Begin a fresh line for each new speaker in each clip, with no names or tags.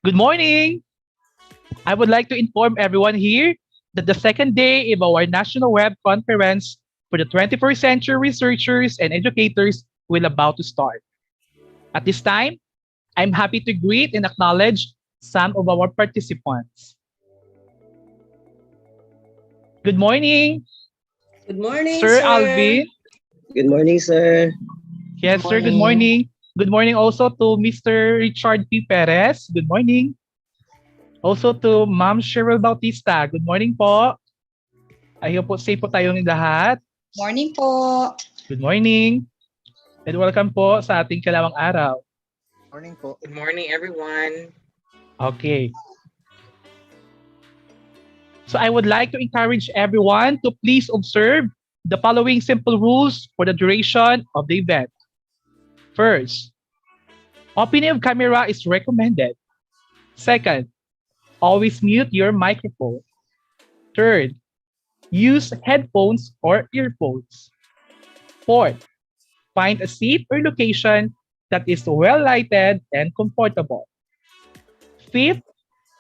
Good morning! I would like to inform everyone here that the second day of our National Web Conference for the 21st Century Researchers and Educators will about to start. At this time, I'm happy to greet and acknowledge some of our participants. Good morning,
Good morning,
Sir
sir.
Alvin.
Good morning, sir.
Good
Yes, sir. Good
morning.
morning. Good morning also to Mr. Richard P. Perez. Good morning. Also to Ma'am Cheryl Bautista. Good morning po. I hope po safe po tayong lahat.
Morning po.
Good morning. And welcome po sa ating kalawang araw.
Morning po.
Good morning, everyone.
Okay. So I would like to encourage everyone to please observe the following simple rules for the duration of the event. First, opening of camera is recommended. Second, always mute your microphone. Third, use headphones or earphones. Fourth, find a seat or location that is well lighted and comfortable. Fifth,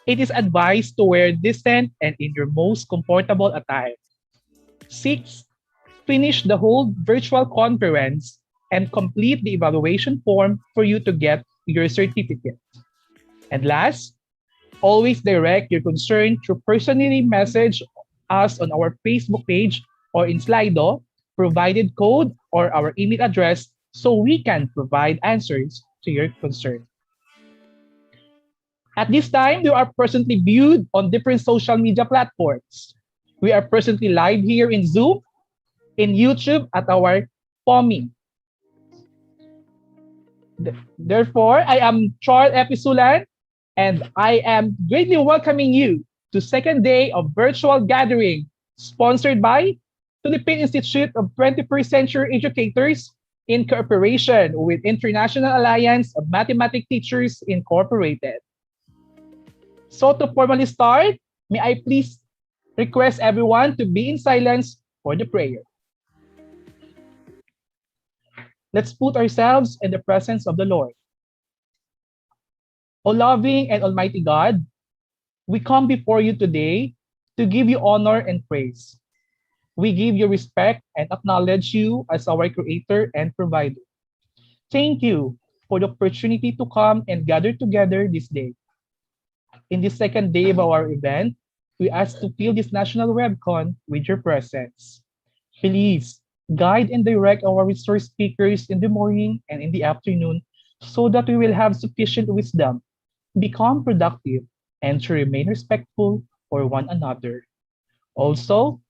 it is advised to wear decent and in your most comfortable attire. Sixth, finish the whole virtual conference and complete the evaluation form for you to get your certificate. And last, always direct your concern through personally message us on our Facebook page or in Slido, provided code or our email address so we can provide answers to your concern. At this time, we are presently viewed on different social media platforms. We are presently live here in Zoom, in YouTube at our POMI. Therefore, I am Charles Episulan, and I am greatly welcoming you to second day of virtual gathering sponsored by Philippine Institute of 21st Century Educators in cooperation with International Alliance of Mathematics Teachers Incorporated. So to formally start, may I please request everyone to be in silence for the prayer. Let's put ourselves in the presence of the Lord. O loving and almighty God, we come before you today to give you honor and praise. We give you respect and acknowledge you as our creator and provider. Thank you for the opportunity to come and gather together this day. In this second day of our event, we ask to fill this National WebCon with your presence. Please guide and direct our resource speakers in the morning and in the afternoon so that we will have sufficient wisdom, become productive, and to remain respectful for one another. Also,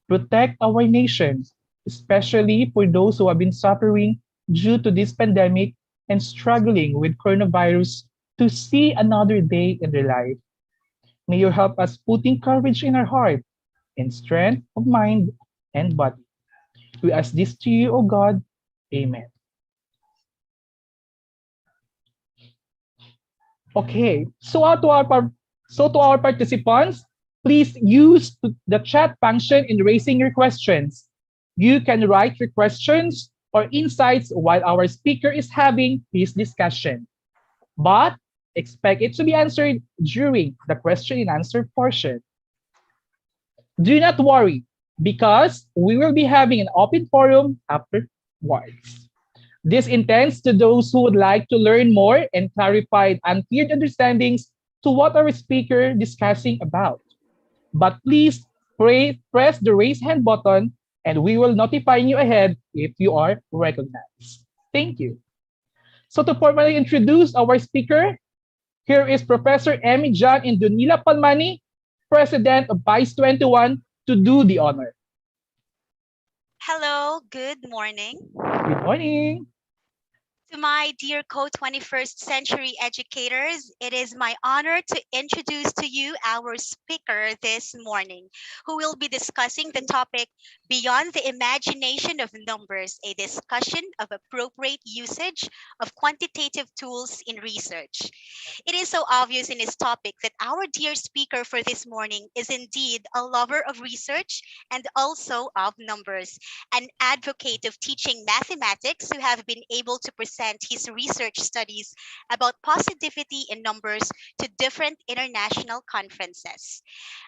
protect our nation, especially for those who have been suffering due to this pandemic and struggling with coronavirus to see another day in their life. May you help us putting courage in our heart and strength of mind and body. We ask this to you, O God. Amen. Okay, so to our participants, please use the chat function in raising your questions. You can write your questions or insights while our speaker is having his discussion, but expect it to be answered during the question and answer portion. Do not worry, because we will be having an open forum afterwards. This intends to those who would like to learn more and clarify unclear understandings to what our speaker discussing about. But please press the raise hand button and we will notify you ahead if you are recognized. Thank you. So to formally introduce our speaker, here is Professor Emmy John Indunila Palmani, President of Vice 21, to do the honor.
Hello, good morning.
Good morning.
To my dear co-21st century educators, it is my honor to introduce to you our speaker this morning, who will be discussing the topic Beyond the Imagination of Numbers, a discussion of appropriate usage of quantitative tools in research. It is so obvious in this topic that our dear speaker for this morning is indeed a lover of research and also of numbers, an advocate of teaching mathematics who have been able to present present his research studies about positivity in numbers to different international conferences.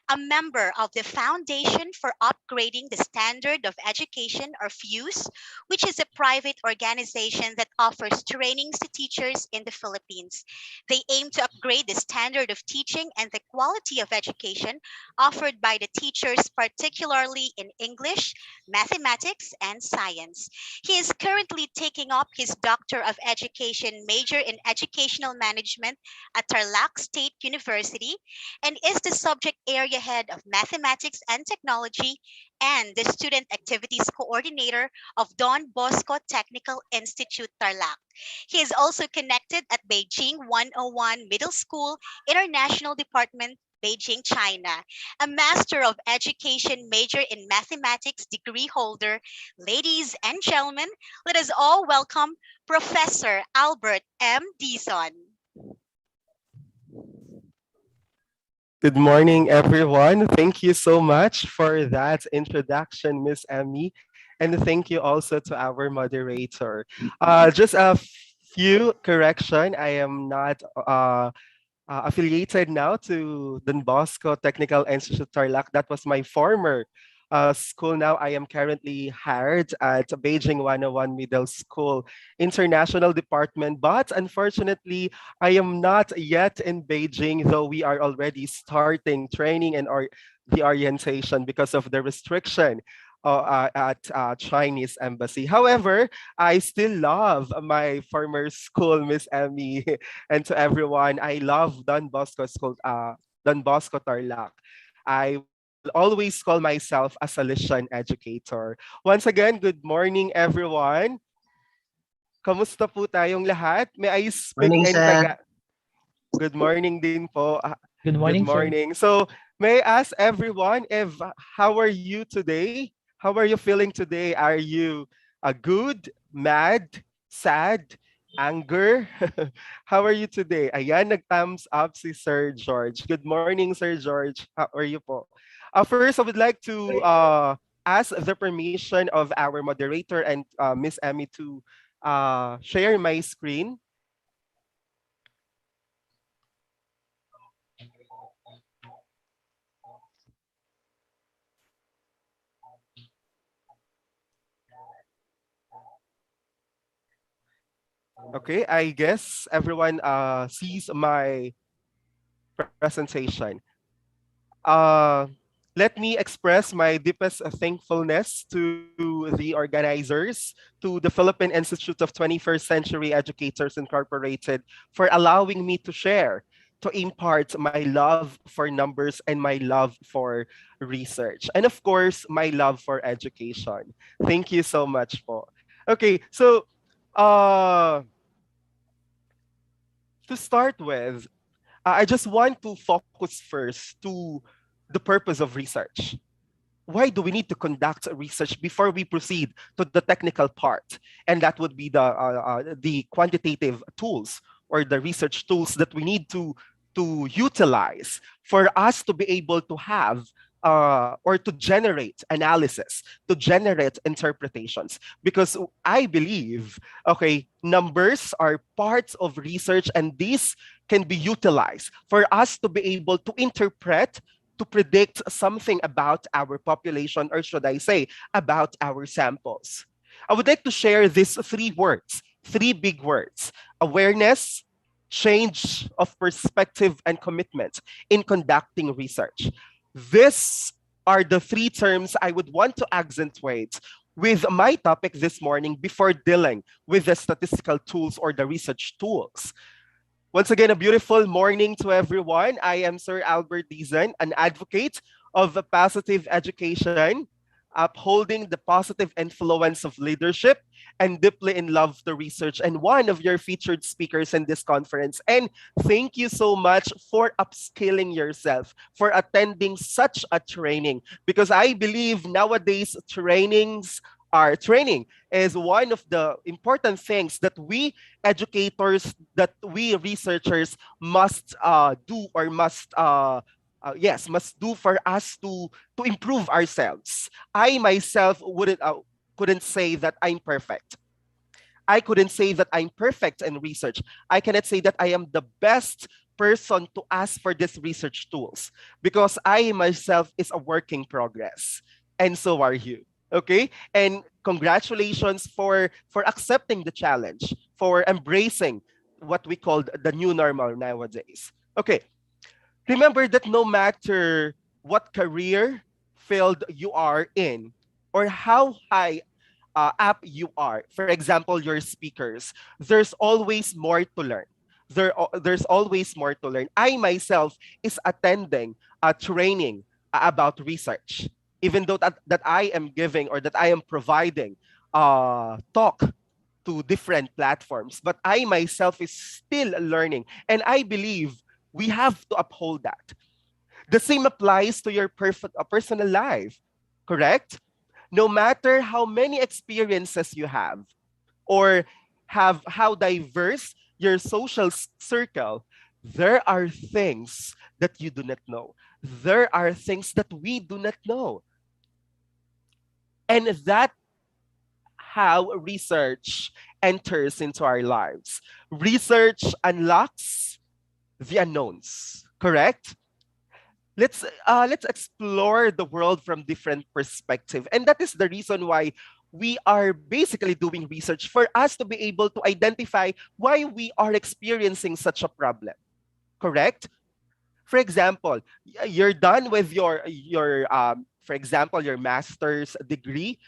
A member of the Foundation for Upgrading the Standard of Education, or FUSE, which is a private organization that offers trainings to teachers in the Philippines. They aim to upgrade the standard of teaching and the quality of education offered by the teachers, particularly in English, mathematics, and science. He is currently taking up his Doctor of Education major in Educational Management at Tarlac State University and is the subject area head of Mathematics and Technology and the Student Activities Coordinator of Don Bosco Technical Institute Tarlac. He is also connected at Beijing 101 Middle School International Department, Beijing, China, a Master of Education major in Mathematics degree holder. Ladies and gentlemen, let us all welcome Professor Albert M. Dizon.
Good morning, everyone. Thank you so much for that introduction, Miss Emmy. And thank you also to our moderator. Just a few correction. I am not affiliated now to Don Bosco Technical Institute Tarlac. That was my former school. Now I am currently hired at Beijing 101 Middle School International Department. But unfortunately, I am not yet in Beijing, though we are already starting training and the orientation because of the restriction at Chinese embassy. However, I still love my former school, Miss Emmy, and to everyone, I love Don Bosco School, Don Bosco Tarlac. I will always call myself a Salesian educator. Once again, good morning, everyone. Kamusta po tayong lahat? May I speak
Morning,
in
sir.
Taga? Good morning din po.
Good
Good
morning, sir.
morning. So, may I ask everyone if how are you today? How are you feeling today? Are you good, mad, sad, anger? How are you today? Ayan, nag-thumbs up si Sir George. Good morning, Sir George. How are you po? First, I would like to ask the permission of our moderator and Miss Emmy to share my screen. Okay, I guess everyone sees my presentation. Uh, Let me express my deepest thankfulness to the organizers, to the Philippine Institute of 21st Century Educators Incorporated for allowing me to share, to impart my love for numbers and my love for research. And of course, my love for education. Thank you so much po. Okay, so uh, to start with, I just want to focus first to the purpose of research. Why do we need to conduct research before we proceed to the technical part? And that would be the quantitative tools or the research tools that we need to utilize for us to be able to have or to generate analysis, to generate interpretations. Because I believe, okay, numbers are parts of research and these can be utilized for us to be able to interpret, to predict something about our population, or should I say, about our samples. I would like to share these three words, three big words: awareness, change of perspective, and commitment in conducting research. These are the three terms I would want to accentuate with my topic this morning before dealing with the statistical tools or the research tools. Once again, a beautiful morning to everyone. I am Sir Albert Dizon, an advocate of positive education, upholding the positive influence of leadership, and deeply in love to research, and one of your featured speakers in this conference. And thank you so much for upskilling yourself, for attending such a training, because I believe nowadays training is one of the important things that we educators, that we researchers must do or must do for us to improve ourselves. I myself couldn't say that I'm perfect. I couldn't say that I'm perfect in research. I cannot say that I am the best person to ask for these research tools because I myself is a work in progress. And so are you. Okay? And congratulations for accepting the challenge, for embracing what we call the new normal nowadays. Okay. Remember that no matter what career field you are in or how high up you are, for example, your speakers, there's always more to learn. There's always more to learn. I myself is attending a training about research, even though that I am giving or that I am providing talk to different platforms, but I myself is still learning, and I believe we have to uphold that. The same applies to your personal life, correct? No matter how many experiences you have or have how diverse your social circle, there are things that you do not know. There are things that we do not know. And that how research enters into our lives. Research unlocks the unknowns, correct? Let's explore the world from different perspective, and that is the reason why we are basically doing research for us to be able to identify why we are experiencing such a problem, correct? For example, you're done with your for example your master's degree,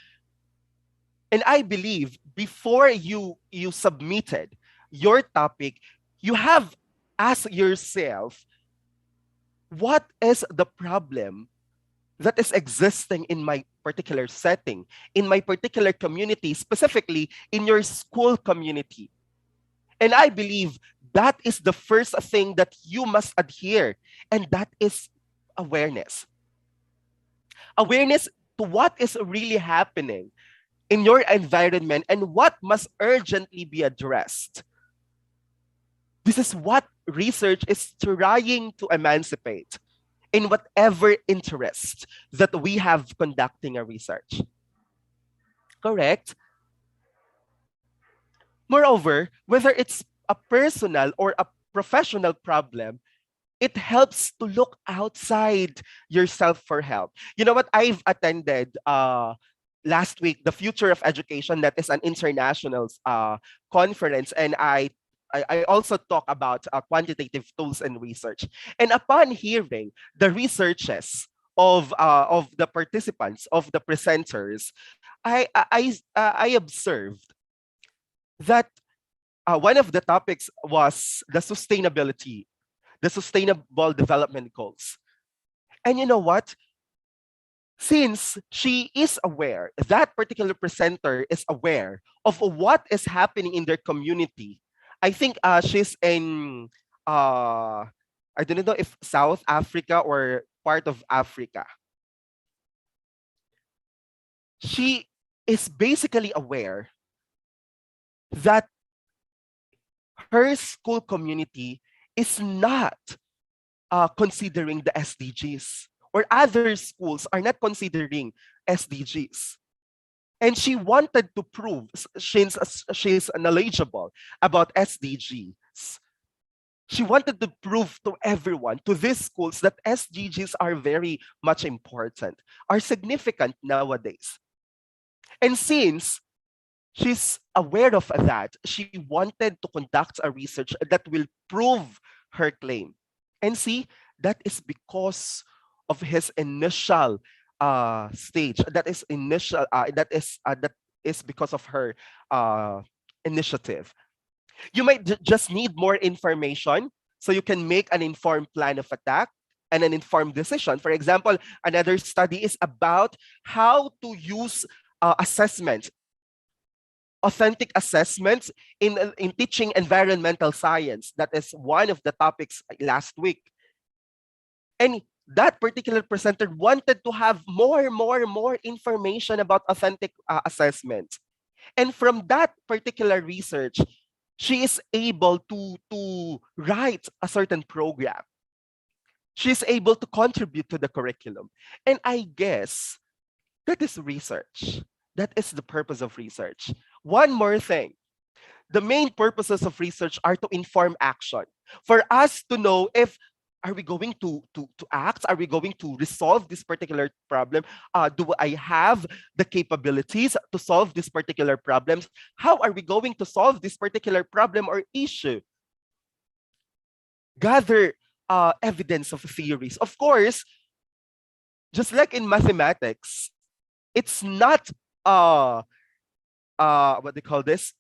and I believe before you submitted your topic, you have asked yourself, what is the problem that is existing in my particular setting, in my particular community, specifically in your school community? And I believe that is the first thing that you must adhere, and that is awareness. Awareness to what is really happening in your environment and what must urgently be addressed. This is what research is trying to emancipate in whatever interest that we have conducting a research. Correct? Moreover, whether it's a personal or a professional problem, it helps to look outside yourself for help. You know what? I've attended last week the Future of Education, that is an international conference, and I also talk about quantitative tools and research. And upon hearing the researches of the participants, of the presenters, I observed that one of the topics was the sustainable development goals. And you know what? Since she is aware, that particular presenter is aware of what is happening in their community. I think she's in, I don't know if South Africa or part of Africa. She is basically aware that her school community is not considering the SDGs, or other schools are not considering SDGs. And she wanted to prove, since she's knowledgeable about SDGs, she wanted to prove to everyone, to these schools, that SDGs are very much important, are significant nowadays. And since she's aware of that, she wanted to conduct a research that will prove her claim. And see, that is because of his initial stage. That is because of her initiative. You might just need more information so you can make an informed plan of attack and an informed decision. For example, another study is about how to use assessments, authentic assessments in teaching environmental science. That is one of the topics last week. And that particular presenter wanted to have more information about authentic assessment. And from that particular research, she is able to write a certain program. She is able to contribute to the curriculum. And I guess that is research. That is the purpose of research. One more thing. The main purposes of research are to inform action. For us to know if are we going to act? Are we going to resolve this particular problem? Do I have the capabilities to solve this particular problems? How are we going to solve this particular problem or issue? Gather evidence of theories. Of course, just like in mathematics, it's not what they call this.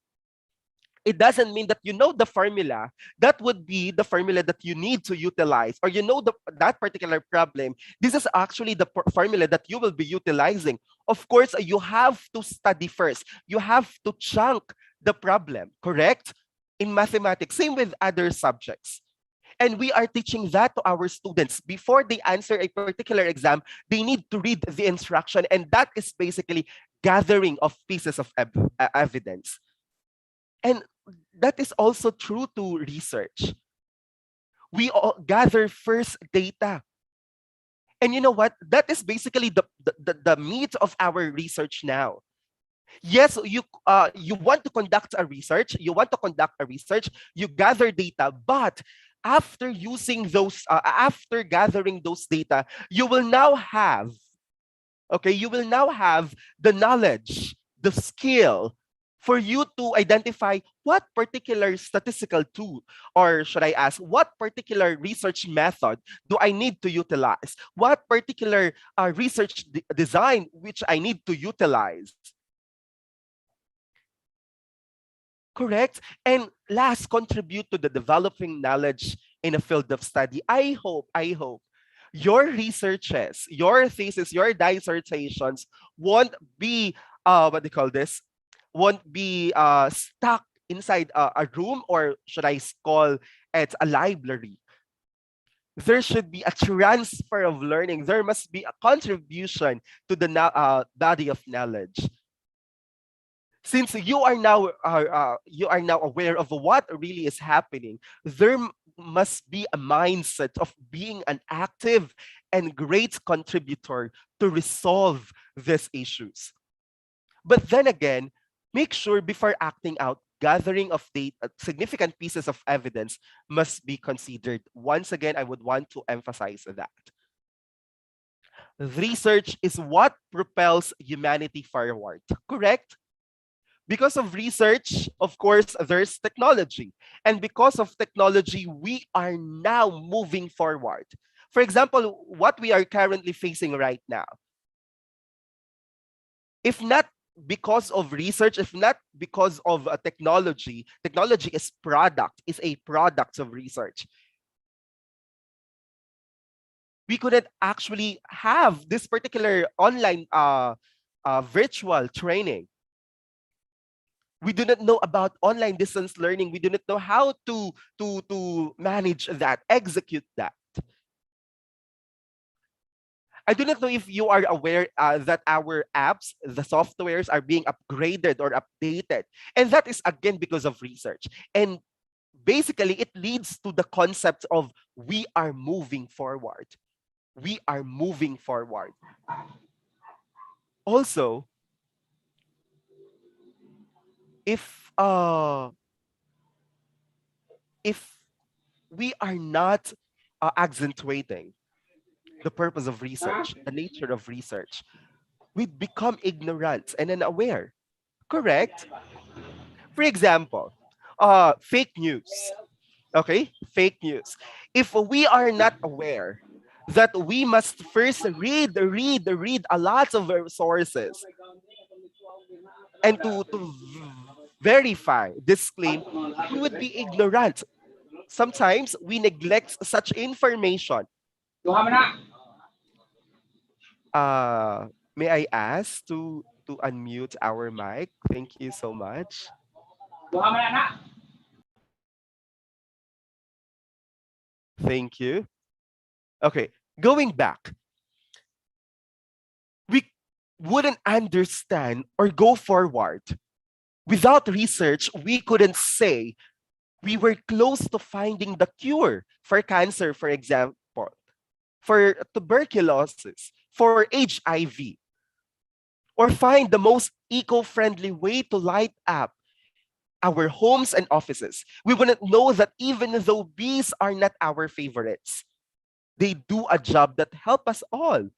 It doesn't mean that you know the formula. That would be the formula that you need to utilize, or you know that particular problem. This is actually the formula that you will be utilizing. Of course, you have to study first. You have to chunk the problem, correct? In mathematics, same with other subjects. And we are teaching that to our students. Before they answer a particular exam, they need to read the instruction. And that is basically gathering of pieces of evidence. And that is also true to research. We all gather first data. And you know what? That is basically the meat of our research now. Yes, you want to conduct a research, you gather data, but after gathering those data, you will now have, okay, you will now have the knowledge, the skill for you to identify what particular statistical tool, or should I ask, what particular research method do I need to utilize? What particular research design which I need to utilize? Correct? And last, contribute to the developing knowledge in a field of study. I hope your researches, your thesis, your dissertations won't be, what do you call this? Won't be stuck inside a room, or should I call it a library. There should be a transfer of learning. There must be a contribution to the body of knowledge. Since you are now aware of what really is happening, there must be a mindset of being an active and great contributor to resolve these issues. But then again, make sure before acting out, gathering of data, significant pieces of evidence must be considered. Once again, I would want to emphasize that. Research is what propels humanity forward, correct? Because of research, of course, there's technology. And because of technology, we are now moving forward. For example, what we are currently facing right now. If not because of research, if not because of technology is a product of research. We couldn't actually have this particular online virtual training. We do not know about online distance learning. We do not know how to manage that, execute that. I do not know if you are aware that our apps, the softwares are being upgraded or updated. And that is again because of research. And basically, it leads to the concept of we are moving forward. We are moving forward. Also, if we are not accentuating the purpose of research, the nature of research, we become ignorant and unaware. Correct? For example, fake news. Okay? Fake news. If we are not aware that we must first read a lot of sources and to verify this claim, we would be ignorant. Sometimes we neglect such information. May I ask to unmute our mic? Thank you so much. Thank you. Okay, going back. We wouldn't understand or go forward. Without research, we couldn't say we were close to finding the cure for cancer, for example, for tuberculosis, for HIV, or find the most eco-friendly way to light up our homes and offices, we wouldn't know that even though bees are not our favorites, they do a job that help us all.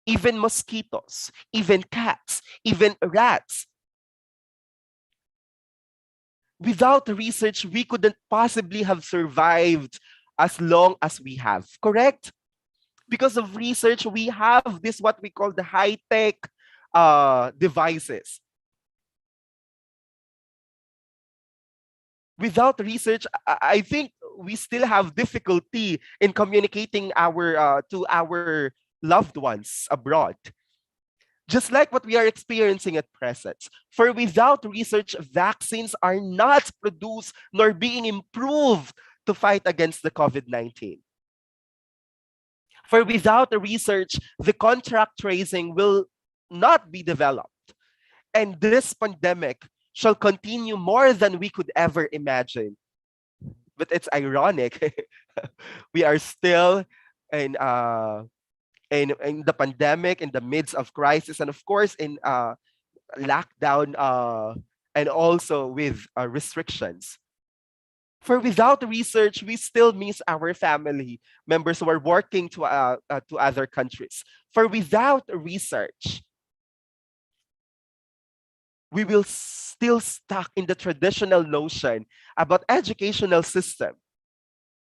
Even mosquitoes, even cats, even rats. Without research, we couldn't possibly have survived as long as we have, correct? Because of research, we have this what we call the high-tech devices. Without research, I think we still have difficulty in communicating to our loved ones abroad. Just like what we are experiencing at present. For without research, vaccines are not produced nor being improved to fight against the COVID-19. For without the research, the contract tracing will not be developed. And this pandemic shall continue more than we could ever imagine. But it's ironic. We are still in, in the pandemic, in the midst of crisis, and of course in lockdown, and also with restrictions. For without research, we still miss our family members who are working to other countries. For without research, we will still stuck in the traditional notion about educational system,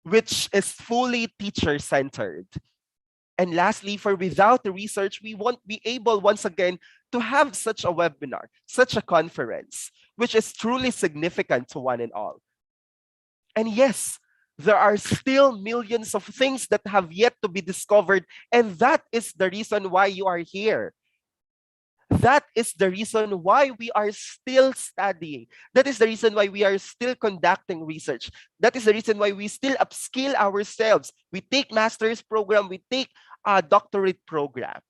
which is fully teacher-centered. And lastly, for without the research, we won't be able once again to have such a webinar, such a conference, which is truly significant to one and all. And yes, there are still millions of things that have yet to be discovered, and that is the reason why you are here. That is the reason why we are still studying. That is the reason why we are still conducting research. That is the reason why we still upskill ourselves. We take master's program, we take a doctorate program.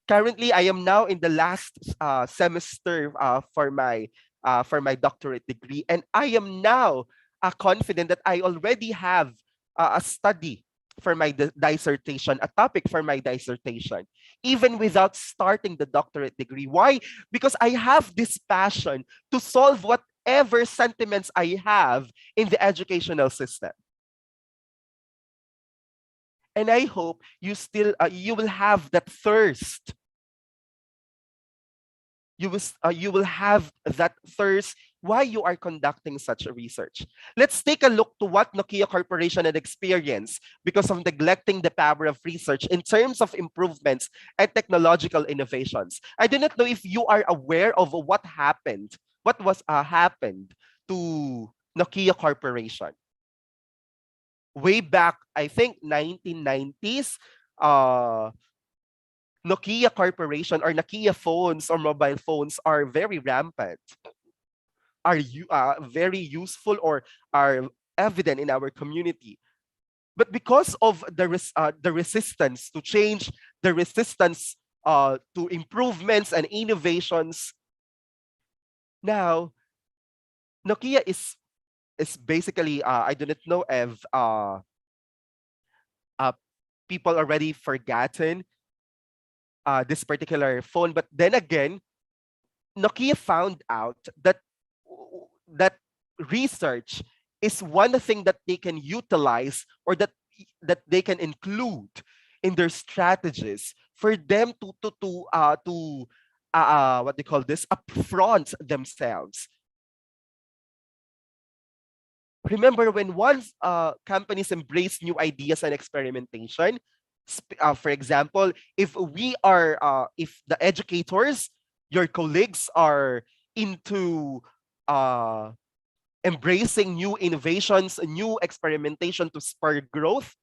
Currently, I am now in the last semester for my doctorate degree, and I am now confident that I already have a study for my dissertation, a topic for my dissertation, even without starting the doctorate degree. Why? Because I have this passion to solve whatever sentiments I have in the educational system. And I hope you will have that thirst. You will have that thirst why you are conducting such a research. Let's take a look to what Nokia Corporation had experienced because of neglecting the power of research in terms of improvements and technological innovations. I do not know if you are aware of what was happened to Nokia Corporation. Way back, I think 1990s, Nokia Corporation or Nokia phones or mobile phones are very rampant, very useful or are evident in our community. But because of the resistance to change, the resistance to improvements and innovations, now Nokia is basically I do not know if uh, people already forgotten this particular phone. But then again, Nokia found out that research is one thing that they can utilize or that they can include in their strategies for them to what they call this upfront themselves. Remember when once companies embrace new ideas and experimentation, for example, if the educators, your colleagues are into uh, embracing new innovations, new experimentation to spur growth,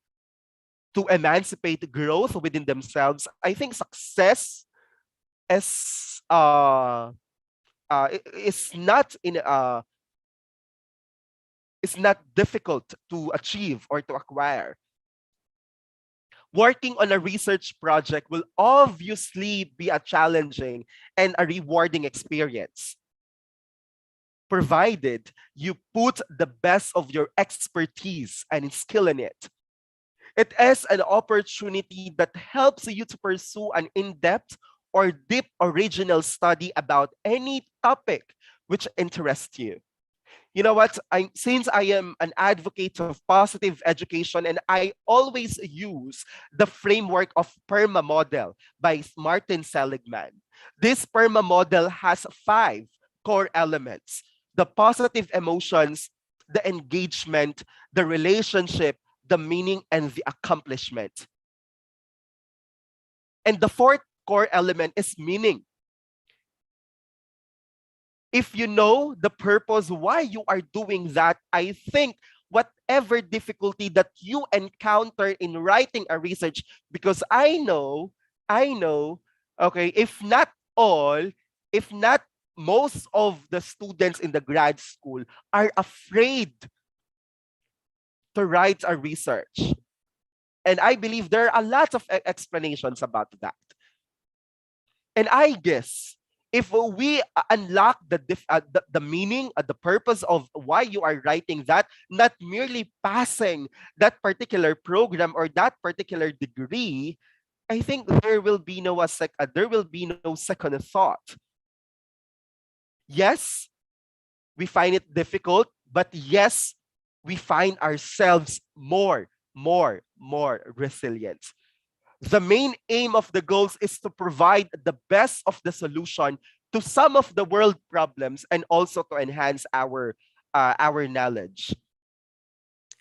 to emancipate growth within themselves, I think success is is not in is not difficult to achieve or to acquire. Working on a research project will obviously be a challenging and a rewarding experience, provided you put the best of your expertise and skill in it. It is an opportunity that helps you to pursue an in-depth or deep original study about any topic which interests you. You know what? Since I am an advocate of positive education, and I always use the framework of PERMA model by Martin Seligman. This PERMA model has 5 core elements: the positive emotions, the engagement, the relationship, the meaning, and the accomplishment. And the fourth core element is meaning. If you know the purpose why you are doing that, I think whatever difficulty that you encounter in writing a research, because I know, okay, if not all, if not most of the students in the grad school are afraid to write a research. And I believe there are a lot of explanations about that. And I guess if we unlock the meaning, the purpose of why you are writing that, not merely passing that particular program or that particular degree, I think there will be no second thought. Yes, we find it difficult, but yes, we find ourselves more resilient. The main aim of the goals is to provide the best of the solution to some of the world problems, and also to enhance our knowledge.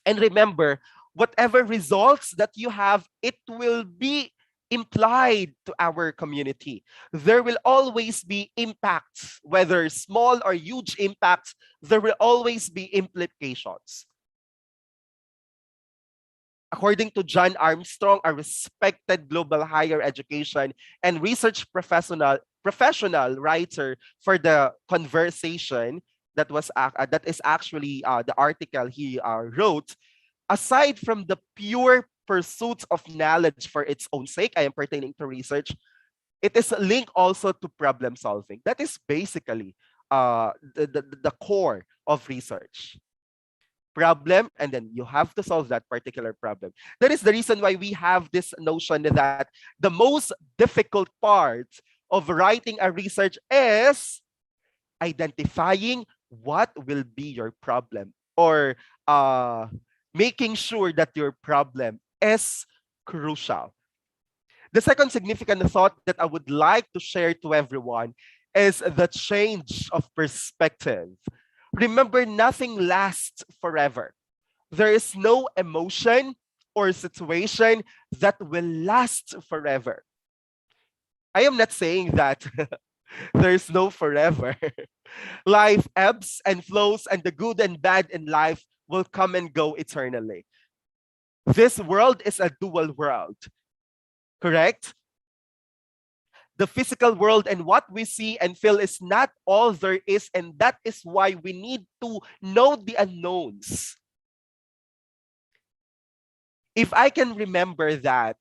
And remember, whatever results that you have, it will be implied to our community. There will always be impacts, whether small or huge impacts, there will always be implications. According to John Armstrong, a respected global higher education and research professional writer for the Conversation, that is actually the article he wrote. Aside from the pure pursuit of knowledge for its own sake, I am pertaining to research, it is linked also to problem solving. That is basically the core of research. Problem, and then you have to solve that particular problem. That is the reason why we have this notion that the most difficult part of writing a research is identifying what will be your problem, or making sure that your problem is crucial. The second significant thought that I would like to share to everyone is the change of perspective. Remember, nothing lasts forever. There is no emotion or situation that will last forever. I am not saying that there's no forever. Life ebbs and flows, and the good and bad in life will come and go eternally. This world is a dual world, correct? The physical world and what we see and feel is not all there is, and that is why we need to know the unknowns. If I can remember that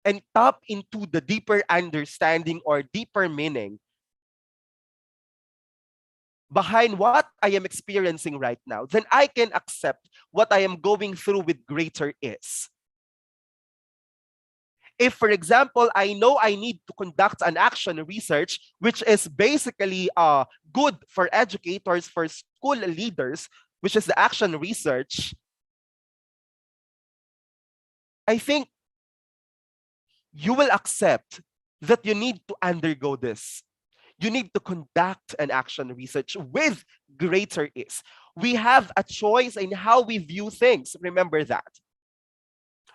and tap into the deeper understanding or deeper meaning behind what I am experiencing right now, then I can accept what I am going through with greater ease. If, for example, I know I need to conduct an action research, which is basically good for educators, for school leaders, which is the action research, I think you will accept that you need to undergo this. You need to conduct an action research with greater ease. We have a choice in how we view things. Remember that.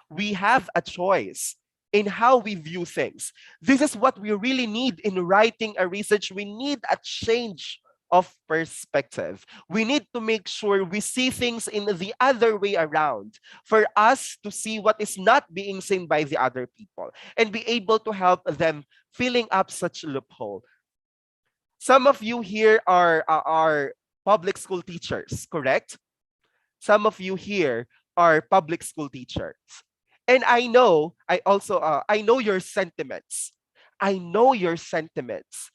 We have a choice in how we view things. This is what we really need in writing a research. We need a change of perspective. We need to make sure we see things in the other way around, for us to see what is not being seen by the other people and be able to help them filling up such loophole. Some of you here are public school teachers, correct? Some of you here are public school teachers. And I know your sentiments. I know your sentiments.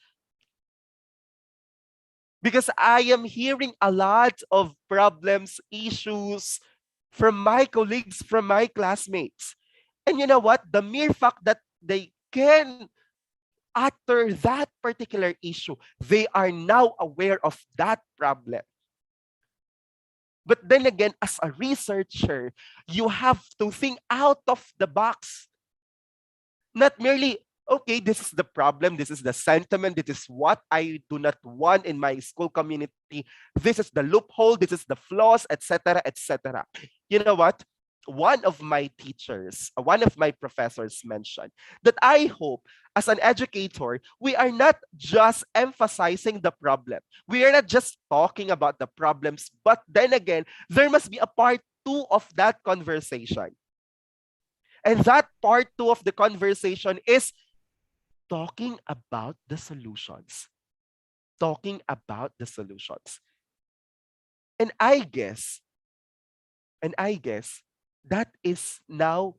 Because I am hearing a lot of problems, issues from my colleagues, from my classmates. And you know what? The mere fact that they can after that particular issue, they are now aware of that problem. But then again, as a researcher, you have to think out of the box. Not merely, okay, this is the problem, this is the sentiment, this is what I do not want in my school community, this is the loophole, this is the flaws, etc., etc. You know what? One of my teachers, one of my professors mentioned that I hope as an educator, we are not just emphasizing the problem. We are not just talking about the problems, but then again, there must be a part two of that conversation. And that part two of the conversation is talking about the solutions. Talking about the solutions. And I guess, that is now,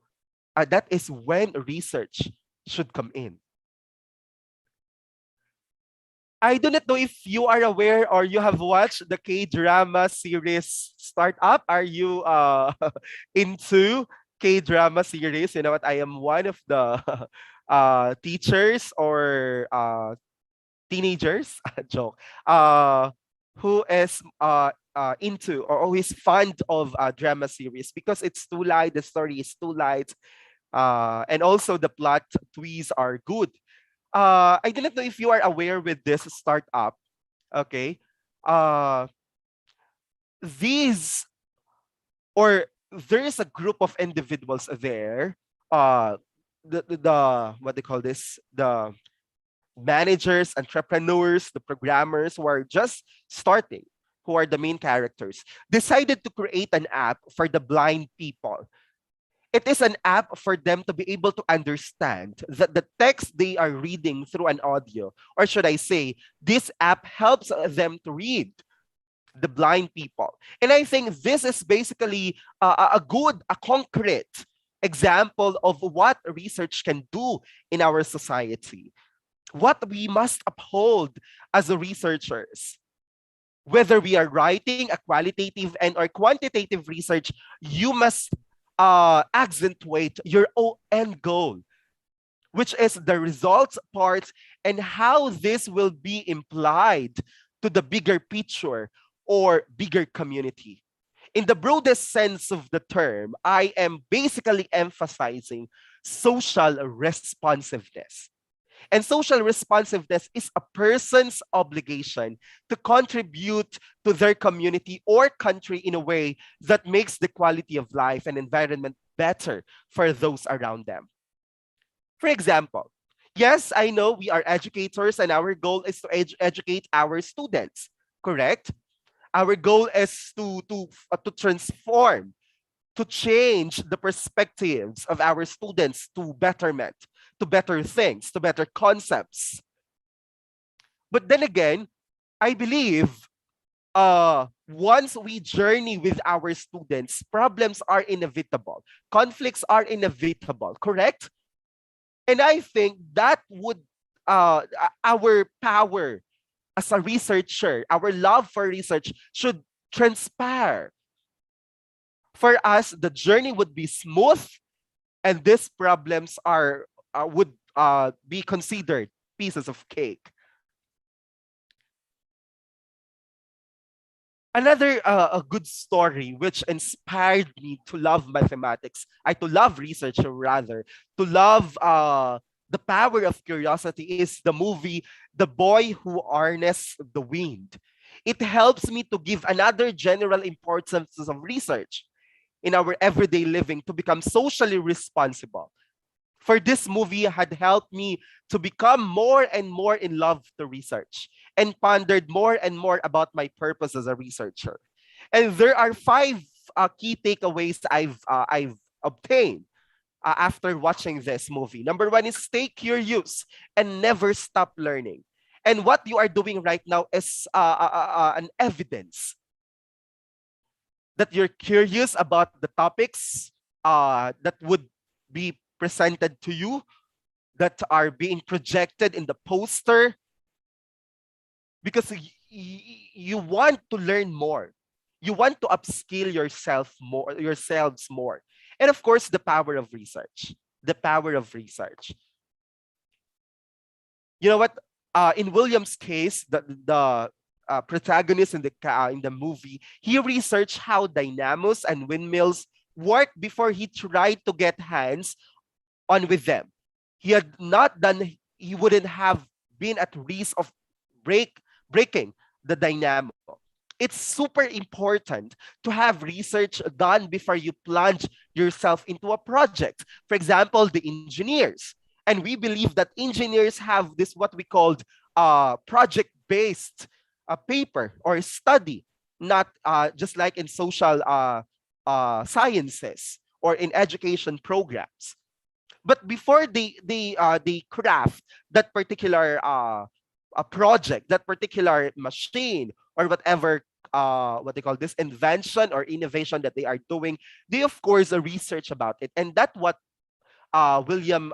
that is when research should come in. I do not know if you are aware or you have watched the K-drama series Startup. Are you into K-drama series? You know what? I am one of the teachers or teenagers, joke, who is into or always fond of drama series because it's too light, the story is too light, and also the plot twists are good. I do not know if you are aware with this startup. Okay, uh, these or there is a group of individuals there. Uh, the what they call this, the managers, entrepreneurs, the programmers who are just starting, who are the main characters, decided to create an app for the blind people. It is an app for them to be able to understand that the text they are reading through an audio, or should I say, this app helps them to read, the blind people. And I think this is basically a good, a concrete example of what research can do in our society. What we must uphold as researchers, whether we are writing a qualitative and or quantitative research, you must accentuate your own end goal, which is the results part and how this will be implied to the bigger picture or bigger community. In the broadest sense of the term, I am basically emphasizing social responsiveness. And social responsiveness is a person's obligation to contribute to their community or country in a way that makes the quality of life and environment better for those around them. For example, yes, I know we are educators and our goal is to educate our students, correct? Our goal is to transform, to change the perspectives of our students to betterment, to better things, to better concepts. But then again, I believe once we journey with our students, problems are inevitable, conflicts are inevitable, correct? And I think that would our power as a researcher, our love for research should transpire. For us, the journey would be smooth, and these problems are would be considered pieces of cake. Another a good story which inspired me to love mathematics, I to love research rather, to love the power of curiosity is the movie The Boy Who Harnessed the Wind. It helps me to give another general importance of research in our everyday living to become socially responsible. For this movie had helped me to become more and more in love to research and pondered more and more about my purpose as a researcher. And there are five key takeaways I've obtained after watching this movie. Number one is stay curious and never stop learning. And what you are doing right now is an evidence that you're curious about the topics that would be presented to you, that are being projected in the poster, because you want to learn more. You want to upskill yourselves more. And of course, the power of research. The power of research. You know what? In William's case, the protagonist in the movie, he researched how dynamos and windmills work before he tried to get hands on with them. He had not done. He wouldn't have been at risk of breaking the dynamo. It's super important to have research done before you plunge yourself into a project. For example, the engineers. And we believe that engineers have this what we called project-based paper or study, not just like in social sciences or in education programs. But before they craft that particular a project, that particular machine or whatever what they call this invention or innovation that they are doing, they of course research about it, and that what William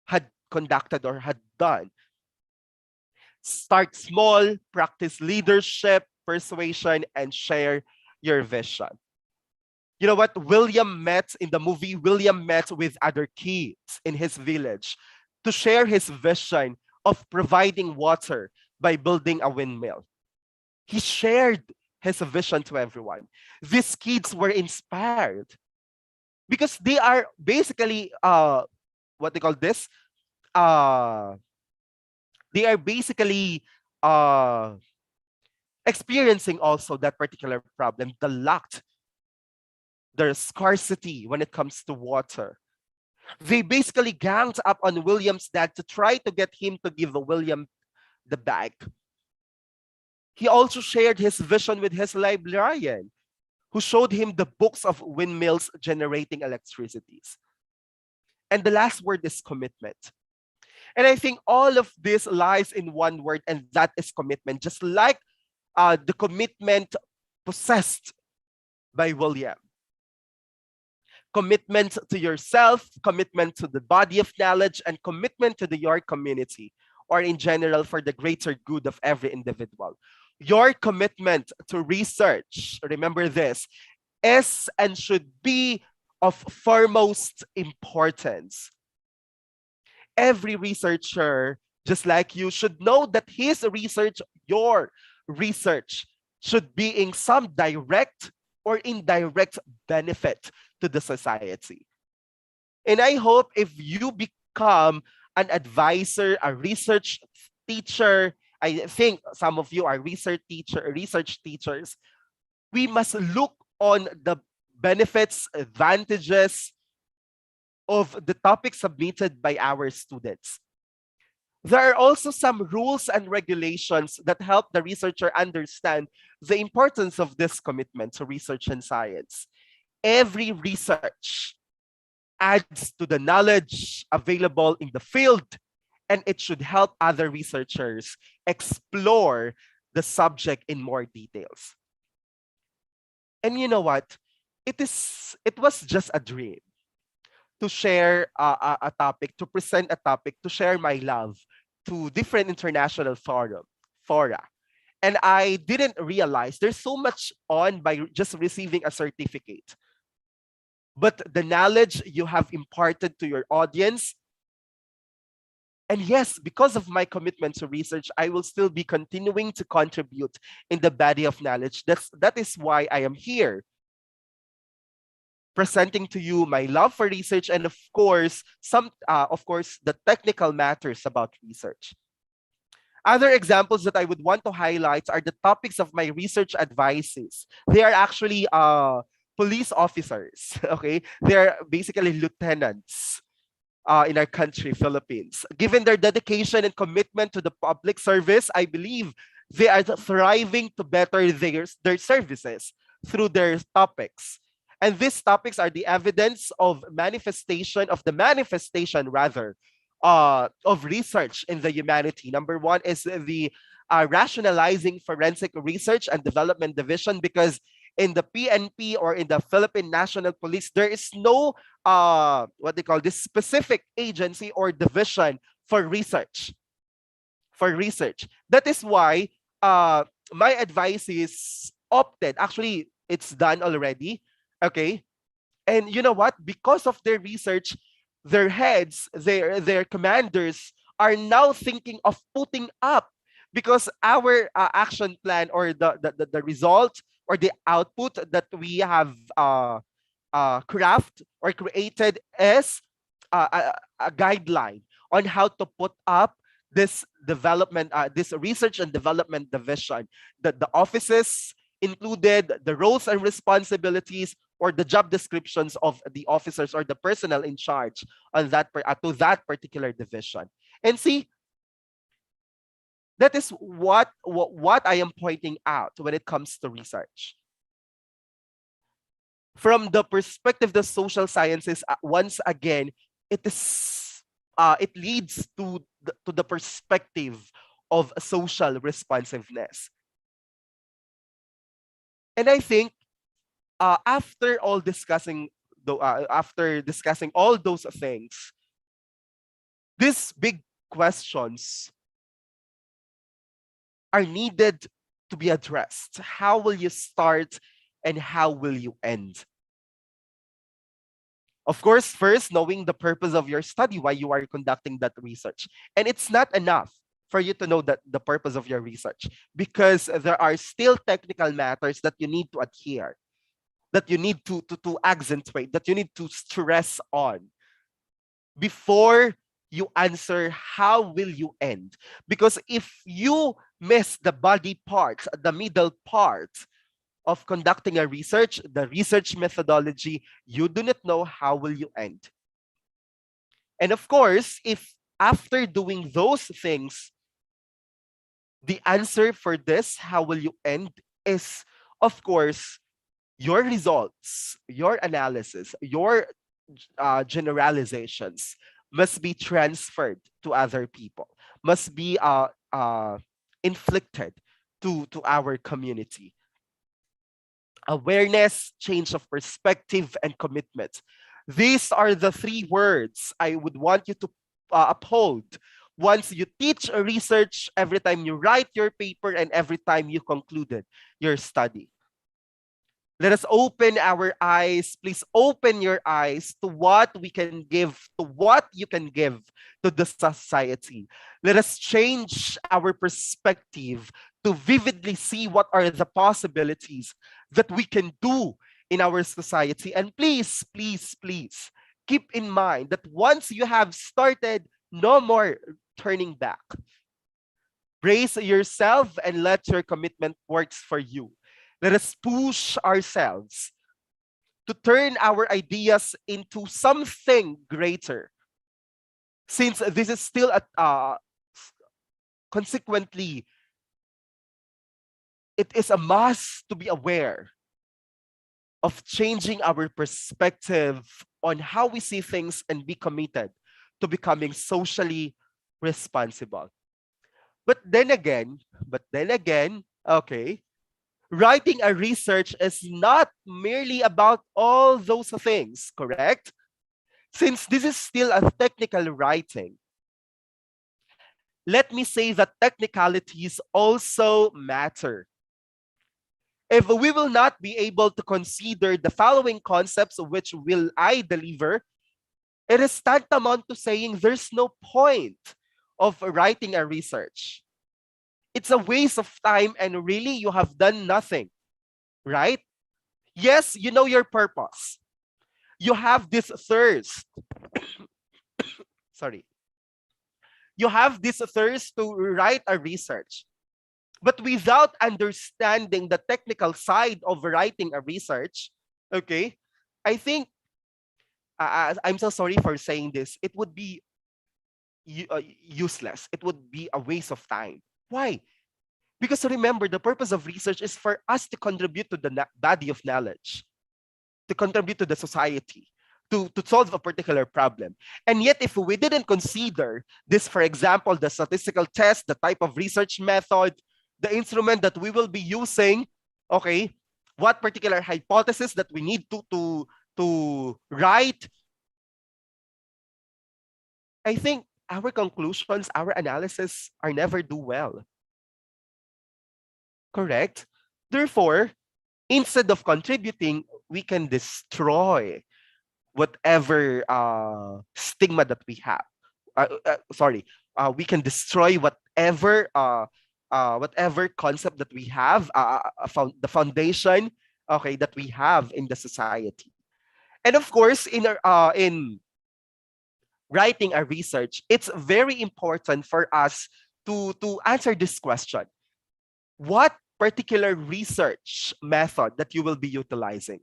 had conducted or had done. Start small, practice leadership, persuasion, and share your vision. You know what? William met in the movie, William met with other kids in his village to share his vision of providing water by building a windmill. He shared his vision to everyone. These kids were inspired because they are basically what they call this uh they are basically uh experiencing also that particular problem, the lack, the scarcity when it comes to water. They basically ganged up on William's dad to try to get him to give William the bag. He also shared his vision with his librarian, who showed him the books of windmills generating electricities. And the last word is commitment. And I think all of this lies in one word, and that is commitment, just like the commitment possessed by William. Commitment to yourself, commitment to the body of knowledge, and commitment to your community, or in general for the greater good of every individual. Your commitment to research, remember this, is and should be of foremost importance. Every researcher, just like you, should know that his research, your research, should be in some direct or indirect benefit to the society. And I hope if you become an advisor, a research teacher, I think some of you are research teachers, we must look on the benefits, advantages of the topic submitted by our students. There are also some rules and regulations that help the researcher understand the importance of this commitment to research and science. Every research adds to the knowledge available in the field, and it should help other researchers explore the subject in more details. And you know what? It was just a dream to share a topic, to present a topic, to share my love to different international fora. And I didn't realize there's so much on by just receiving a certificate. But the knowledge you have imparted to your audience, and yes, because of my commitment to research, I will still be continuing to contribute in the body of knowledge. That is why I am here, presenting to you my love for research and of course the technical matters about research. Other examples that I would want to highlight are the topics of my research advices. They are actually police officers, okay? They're basically lieutenants in our country, Philippines. Given their dedication and commitment to the public service, I believe they are thriving to better their services through their topics. And these topics are the evidence of the manifestation rather, of research in the humanity. Number one is the rationalizing forensic research and development division, because in the PNP or in the Philippine National Police, there is no what they call this specific agency or division for research. For research. That is why my advice is opted. Actually, it's done already. Okay. And you know what? Because of their research, their heads, their commanders are now thinking of putting up, because our action plan, or the result or the output that we have craft or created is a guideline on how to put up this development, this research and development division. The offices included, the roles and responsibilities, or the job descriptions of the officers or the personnel in charge on to that particular division. And see, that is what I am pointing out when it comes to research. From the perspective of the social sciences, once again, it leads to the perspective of social responsiveness. And I think after discussing all those things, these big questions are needed to be addressed. How will you start and how will you end? Of course, first, knowing the purpose of your study, why you are conducting that research. And it's not enough for you to know that the purpose of your research, because there are still technical matters that you need to adhere, that you need to accentuate, that you need to stress on before you answer how will you end. Because if you miss the body part, the middle part of conducting a research, the research methodology, you do not know how will you end. And of course, if after doing those things, the answer for this, how will you end, is, of course, your results, your analysis, your generalizations must be transferred to other people, must be inflicted to our community. Awareness, change of perspective, and commitment. These are the three words I would want you to uphold once you teach a research, every time you write your paper, and every time you concluded your study. Let us open our eyes. Please open your eyes to what we can give, to what you can give to the society. Let us change our perspective to vividly see what are the possibilities that we can do in our society. And please, please, please keep in mind that once you have started, no more turning back. Brace yourself and let your commitment works for you. Let us push ourselves to turn our ideas into something greater. Since this is still consequently, it is a must to be aware of changing our perspective on how we see things and be committed to becoming socially responsible. But then again, okay, writing a research is not merely about all those things, correct? Since this is still a technical writing, let me say that technicalities also matter. If we will not be able to consider the following concepts which will I deliver, it is tantamount to saying there's no point of writing a research. It's a waste of time and really you have done nothing, right? Yes, you know your purpose. You have this thirst. Sorry. You have this thirst to write a research. But without understanding the technical side of writing a research, okay, I think, I'm so sorry for saying this, it would be useless. It would be a waste of time. Why? Because remember, the purpose of research is for us to contribute to the body of knowledge, to contribute to the society, to solve a particular problem. And yet, if we didn't consider this, for example, the statistical test, the type of research method, the instrument that we will be using, okay, what particular hypothesis that we need to write, I think our conclusions, our analysis are never do well. Correct? Therefore, instead of contributing, we can destroy whatever stigma that we have, we can destroy whatever concept that we have, the foundation, okay, that we have in the society. And of course, in writing a research, it's very important for us to answer this question: what particular research method that you will be utilizing?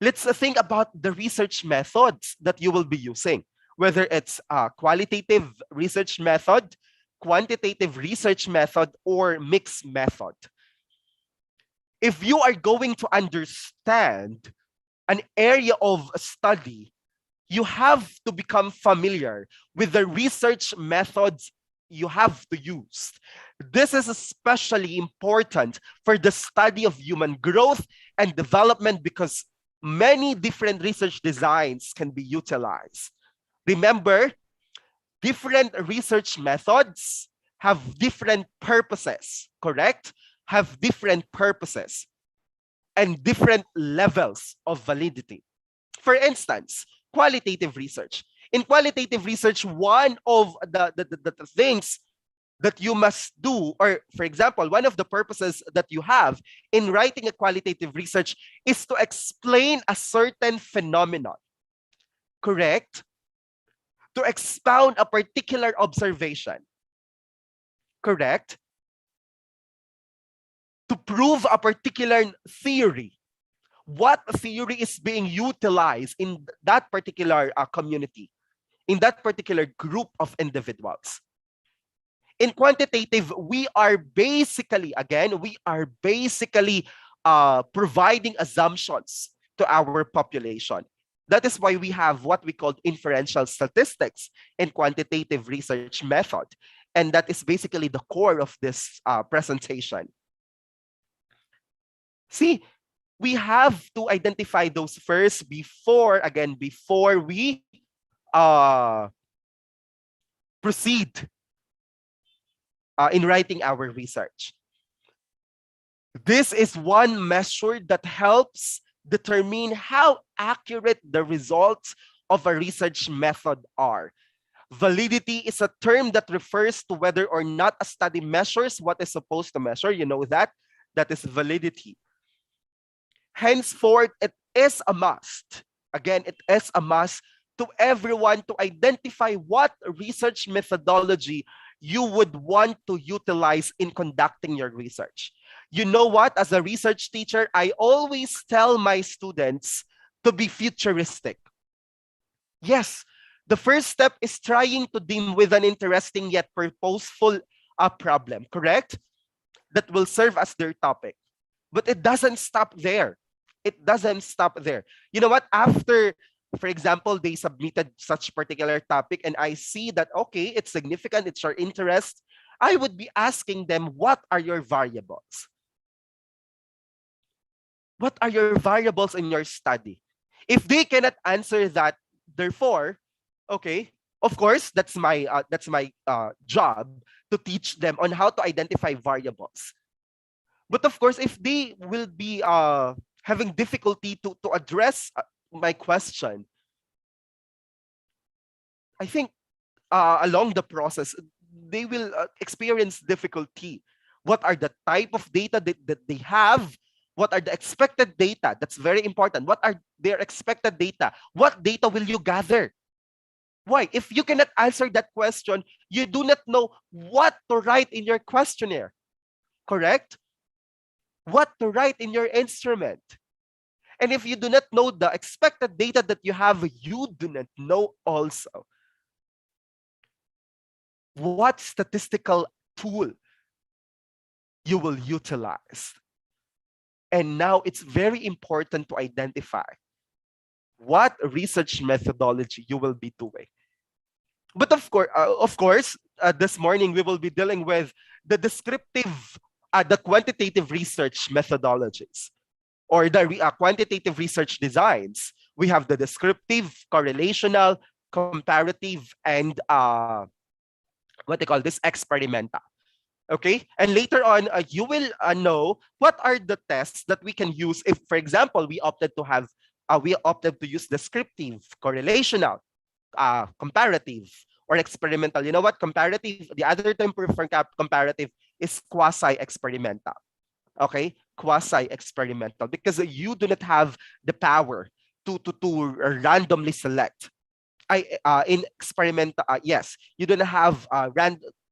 Let's think about the research methods that you will be using, whether it's a qualitative research method, quantitative research method, or mixed method. If you are going to understand an area of study, you have to become familiar with the research methods you have to use. This is especially important for the study of human growth and development because many different research designs can be utilized. Remember, different research methods have different purposes, correct? Have different purposes and different levels of validity. For instance, qualitative research. In qualitative research, one of the things that you must do, or for example, one of the purposes that you have in writing a qualitative research is to explain a certain phenomenon, correct? To expound a particular observation, correct? To prove a particular theory. What theory is being utilized in that particular community, in that particular group of individuals. In quantitative, we are basically providing assumptions to our population. That is why we have what we call inferential statistics in quantitative research method. And that is basically the core of this presentation. See, we have to identify those first before we proceed in writing our research. This is one measure that helps determine how accurate the results of a research method are. Validity is a term that refers to whether or not a study measures what is supposed to measure. You know that? That is validity. Henceforth, it is a must. Again, it is a must to everyone to identify what research methodology you would want to utilize in conducting your research. You know what? As a research teacher, I always tell my students to be futuristic. Yes, the first step is trying to deal with an interesting yet purposeful problem, correct? That will serve as their topic. But it doesn't stop there. It doesn't stop there. You know what? After, for example, they submitted such particular topic and I see that, okay, it's significant, it's your interest, I would be asking them, what are your variables? What are your variables in your study? If they cannot answer that, therefore, okay, of course, that's my job to teach them on how to identify variables. But of course, if they will be having difficulty to address my question, I think along the process, they will experience difficulty. What are the type of data that they have? What are the expected data? That's very important. What are their expected data? What data will you gather? Why? If you cannot answer that question, you do not know what to write in your questionnaire. Correct? What to write in your instrument. And if you do not know the expected data that you have, you do not know also what statistical tool you will utilize. And now it's very important to identify what research methodology you will be doing. But of course, this morning we will be dealing with the the quantitative research methodologies or the quantitative research designs. We have the descriptive, correlational, comparative, and what they call this experimental. Okay, and later on, you will know what are the tests that we can use if, for example, we opted to use descriptive, correlational, comparative, or experimental. You know what? Comparative, the other term for comparative is quasi-experimental. Okay? Quasi-experimental, because you do not have the power to randomly select. In experimental, yes, you don't have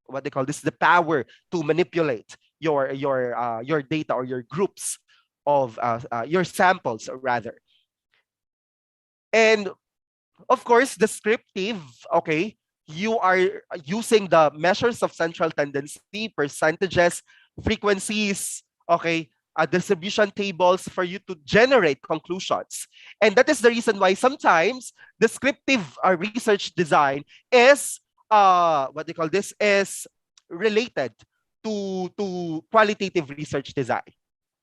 what they call this, the power to manipulate your data or your groups of your samples rather. And of course, descriptive, okay, you are using the measures of central tendency, percentages, frequencies, okay, distribution tables for you to generate conclusions. And that is the reason why sometimes descriptive research design is, what they call this, is related to qualitative research design.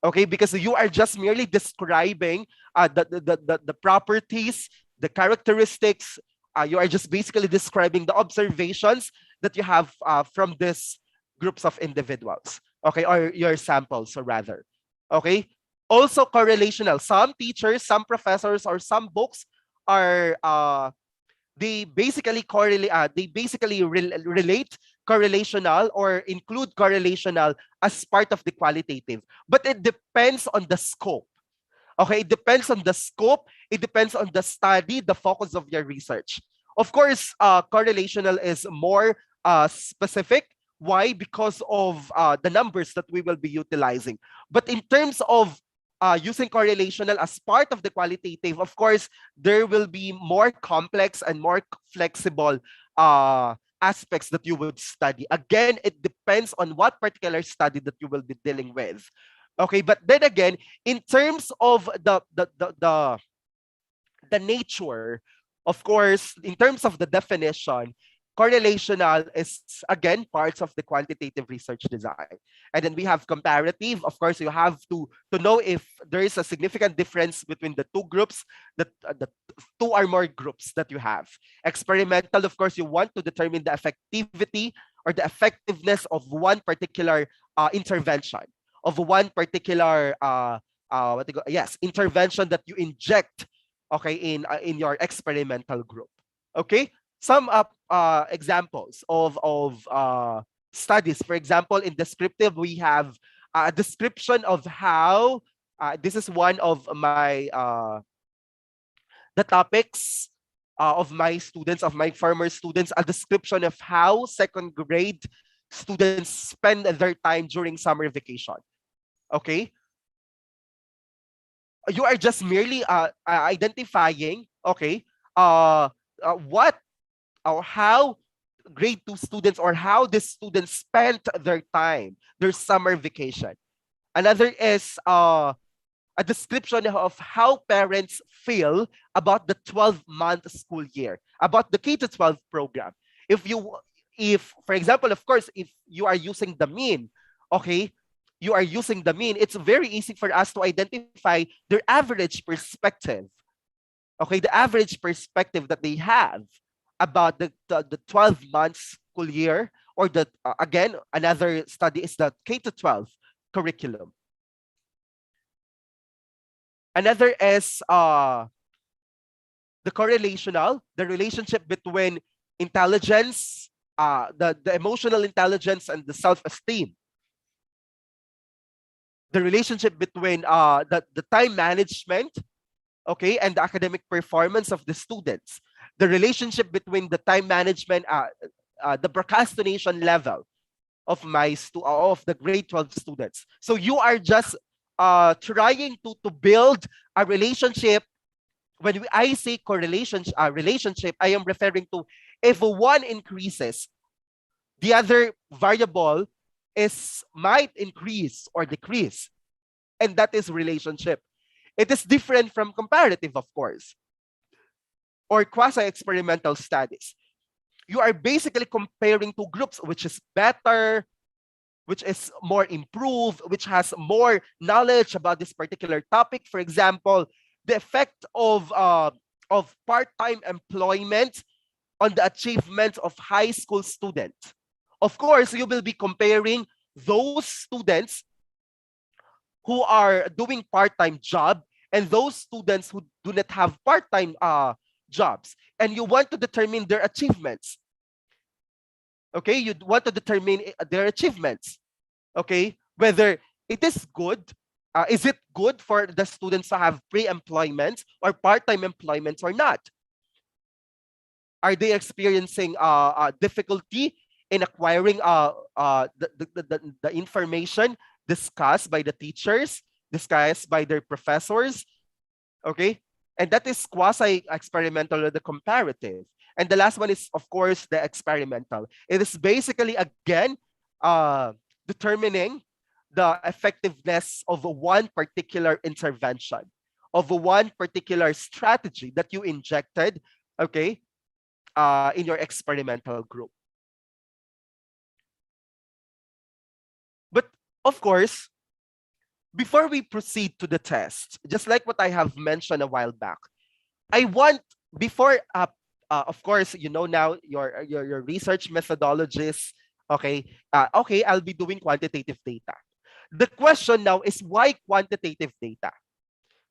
Okay, because you are just merely describing the properties, the characteristics. You are just basically describing the observations that you have from these groups of individuals, okay, or your samples, or rather. Okay, also correlational. Some teachers, some professors, or some books are they basically correlate. They basically relate correlational or include correlational as part of the qualitative, but it depends on the scope. Okay, it depends on the scope, it depends on the study, the focus of your research. Of course, correlational is more specific. Why? Because of the numbers that we will be utilizing. But in terms of using correlational as part of the qualitative, of course, there will be more complex and more flexible aspects that you would study. Again, it depends on what particular study that you will be dealing with. Okay, but then again, in terms of the nature, of course, in terms of the definition, correlational is again parts of the quantitative research design. And then we have comparative. Of course, you have to know if there is a significant difference between the two groups, the two or more groups that you have. Experimental, of course, you want to determine the effectivity or the effectiveness of one particular intervention, of one particular intervention that you inject, okay, in your experimental group. Okay, some examples of studies. For example, in descriptive, we have a description of how this is one of my the topics of my students, of my former students, a description of how second grade students spend their time during summer vacation. Okay, you are just merely identifying, okay, what or how grade 2 students, or how the students spent their time, their summer vacation. Another is a description of how parents feel about the 12-month school year, about the K to 12 program. If for example, of course, if you are using the mean, okay, you are using the mean, it's very easy for us to identify their average perspective. Okay, the average perspective that they have about the 12 months school year, or the again, another study is the K to 12 curriculum. Another is the correlational, the relationship between intelligence, the emotional intelligence and the self-esteem. The relationship between the time management, okay, and the academic performance of the students. The relationship between the time management, the procrastination level of of the grade 12 students. So you are just trying to build a relationship. When I say correlation, relationship, I am referring to if one increases, the other variable might increase or decrease, and that is relationship. It is different from comparative, of course, or quasi-experimental studies. You are basically comparing two groups, which is better, which is more improved, which has more knowledge about this particular topic. For example, the effect of part-time employment on the achievements of high school students. Of course, you will be comparing those students who are doing part-time job and those students who do not have part-time jobs, and you want to determine their achievements. Okay, you want to determine their achievements. Okay, whether it is good, is it good for the students to have pre-employment or part-time employment or not? Are they experiencing difficulty in acquiring the information discussed by the teachers, discussed by their professors? Okay, and that is quasi-experimental or the comparative. And the last one is, of course, the experimental. It is basically, again, determining the effectiveness of one particular intervention, of one particular strategy that you injected, okay, in your experimental group. But of course, before we proceed to the test, just like what I have mentioned a while back, I want before of course, you know now your research methodologies. Okay, okay, I'll be doing quantitative data. The question now is, why quantitative data?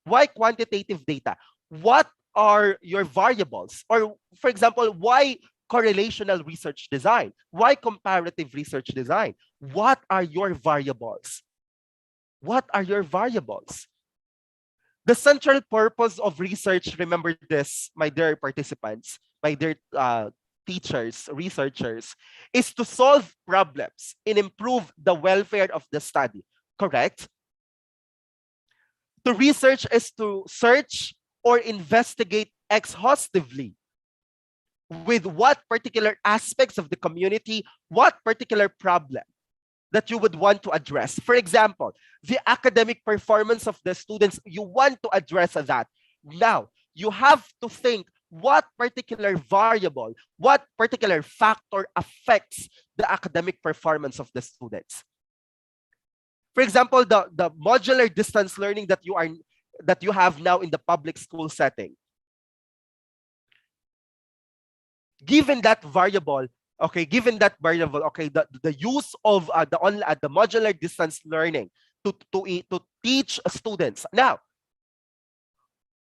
Why quantitative data? What are your variables? Or for example, why correlational research design? Why comparative research design? What are your variables? What are your variables? The central purpose of research, remember this, my dear participants, my dear teachers, researchers, is to solve problems and improve the welfare of the study. Correct? To research is to search or investigate exhaustively with what particular aspects of the community, what particular problem that you would want to address. For example, the academic performance of the students, you want to address that. Now, you have to think what particular variable, what particular factor affects the academic performance of the students. For example, the modular distance learning that you have now in the public school setting. Given that variable, okay, the use of the modular distance learning to teach students. Now,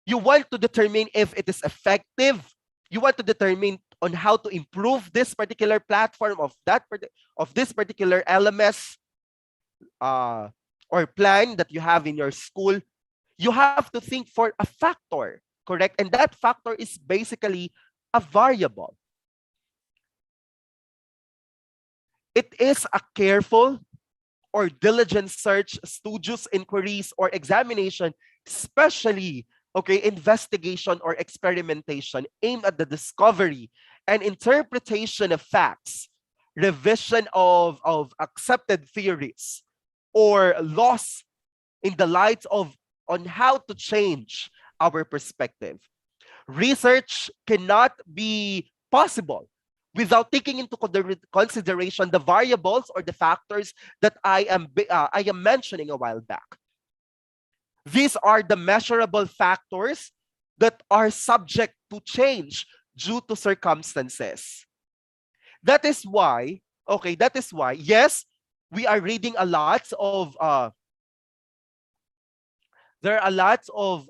you want to determine if it is effective. You want to determine on how to improve this particular platform of this particular LMS or plan that you have in your school. You have to think for a factor, correct? And that factor is basically a variable. It is a careful or diligent search, studious inquiries, or examination, especially, okay, investigation or experimentation aimed at the discovery and interpretation of facts, revision of accepted theories, or loss in the light of on how to change our perspective. Research cannot be possible without taking into consideration the variables or the factors that I am mentioning a while back. These are the measurable factors that are subject to change due to circumstances. That is why, okay, that is why, yes, we are reading a lot of, there are a lot of,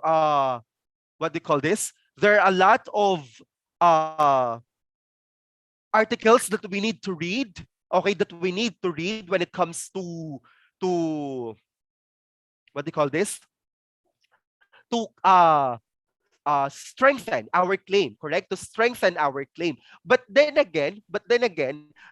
what do you call this? There are a lot of articles that we need to read, okay, that we need to read when it comes to what do you call this? To strengthen our claim, correct? To strengthen our claim. But then again,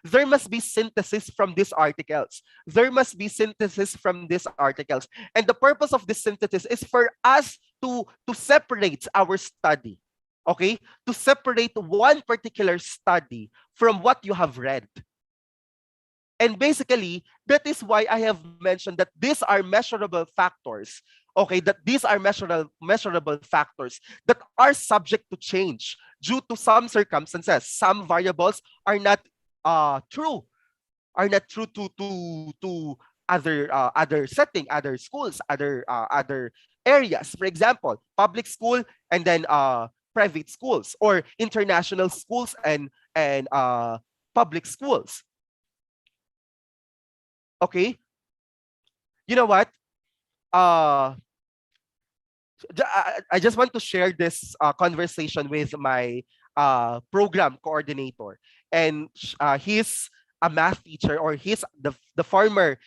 there must be synthesis from these articles. There must be synthesis from these articles. And the purpose of this synthesis is for us to separate our study, okay? To separate one particular study from what you have read. And basically, that is why I have mentioned that these are measurable factors. Okay, that these are measurable factors that are subject to change due to some circumstances. Some variables are not true, to other setting, other schools, other areas. For example, public school and then private schools, or international schools and public schools. Okay, you know what? Uh, I just want to share this conversation with my program coordinator. he's a math teacher, or he's the former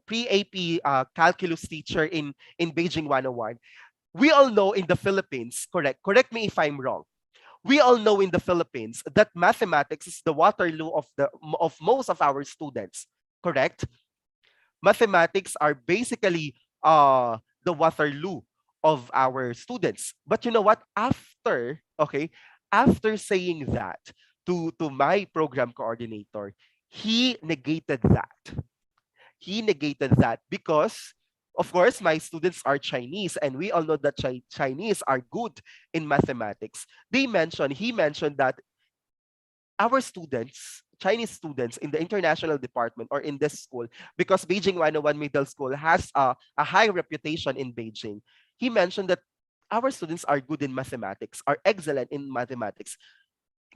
pre-AP calculus teacher in Beijing 101. We all know in the Philippines, correct me if I'm wrong. We all know in the Philippines that mathematics is the Waterloo of most of our students. Correct? Mathematics are basically the Waterloo of our students. But you know what? After saying that to my program coordinator, he negated that. He negated that because, of course, my students are Chinese, and we all know that Chinese are good in mathematics. He mentioned that our students, Chinese students in the international department or in this school, because Beijing 101 Middle School has a high reputation in Beijing, he mentioned that our students are good in mathematics, are excellent in mathematics.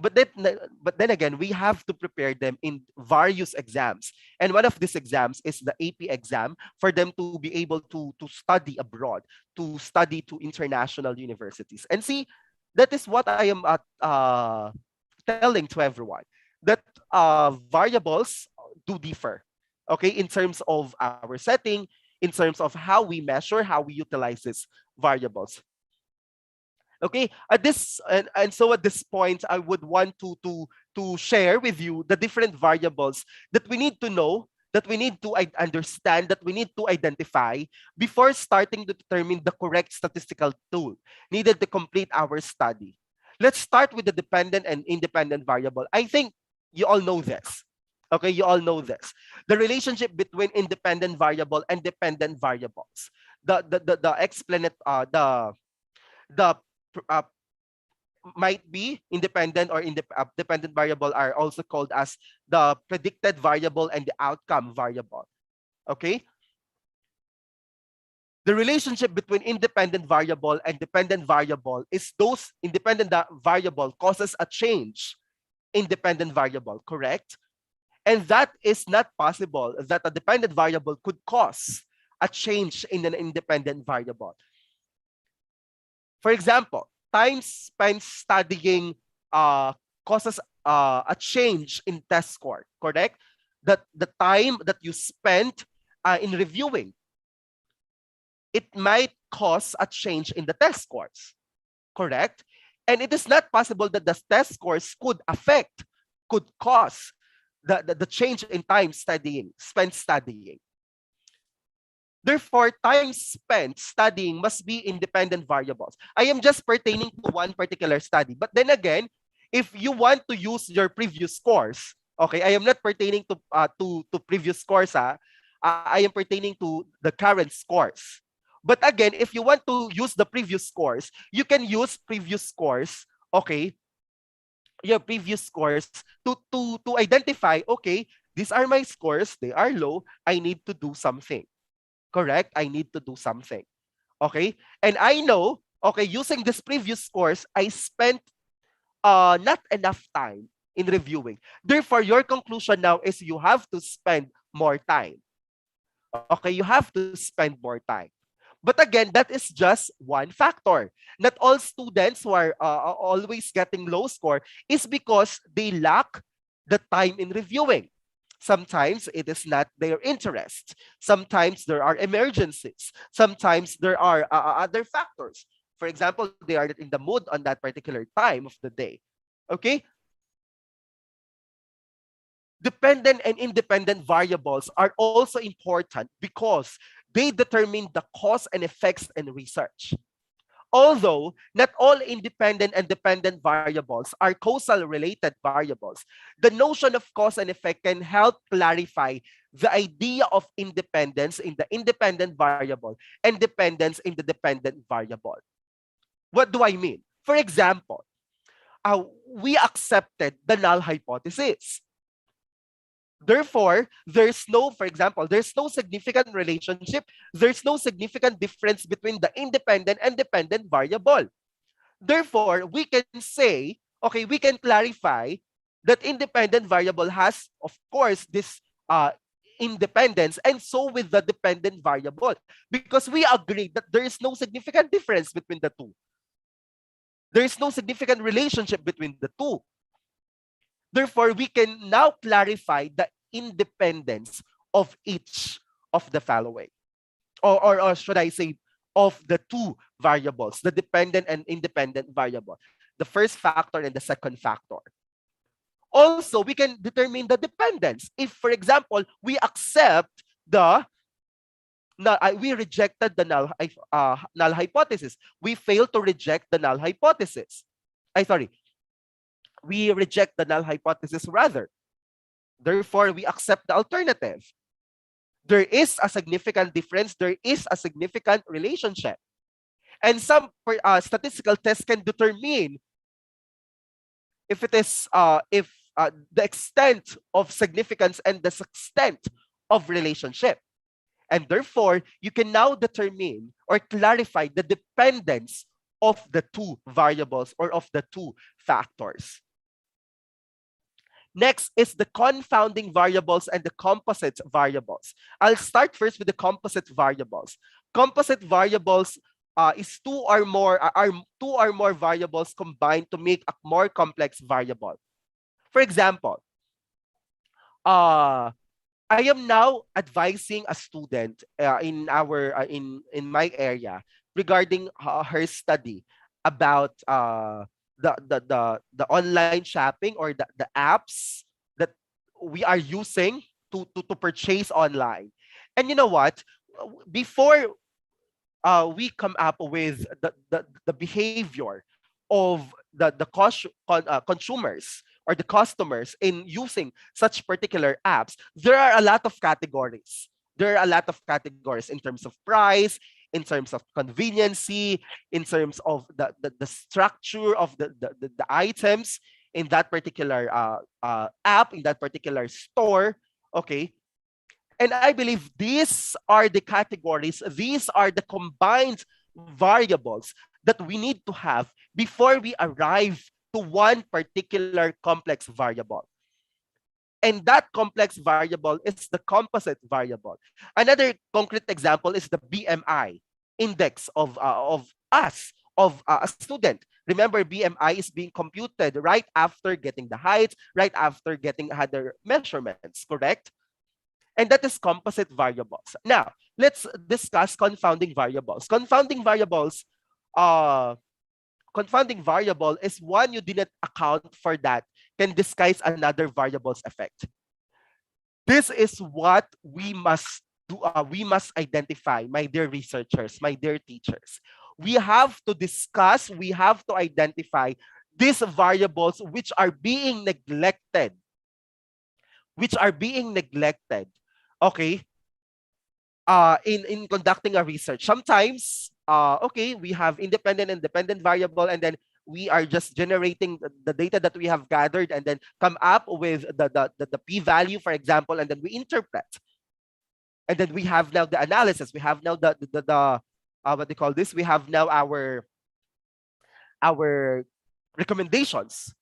But then again, we have to prepare them in various exams. And one of these exams is the AP exam for them to be able to study abroad, to study to international universities. And see, that is what I am telling to everyone, that variables do differ, okay, in terms of our setting, in terms of how we measure, how we utilize these variables. Okay, and so at this point, I would want to share with you the different variables that we need to know, that we need to understand, that we need to identify before starting to determine the correct statistical tool needed to complete our study. Let's start with the dependent and independent variable. I think you all know this. Okay, you all know this. The relationship between independent variable and dependent variables. The explanate the uh, might be independent or dependent variable are also called as the predicted variable and the outcome variable. Okay? The relationship between independent variable and dependent variable is those independent variable causes a change in dependent variable, correct? And that is not possible that a dependent variable could cause a change in an independent variable. For example, time spent studying causes a change in test score, correct? That the time that you spent in reviewing, it might cause a change in the test scores, correct? And it is not possible that the test scores could cause the change in time spent studying. Therefore, time spent studying must be independent variables. I am just pertaining to one particular study. But then again, if you want to use your previous scores, okay, I am not pertaining to previous scores. I am pertaining to the current scores. But again, if you want to use the previous scores, you can use previous scores, okay, your previous scores to identify, okay, these are my scores, they are low, I need to do something. Correct? I need to do something. Okay? And I know, okay, using this previous scores, I spent not enough time in reviewing. Therefore, your conclusion now is you have to spend more time. Okay, you have to spend more time. But again, that is just one factor. Not all students who are always getting low score is because they lack the time in reviewing. Sometimes it is not their interest. Sometimes there are emergencies. Sometimes there are other factors. For example, they are in the mood on that particular time of the day. Okay? Dependent and independent variables are also important because they determine the cause and effects in research. Although not all independent and dependent variables are causal related variables, the notion of cause and effect can help clarify the idea of independence in the independent variable and dependence in the dependent variable. What do I mean? For example, we accepted the null hypothesis. Therefore, for example, there's no significant relationship, there's no significant difference between the independent and dependent variable. Therefore, we can say, okay, we can clarify that independent variable has, of course, this independence, and so with the dependent variable, because we agree that there is no significant difference between the two. There is no significant relationship between the two. Therefore, we can now clarify the independence of each of the following. Or should I say, of the two variables, the dependent and independent variable, the first factor and the second factor. Also, we can determine the dependence. If, for example, we accept the we rejected the null hypothesis. We fail to reject the null hypothesis. Sorry, we reject the null hypothesis rather. Therefore, we accept the alternative. There is a significant difference. There is a significant relationship. And some statistical tests can determine if it is if the extent of significance and the extent of relationship. And therefore, you can now determine or clarify the dependence of the two variables or of the two factors. Next is the confounding variables and the composite variables. I'll start first with the composite variables. Composite variables is two or more variables combined to make a more complex variable. For example, I am now advising a student in my area regarding her study about the online shopping or the apps that we are using to purchase online. And you know what? Before we come up with the behavior of the consumers or the customers in using such particular apps, there are a lot of categories. There are a lot of categories in terms of price, in terms of conveniency, in terms of the structure of the items in that particular app, in that particular store. Okay. And I believe these are the categories, these are the combined variables that we need to have before we arrive to one particular complex variable. And that complex variable is the composite variable. Another concrete example is the BMI index of us, of a student. Remember, BMI is being computed right after getting the height, right after getting other measurements, correct? And that is composite variables. Now, let's discuss confounding variables. Confounding variable is one you didn't account for that can disguise another variable's effect. This is what we must do. We must identify, my dear researchers, my dear teachers. We have to discuss, we have to identify these variables which are being neglected. Okay, in conducting a research. Sometimes, okay, we have independent and dependent variable, and then we are just generating the data that we have gathered and then come up with the p-value, for example, and then we interpret. And then we have now the analysis. We have now the what they call this? We have now our recommendations.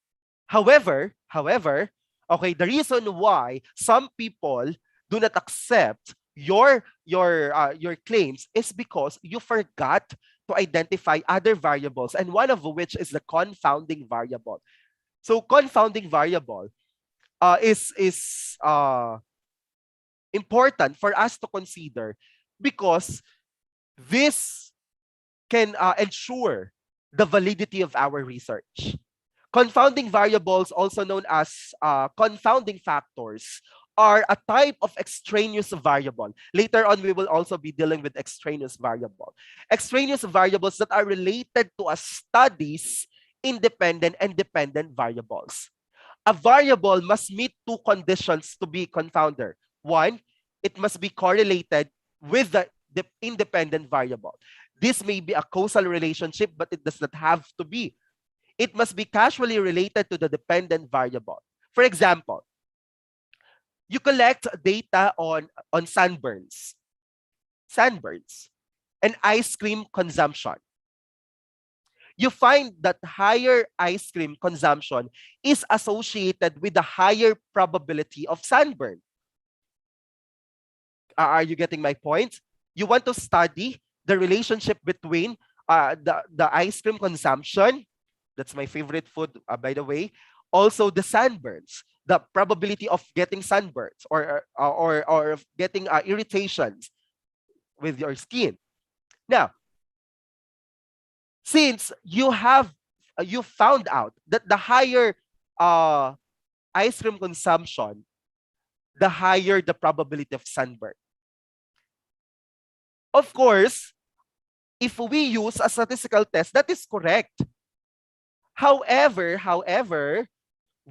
However, okay, the reason why some people do not accept your claims is because you forgot to identify other variables, and one of which is the confounding variable. So confounding variable is important for us to consider because this can ensure the validity of our research. Confounding variables, also known as confounding factors, are a type of extraneous variable. Later on, we will also be dealing with extraneous variable. Extraneous variables that are related to a study's independent and dependent variables. A variable must meet two conditions to be confounder. One, it must be correlated with the independent variable. This may be a causal relationship, but it does not have to be. It must be causally related to the dependent variable. For example, you collect data on sunburns, and ice cream consumption. You find that higher ice cream consumption is associated with a higher probability of sunburn. Are you getting my point? You want to study the relationship between the ice cream consumption, that's my favorite food, by the way, Also, the sunburns, the probability of getting sunburns or of getting irritations with your skin. Now, since you found out that the higher uh, ice cream consumption, the higher the probability of sunburn. Of course, if we use a statistical test, that is correct. However,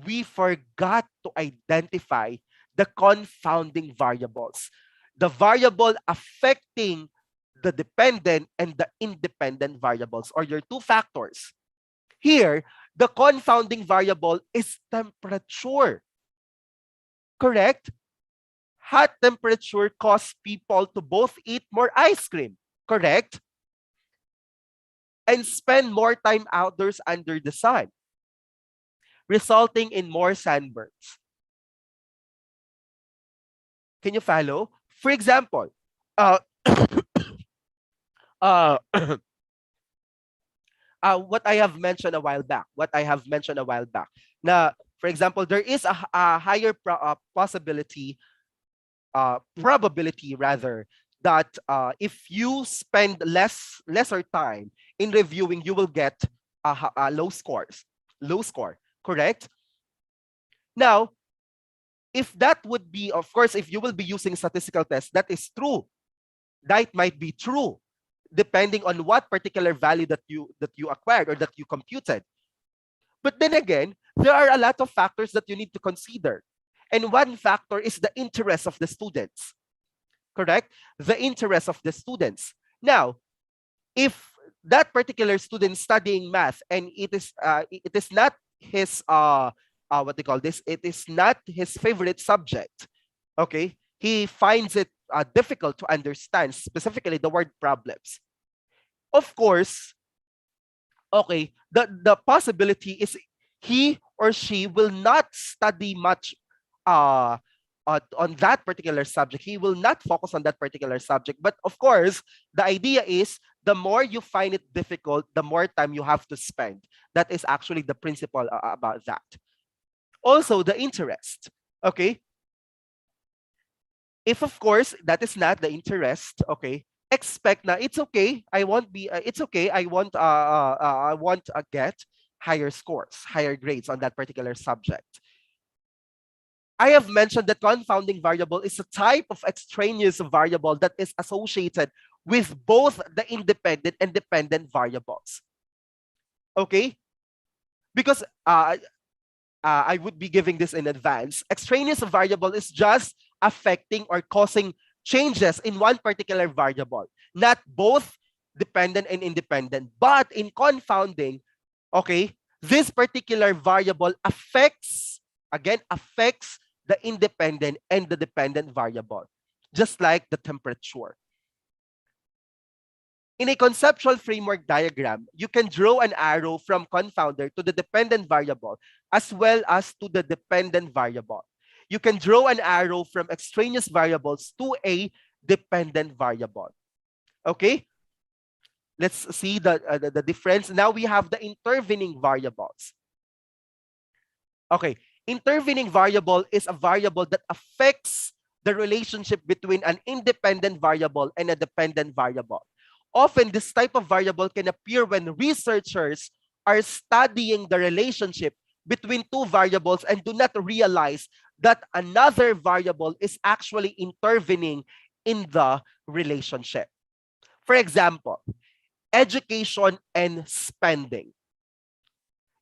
we forgot to identify the confounding variables, the variable affecting the dependent and the independent variables, or your two factors. Here, the confounding variable is temperature. Correct? Hot temperature causes people to both eat more ice cream. Correct? And spend more time outdoors under the sun, resulting in more sunburns. Can you follow? For example, uh, uh, what I have mentioned a while back. Now, for example, there is a higher possibility, probability rather, that if you spend lesser time in reviewing, you will get a low score. Correct? Now, if that would be, of course, if you will be using statistical tests, that is true. That might be true, depending on what particular value that you acquired or that you computed. But then again, there are a lot of factors that you need to consider. And one factor is the interest of the students. Correct? The interest of the students. Now, if that particular student studying math and it is not his what they call this, it is not his favorite subject. Okay, he finds it difficult to understand, specifically the word problems. Of course, okay, the possibility is he or she will not study much on that particular subject. He will not focus on that particular subject. But of course, the idea is the more you find it difficult, the more time you have to spend. That is actually the principle about that. Also, the interest. Okay. If of course that is not the interest, okay, expect na it's okay. I won't be. It's okay. I want. I want to get higher scores, higher grades on that particular subject. I have mentioned that confounding variable is a type of extraneous variable that is associated with both the independent and dependent variables. Okay? Because I would be giving this in advance. Extraneous variable is just affecting or causing changes in one particular variable, not both dependent and independent. But in confounding, okay, this particular variable affects the independent and the dependent variable, just like the temperature. In a conceptual framework diagram, you can draw an arrow from confounder to the dependent variable as well as to the dependent variable. You can draw an arrow from extraneous variables to a dependent variable. Okay? Let's see the difference. Now we have the intervening variables. Okay, intervening variable is a variable that affects the relationship between an independent variable and a dependent variable. Often, this type of variable can appear when researchers are studying the relationship between two variables and do not realize that another variable is actually intervening in the relationship. For example, education and spending.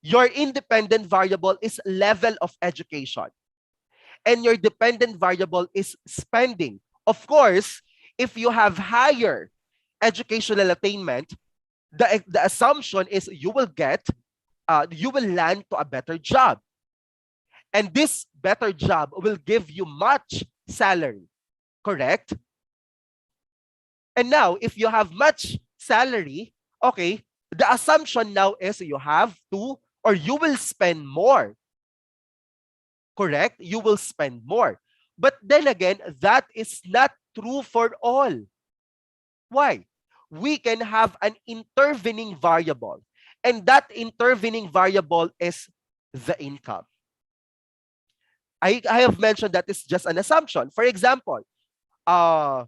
Your independent variable is level of education, and your dependent variable is spending. Of course, if you have higher educational attainment, the assumption is you will land to a better job. And this better job will give you much salary, correct? And now, if you have much salary, okay, the assumption now is you have to, or you will spend more, correct? You will spend more. But then again, that is not true for all. Why? We can have an intervening variable, and that intervening variable is the income. I have mentioned that it's just an assumption. For example, uh,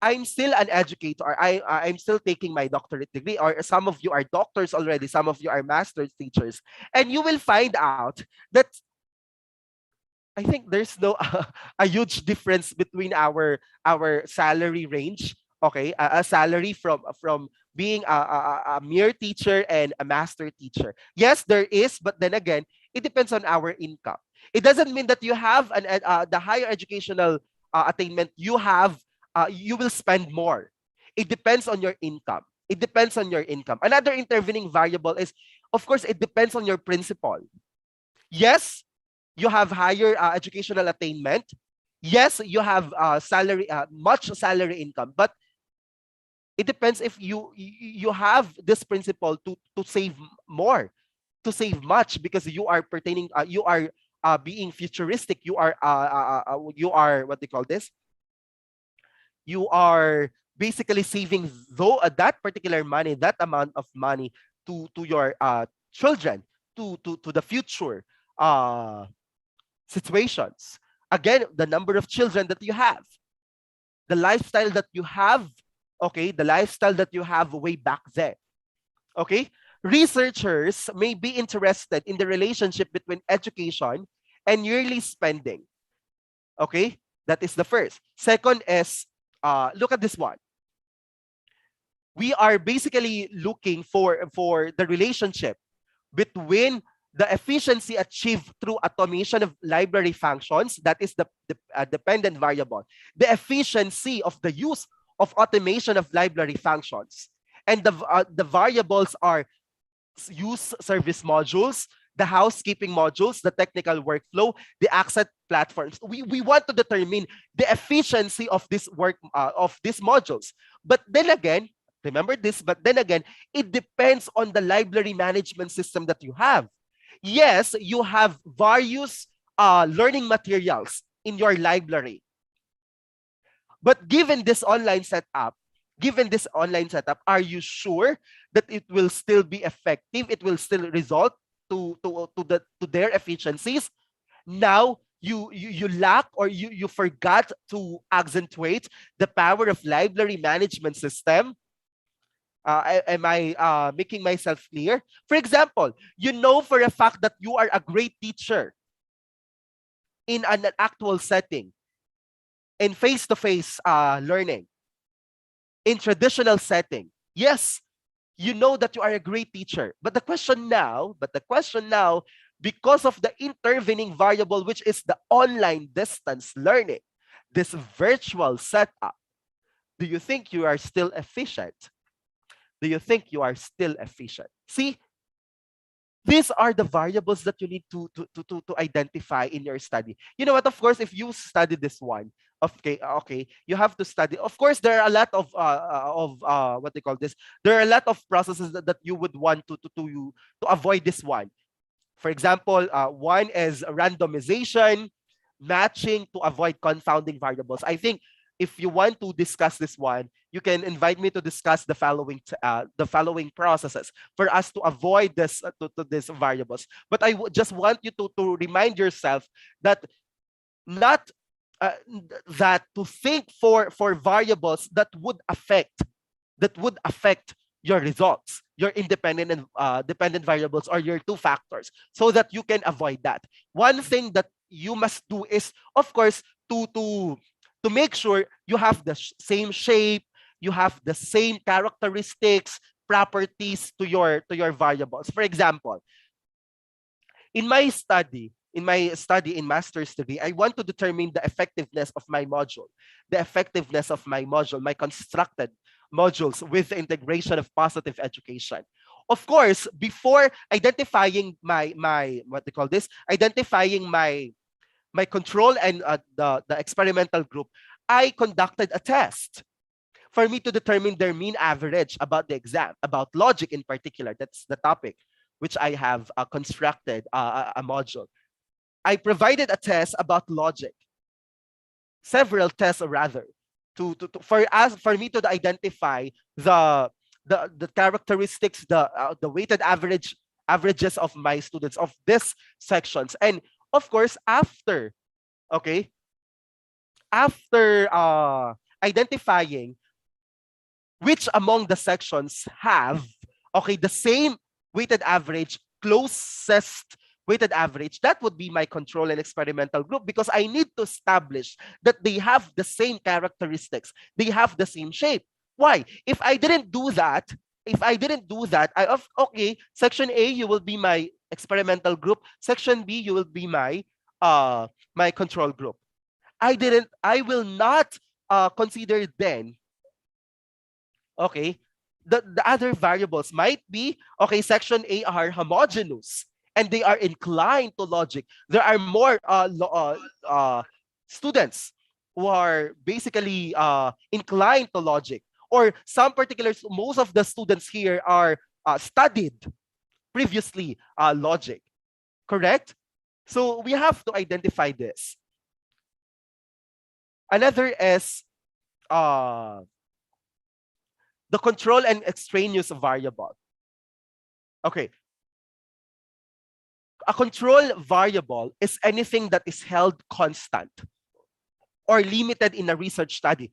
I'm still an educator. I'm still taking my doctorate degree, or some of you are doctors already, some of you are master's teachers, and you will find out that I think there's no a huge difference between our salary range. Okay, a salary from being a mere teacher and a master teacher. Yes, there is, but then again, it depends on our income. It doesn't mean that you have the higher educational attainment you will spend more. It depends on your income. It depends on your income. Another intervening variable is, of course, it depends on your principal. Yes, you have higher educational attainment. Yes, you have much salary income, but it depends if you have this principle to save more, to save much, because you are you are being futuristic. You are what they call this. You are basically saving that particular money, that amount of money to your children, to the future. Uh, Situations. Again, the number of children that you have, the lifestyle that you have, okay, the lifestyle that you have way back then. Okay? Researchers may be interested in the relationship between education and yearly spending. Okay? That is the first. Second is, look at this one. We are basically looking for the relationship between the efficiency achieved through automation of library functions, that is the dependent variable, the efficiency of the use of automation of library functions, and the variables are use service modules, the housekeeping modules, the technical workflow, the access platforms. We want to determine the efficiency of this work of these modules. But then again, remember this, but then again, it depends on the library management system that you have. Yes, you have various learning materials in your library. But given this online setup, are you sure that it will still be effective? It will still result to their efficiencies? Now you lack, or you forgot to accentuate the power of library management system. Am I making myself clear? For example, you know for a fact that you are a great teacher in an actual setting, in face-to-face learning, in traditional setting. Yes, you know that you are a great teacher. But the question now, because of the intervening variable, which is the online distance learning, this virtual setup, do you think you are still efficient? Do you think you are still efficient? See, these are the variables that you need to identify in your study. You know what? Of course, if you study this one, okay, you have to study. Of course, there are a lot of what they call this. There are a lot of processes that you would want to avoid this one. For example, one is randomization, matching to avoid confounding variables. I think if you want to discuss this one, you can invite me to discuss the following processes for us to avoid this to these variables. But just want you to remind yourself that not that to think for variables that would affect your results, your independent and dependent variables, or your two factors, so that you can avoid that. One thing that you must do is, of course, to make sure you have the same shape, you have the same characteristics, properties to your variables. For example, in my study in master's degree, I want to determine the effectiveness of my module, my constructed modules with the integration of positive education. Of course, before identifying my what they call this, identifying my control and the experimental group, I conducted a test for me to determine their mean average about the exam, about logic in particular. That's the topic which I have constructed a module. I provided a test about logic, several tests rather, for me to identify the characteristics, the weighted average averages of my students of this sections. And of course, okay, after identifying which among the sections have, okay, the same weighted average, closest weighted average, that would be my control and experimental group, because I need to establish that they have the same characteristics, they have the same shape. Why? If I didn't do that, okay, section A, you will be my experimental group. Section B, you will be my control group. I will not consider then, okay, the other variables might be, okay, section A are homogeneous and they are inclined to logic. There are more students who are basically inclined to logic, or some particular, most of the students here are studied previously logic, correct? So we have to identify this. Another is the control and extraneous variable. Okay. A control variable is anything that is held constant or limited in a research study.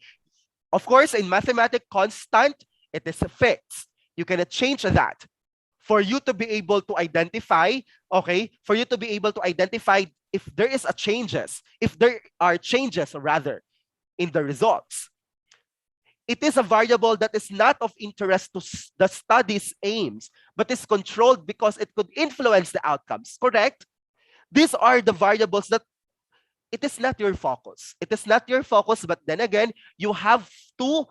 Of course, in mathematics, constant, it is fixed. You cannot change that. For you to be able to identify, okay, for you to be able to identify if there is if there are changes rather in the results. It is a variable that is not of interest to the study's aims, but is controlled because it could influence the outcomes, correct? These are the variables that it is not your focus. It is not your focus, but then again, you have to,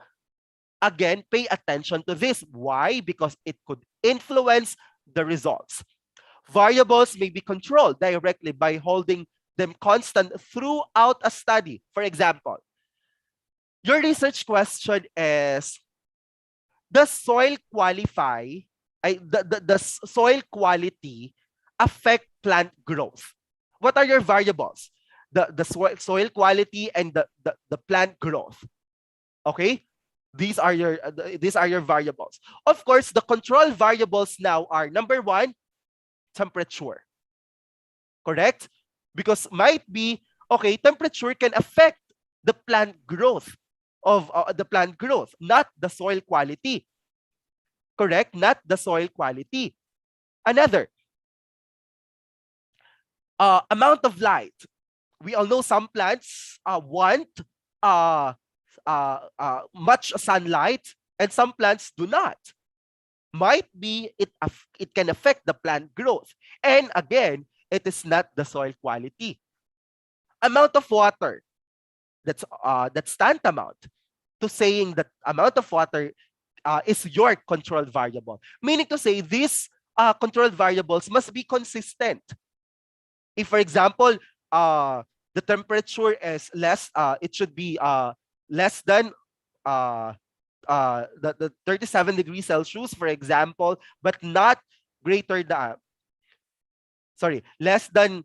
again, pay attention to this. Why? Because it could influence the results. Variables may be controlled directly by holding them constant throughout a study. For example, your research question is, does soil the soil quality affect plant growth? What are your variables? The soil quality and the plant growth. Okay? These are your variables. Of course, the control variables now are, number one, temperature. Correct? Because might be, okay, temperature can affect the plant growth not the soil quality. Correct? Not the soil quality. Another, amount of light. We all know some plants want much sunlight, and some plants do not. Might be it can affect the plant growth. And again, it is not the soil quality. Amount of water. That's tantamount to saying that amount of water is your control variable. Meaning to say, these control variables must be consistent. If, for example, the temperature is less, it should be less than the 37 degrees Celsius, for example, but not greater than, less than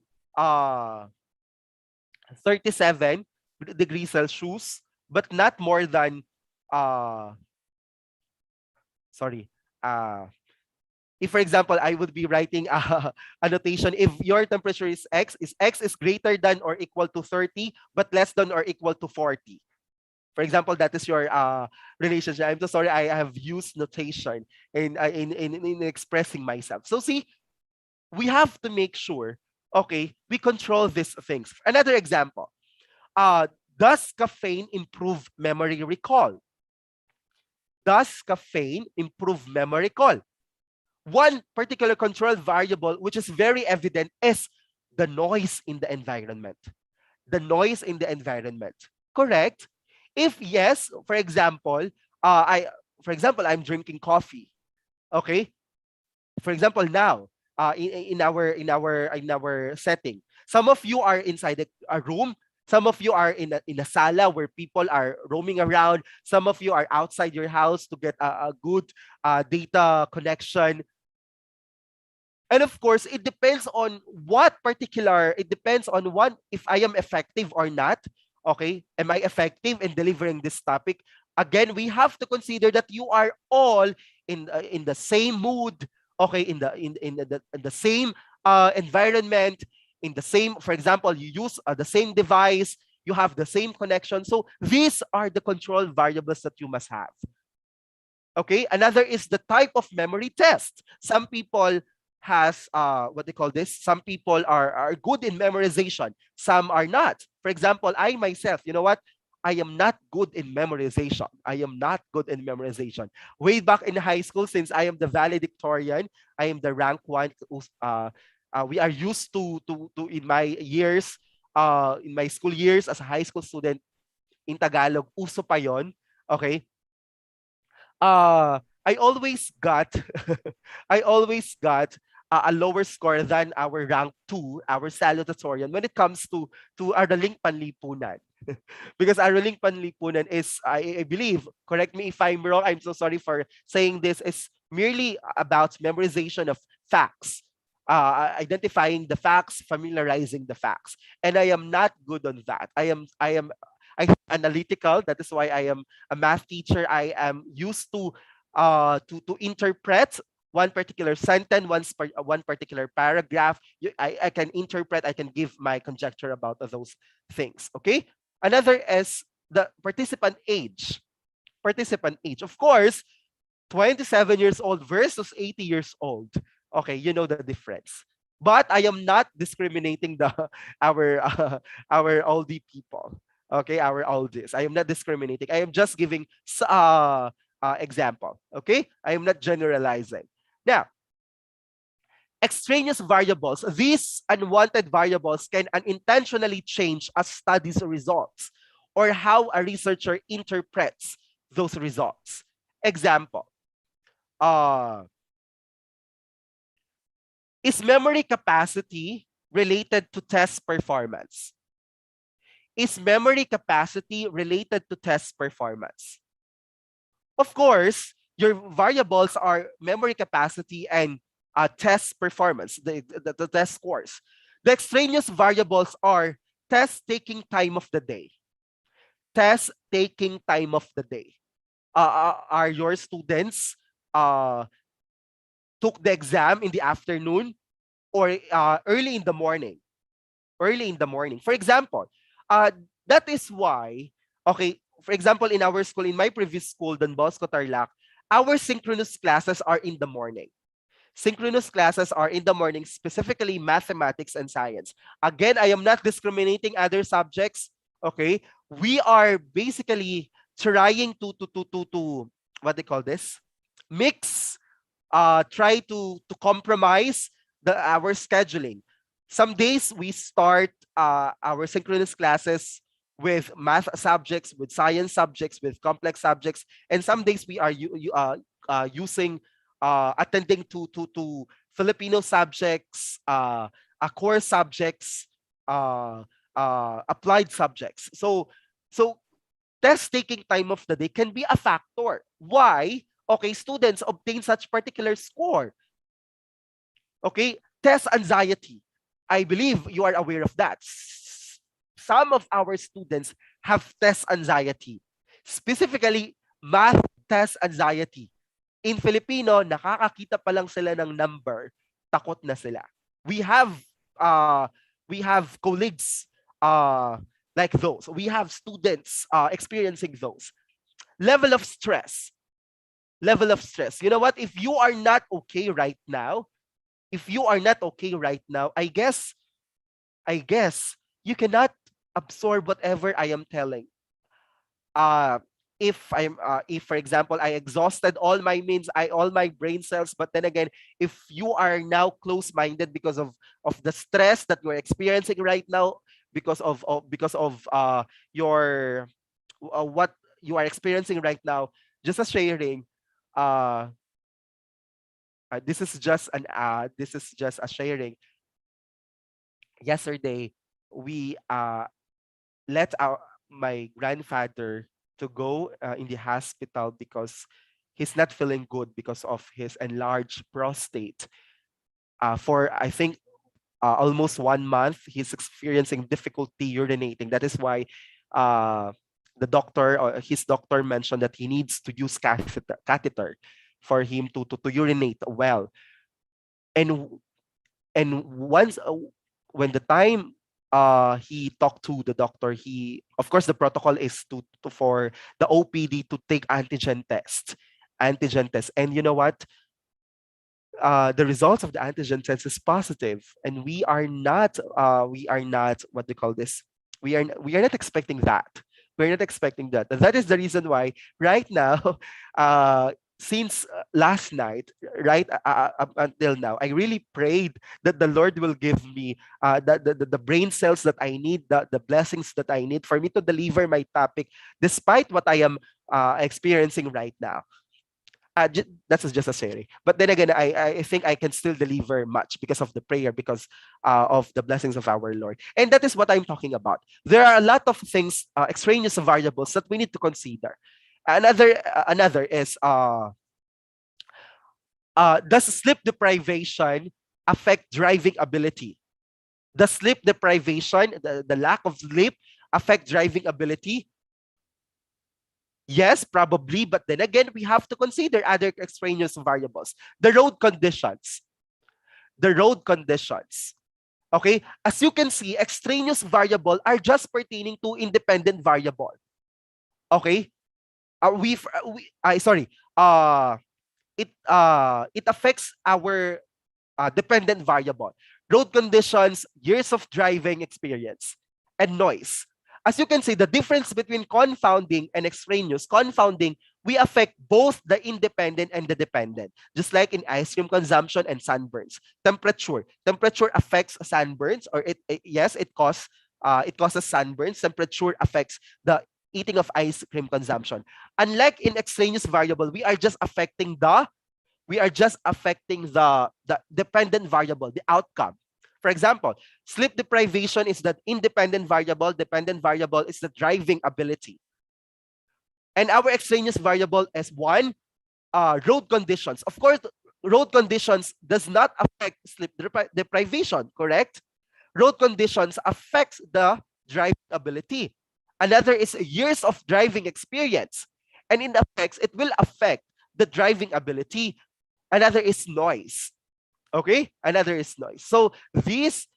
37 degrees Celsius, but not more than, if, for example, I would be writing a notation, if your temperature is X is greater than or equal to 30, but less than or equal to 40. For example, that is your relationship. I'm so sorry, I have used notation in expressing myself. So see, we have to make sure, okay, we control these things. Another example, does caffeine improve memory recall? Does caffeine improve memory recall? One particular control variable which is very evident is the noise in the environment. The noise in the environment. Correct? If yes, for example, I'm drinking coffee. Okay? For example, now, in our setting, some of you are inside a room. Some of you are in a sala where people are roaming around. Some of you are outside your house to get a good data connection. And of course, it depends on if I am effective or not. Okay, am I effective in delivering this topic? Again, we have to consider that you are all in the same mood, okay, in the same environment, in the same, for example, you use the same device, you have the same connection. So these are the control variables that you must have. Okay, another is the type of memory test. Some people has what they call this. Some people are good in memorization. Some are not. For example, I myself, you know what? I am not good in memorization. I am not good in memorization. Way back in high school, since I am the valedictorian, I am the rank one. We are used to in my years, in my school years as a high school student in Tagalog, uso pa yon. Okay, I always got I always got a lower score than our rank 2, our salutatorian, when it comes to Araling Panlipunan. Because Araling Panlipunan is, I believe, correct me if I'm wrong, I'm so sorry for saying this, is merely about memorization of facts. Identifying the facts, familiarizing the facts. And I am not good on that. I am analytical. That is why I am a math teacher. I am used to interpret one particular sentence, one particular paragraph. I can interpret, I can give my conjecture about those things. Okay. Another is the participant age. Participant age. Of course, 27 years old versus 80 years old. Okay, you know the difference. But I am not discriminating the our our oldie people. Okay, our oldies. I am not discriminating. I am just giving example. Okay, I am not generalizing. Now, extraneous variables. These unwanted variables can unintentionally change a study's results or how a researcher interprets those results. Example. Uh, is memory capacity related to test performance? Is memory capacity related to test performance? Of course, your variables are memory capacity and test performance, the test scores. The extraneous variables are test taking time of the day. Test taking time of the day. Are your students took the exam in the afternoon or early in the morning? Early in the morning. For example, uh, that is why, okay, for example, in our school, in my previous school, Don Bosco Tarlac, our synchronous classes are in the morning. Synchronous classes are in the morning, specifically mathematics and science. Again, I am not discriminating other subjects. Okay, we are basically trying to what they call this, mix, try to compromise our scheduling. Some days we start our synchronous classes with math subjects, with science subjects, with complex subjects, and some days we are using attending to Filipino subjects, core subjects, applied subjects. So test taking time of the day can be a factor. Why? Okay, students obtain such particular score. Okay, test anxiety. I believe you are aware of that. Some of our students have test anxiety. Specifically, math test anxiety. In Filipino, nakakakita pa lang sila ng number, takot na sila. We have uh, we have colleagues like those. We have students experiencing those. Level of stress. Level of stress. You know what? If you are not okay right now, I guess you cannot absorb whatever I am telling. Uh, if for example I exhausted all my brain cells, but then again, if you are now close-minded because of the stress that you're experiencing right now, because of your what you are experiencing right now, just a sharing, uh, this is just a sharing. Yesterday, we let my grandfather to go in the hospital because he's not feeling good because of his enlarged prostate. For I think almost 1 month, he's experiencing difficulty urinating. That is why uh, the doctor or his doctor mentioned that he needs to use catheter for him to urinate well. And once when the time he talked to the doctor, he, of course, the protocol is to for the OPD to take antigen test. And you know what, the results of the antigen test is positive, and we are not what they call this, we are not expecting that. We're not expecting that. That is the reason why right now, since last night, right, up until now, I really prayed that the Lord will give me the brain cells that I need, the blessings that I need for me to deliver my topic, despite what I am experiencing right now. That's just a sharing. But then again, I think I can still deliver much because of the prayer, because of the blessings of our Lord. And that is what I'm talking about. There are a lot of things, extraneous variables that we need to consider. Another is, does sleep deprivation affect driving ability? Does sleep deprivation, the lack of sleep, affect driving ability? Yes, probably, but then again, we have to consider other extraneous variables. The road conditions. The road conditions. Okay? As you can see, extraneous variable are just pertaining to independent variable. Okay? I sorry. It affects our dependent variable. Road conditions, years of driving experience, and noise. As you can see, the difference between confounding and extraneous, confounding, we affect both the independent and the dependent. Just like in ice cream consumption and sunburns. Temperature. Temperature affects sunburns, or yes, it causes sunburns. Temperature affects the eating of ice cream consumption. Unlike in extraneous variable, we are just affecting the dependent variable, the outcome. For example, sleep deprivation is the independent variable. Dependent variable is the driving ability. And our extraneous variable is one, road conditions. Of course, road conditions does not affect sleep deprivation, correct? Road conditions affects the driving ability. Another is years of driving experience. And in the effects, it will affect the driving ability. Another is noise. Okay, another is noise. So this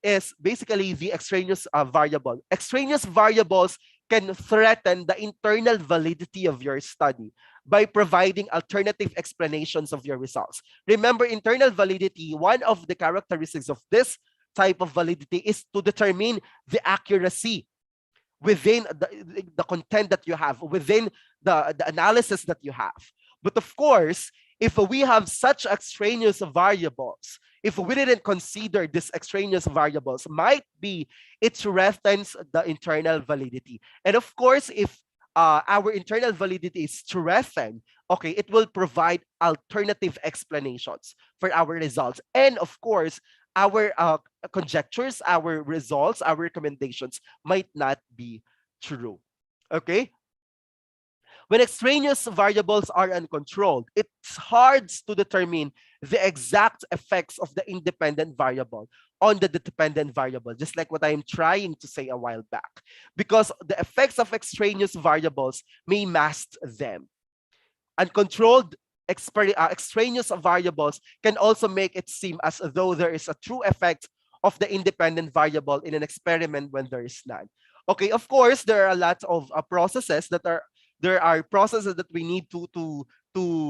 is basically the extraneous variable. Extraneous variables can threaten the internal validity of your study by providing alternative explanations of your results. Remember, internal validity, one of the characteristics of this type of validity is to determine the accuracy within the content that you have, within the analysis that you have. But of course, if we have such extraneous variables, if we didn't consider these extraneous variables, might be it threatens the internal validity. And of course, if our internal validity is threatened, okay, it will provide alternative explanations for our results. And of course, our conjectures, our results, our recommendations might not be true. Okay? When extraneous variables are uncontrolled, it's hard to determine the exact effects of the independent variable on the dependent variable, just like what I'm trying to say a while back, because the effects of extraneous variables may mask them. Uncontrolled extraneous variables can also make it seem as though there is a true effect of the independent variable in an experiment when there is none. Okay, of course, there are a lot of processes that are there are processes that we need to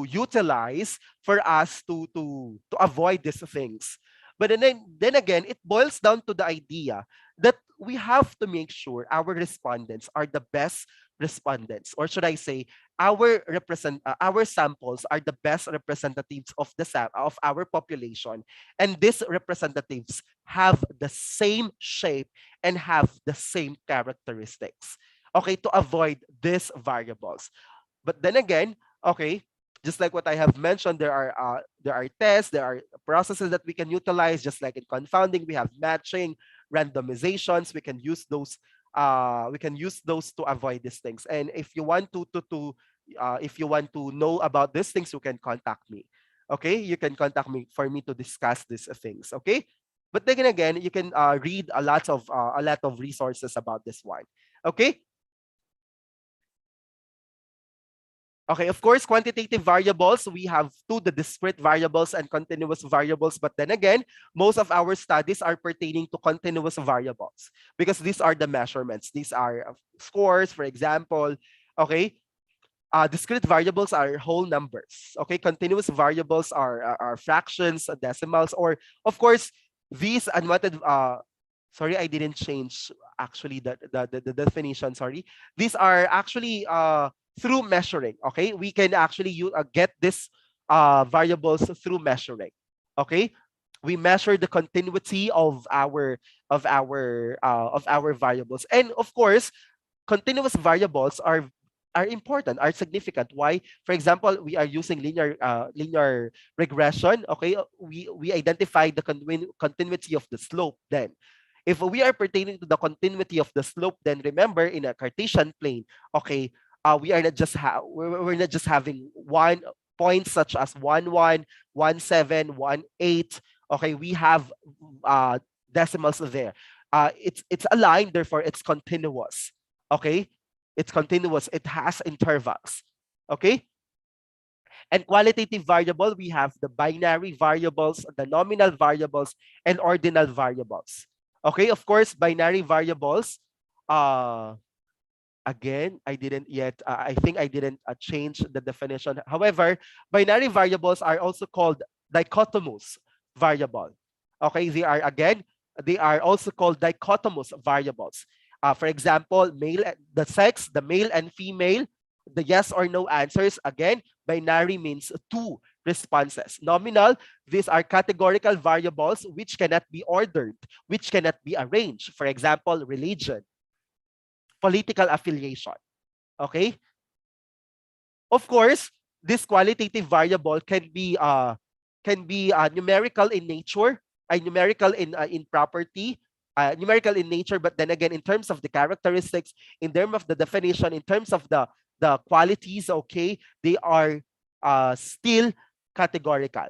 utilize for us to avoid these things. But then again, it boils down to the idea that we have to make sure our respondents are the best respondents, or should I say, our samples are the best representatives of of our population, and these representatives have the same shape and have the same characteristics. Okay, to avoid these variables. But then again, okay, just like what I have mentioned, there are tests, there are processes that we can utilize. Just like in confounding, we have matching, randomizations. We can use those to avoid these things. And if you want if you want to know about these things, you can contact me. Okay, you can contact me for me to discuss these things. Okay, but then again, you can read a lot of resources about this one. Okay. Okay, of course, quantitative variables, we have two, the discrete variables and continuous variables. But then again, most of our studies are pertaining to continuous variables because these are the measurements. These are scores, for example. Okay, discrete variables are whole numbers. Okay, continuous variables are fractions, decimals, or of course, these unwanted. Sorry, I didn't change actually the definition. Sorry, these are actually through measuring. Okay, we can actually get this variables through measuring. Okay, we measure the continuity of our variables, and of course continuous variables are important, are significant. Why? For example, we are using linear regression. Okay, we identify the continuity of the slope. Then, if we are pertaining to the continuity of the slope, then remember in a Cartesian plane, okay, we are not just we're not just having one points such as 1, 1, 1, 7, 1, 8. Okay, we have decimals there. It's aligned, therefore it's continuous. Okay, it's continuous, it has intervals. Okay, and qualitative variable, we have the binary variables, the nominal variables, and ordinal variables. Okay, of course, binary variables, uh again, I didn't yet I think I didn't change the definition. However, binary variables are also called dichotomous variable. Okay, they are also called dichotomous variables. For example, the sex, the male and female, the yes or no answers. Again, binary means two responses. Nominal, these are categorical variables which cannot be ordered, which cannot be arranged. For example, religion, political affiliation. Okay? Of course, this qualitative variable can be numerical in nature, numerical in property, numerical in nature, but then again, in terms of the characteristics, in terms of the definition, in terms of the qualities, okay, they are still categorical.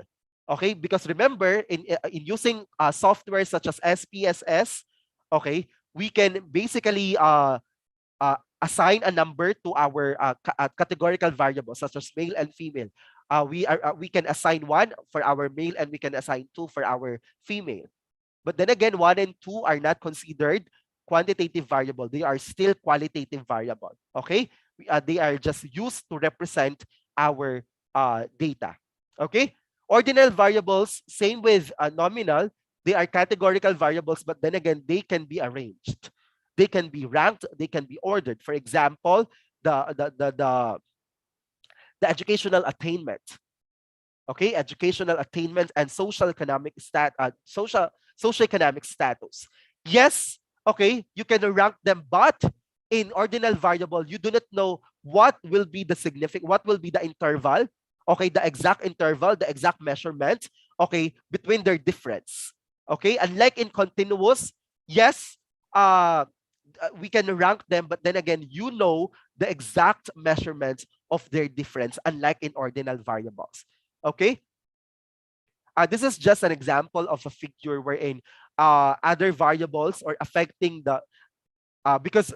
Okay, because remember, in using software such as SPSS, okay, we can basically assign a number to our categorical variables such as male and female. We can assign one for our male and we can assign two for our female. But then again, one and two are not considered quantitative variable. They are still qualitative variable. Okay, they are just used to represent our data. Okay, ordinal variables, same with nominal. They are categorical variables, but then again, they can be arranged. They can be ranked, they can be ordered. For example, the the the the, the educational attainment. Okay, educational attainment and socioeconomic status. Yes, okay, you can rank them, but in ordinal variable, you do not know what will be the interval, okay, the exact interval, the exact measurement, okay, between their difference. Okay, unlike in continuous, yes, we can rank them, but then again, you know the exact measurements of their difference, unlike in ordinal variables. Okay, this is just an example of a figure wherein other variables or affecting the because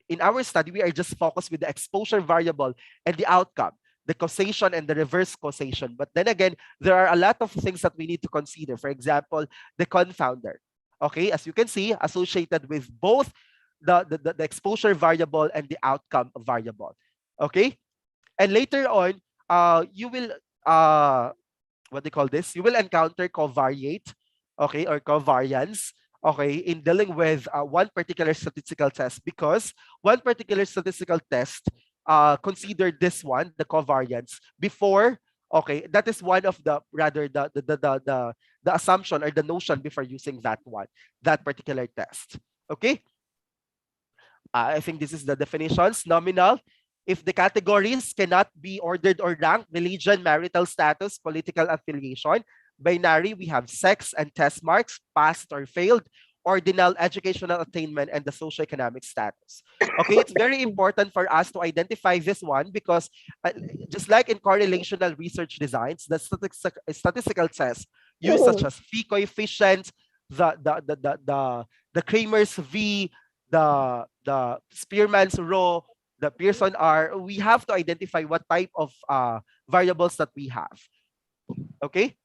in our study we are just focused with the exposure variable and the outcome, the causation and the reverse causation. But then again, there are a lot of things that we need to consider. For example, the confounder. Okay, as you can see, associated with both the exposure variable and the outcome variable. Okay, and later on, you will what they call this? You will encounter covariate, okay, or covariance, okay, in dealing with one particular statistical test, because one particular statistical test considered this one, the covariance, before. Okay, that is one of the rather the assumption or the notion before using that one, that particular test. Okay, I think this is the definitions. Nominal, if the categories cannot be ordered or ranked: religion, marital status, political affiliation. Binary, we have sex and test marks, passed or failed. Ordinal, educational attainment, and the socioeconomic status. Okay, it's very important for us to identify this one because just like in correlational research designs, the statistical tests used such as phi coefficient, the Kramer's V, the Spearman's rho, The Pearson are, we have to identify what type of variables that we have. Okay?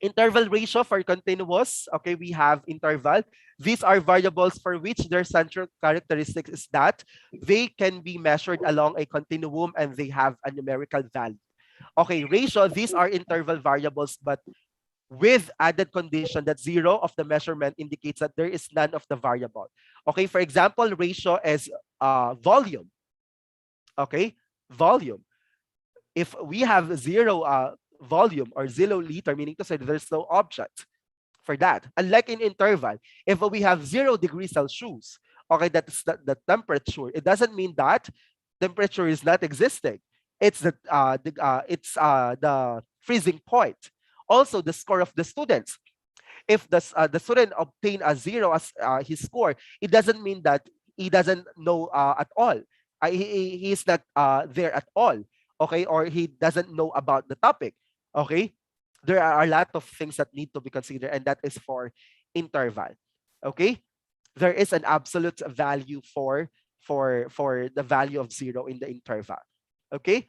Interval ratio for continuous. Okay, we have interval. These are variables for which their central characteristic is that they can be measured along a continuum and they have a numerical value. Okay, ratio, these are interval variables, but with added condition that zero of the measurement indicates that there is none of the variable. Okay, for example, ratio is volume. Okay, volume. If we have zero volume or 0 liter, meaning to say that there's no object for that. Unlike in interval, if we have 0 degrees Celsius, okay, that's the temperature. It doesn't mean that temperature is not existing. It's the freezing point. Also, the score of the students. If the student obtain a zero as his score, it doesn't mean that he doesn't know at all. He is not there at all. Okay, or he doesn't know about the topic. Okay, there are a lot of things that need to be considered, and that is for interval. Okay, there is an absolute value for the value of zero in the interval. Okay.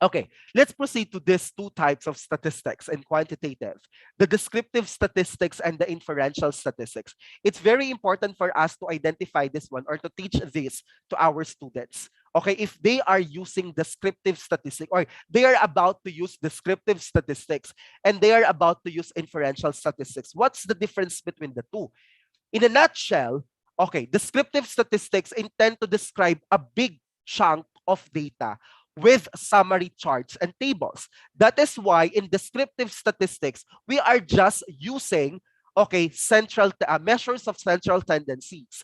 Okay, let's proceed to these two types of statistics and quantitative, the descriptive statistics and the inferential statistics. It's very important for us to identify this one or to teach this to our students. Okay, if they are using descriptive statistics or they are about to use descriptive statistics and they are about to use inferential statistics, what's the difference between the two? In a nutshell, okay, descriptive statistics intend to describe a big chunk of data with summary charts and tables. That is why in descriptive statistics, we are just using, okay, measures of central tendencies.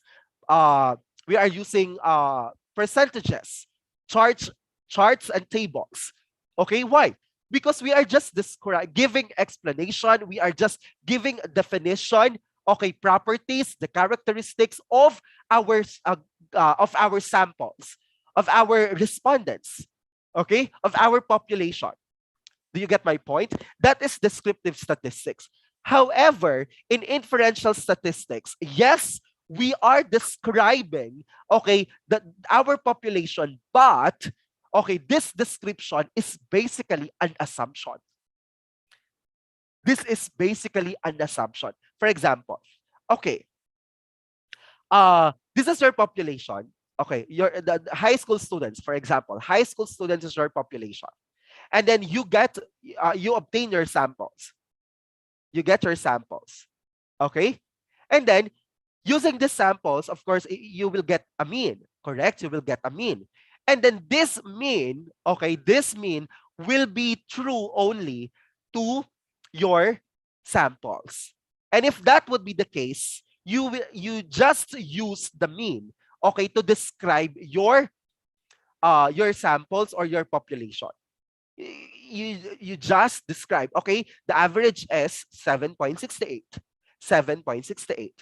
We are using percentages, charts and tables. Okay, why? Because we are just giving explanation, we are just giving a definition, okay, properties, the characteristics of our samples, of our respondents, okay, of our population. Do you get my point? That is descriptive statistics. However, in inferential statistics, yes, we are describing, okay, our population, but, okay, this description is basically an assumption. This is basically an assumption. For example, okay, this is your population. Okay, the high school students, for example, high school students is your population. And then you obtain your samples. You get your samples. Okay? And then using these samples, of course, you will get a mean, correct? You will get a mean. And then this mean, okay, this mean will be true only to your samples. And if that would be the case, you just use the mean, okay, to describe your samples or your population. You just describe, okay, the average is 7.68. 7.68.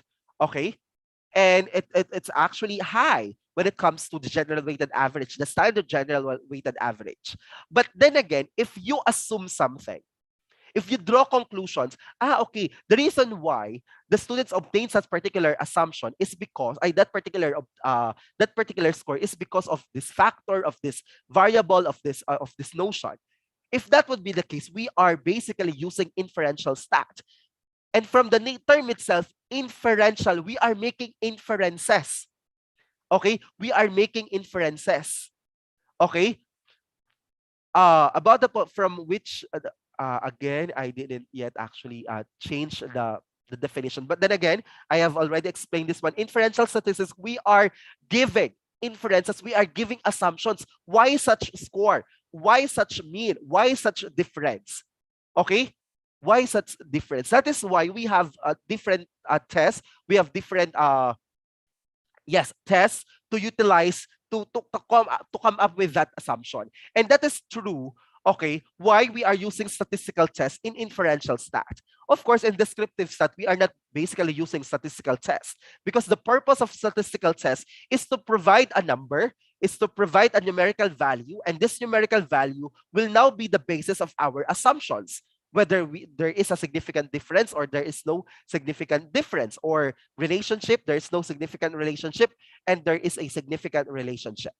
Okay? And it's actually high when it comes to the general weighted average, the standard general weighted average. But then again, if you assume something, if you draw conclusions, okay, the reason why the students obtain such particular assumption is because that particular score is because of this factor, of this variable, of this notion. If that would be the case, we are basically using inferential stat. And from the term itself, inferential, we are making inferences. Okay, we are making inferences. Okay, about from which again, I didn't yet actually change the definition. But then again, I have already explained this one. Inferential statistics, we are giving inferences, we are giving assumptions. Why such score? Why such mean? Why such difference? Okay? Why such difference? That is why we have different tests. We have different tests to utilize to come up with that assumption. And that is true. Okay, why we are using statistical tests in inferential stat. Of course, in descriptive stat, we are not basically using statistical tests because the purpose of statistical tests is to provide a number, is to provide a numerical value, and this numerical value will now be the basis of our assumptions. whether there is a significant difference or there is no significant difference, or relationship, there is no significant relationship, and there is a significant relationship.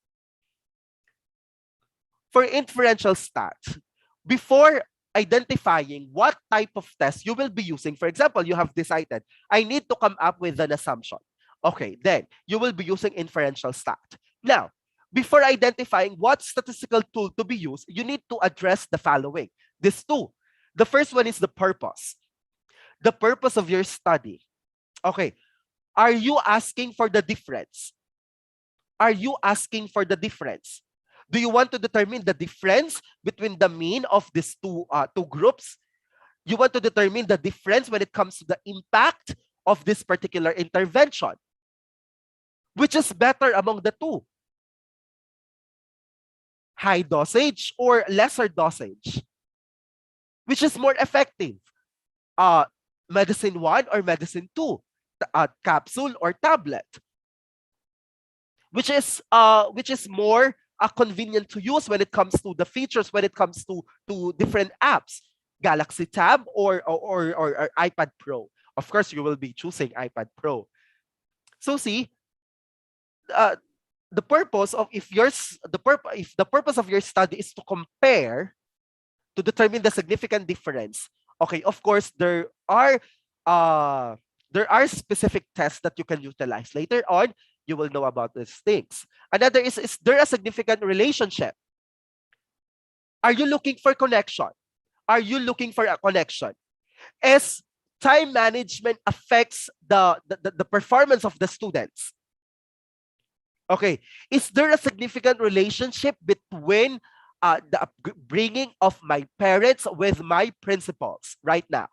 For inferential stats, before identifying what type of test you will be using, for example, you have decided, I need to come up with an assumption. Okay, then you will be using inferential stat. Now, before identifying what statistical tool to be used, you need to address the following. These two. The first one is the purpose. The purpose of your study. Okay, are you asking for the difference? Are you asking for the difference? Do you want to determine the difference between the mean of these two groups? You want to determine the difference when it comes to the impact of this particular intervention. Which is better among the two? High dosage or lesser dosage? Which is more effective? Medicine 1 or medicine 2? Capsule or tablet? Which is more convenient to use when it comes to the features, when it comes to different apps? Galaxy Tab or iPad Pro? Of course, you will be choosing iPad Pro. So see, the purpose of if the purpose of your study is to compare, to determine the significant difference. Okay, of course there are specific tests that you can utilize. Later on, you will know about these things. Another is there a significant relationship? Are you looking for connection? Are you looking for a connection? As time management affects the performance of the students. Okay, is there a significant relationship between the upbringing of my parents with my principals right now?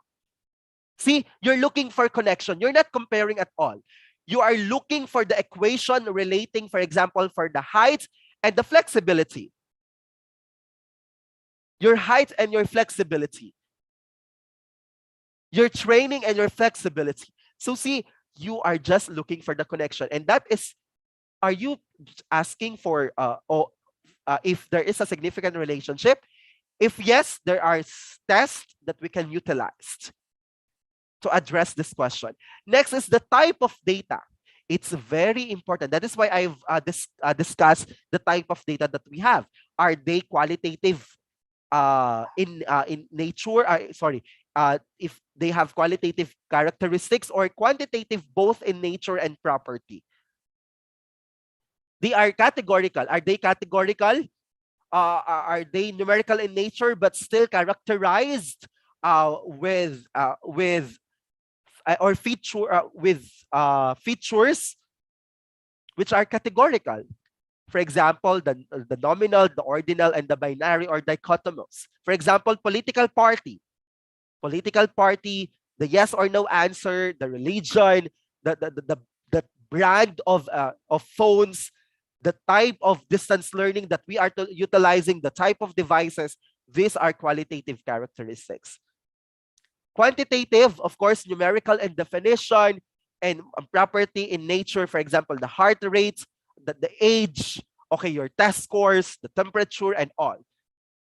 See, you're looking for connection. You're not comparing at all. You are looking for the equation relating, for example, for the height and the flexibility. Your height and your flexibility. Your training and your flexibility. So see, you are just looking for the connection. And that is, are you asking for if there is a significant relationship? If yes, there are tests that we can utilize to address this question. Next is the type of data. It's very important. That is why I've discussed the type of data that we have. Are they qualitative in nature? If they have qualitative characteristics, or quantitative both in nature and property. They are categorical. Are they categorical? Are they numerical in nature but still characterized with features which are categorical? For example, the nominal, the ordinal, and the binary or dichotomous. For example, political party. Political party, the yes or no answer, the religion, the brand of phones, the type of distance learning that we are utilizing, the type of devices, these are qualitative characteristics. Quantitative, of course, numerical and definition, and property in nature, for example, the heart rate, the age, okay, your test scores, the temperature, and all.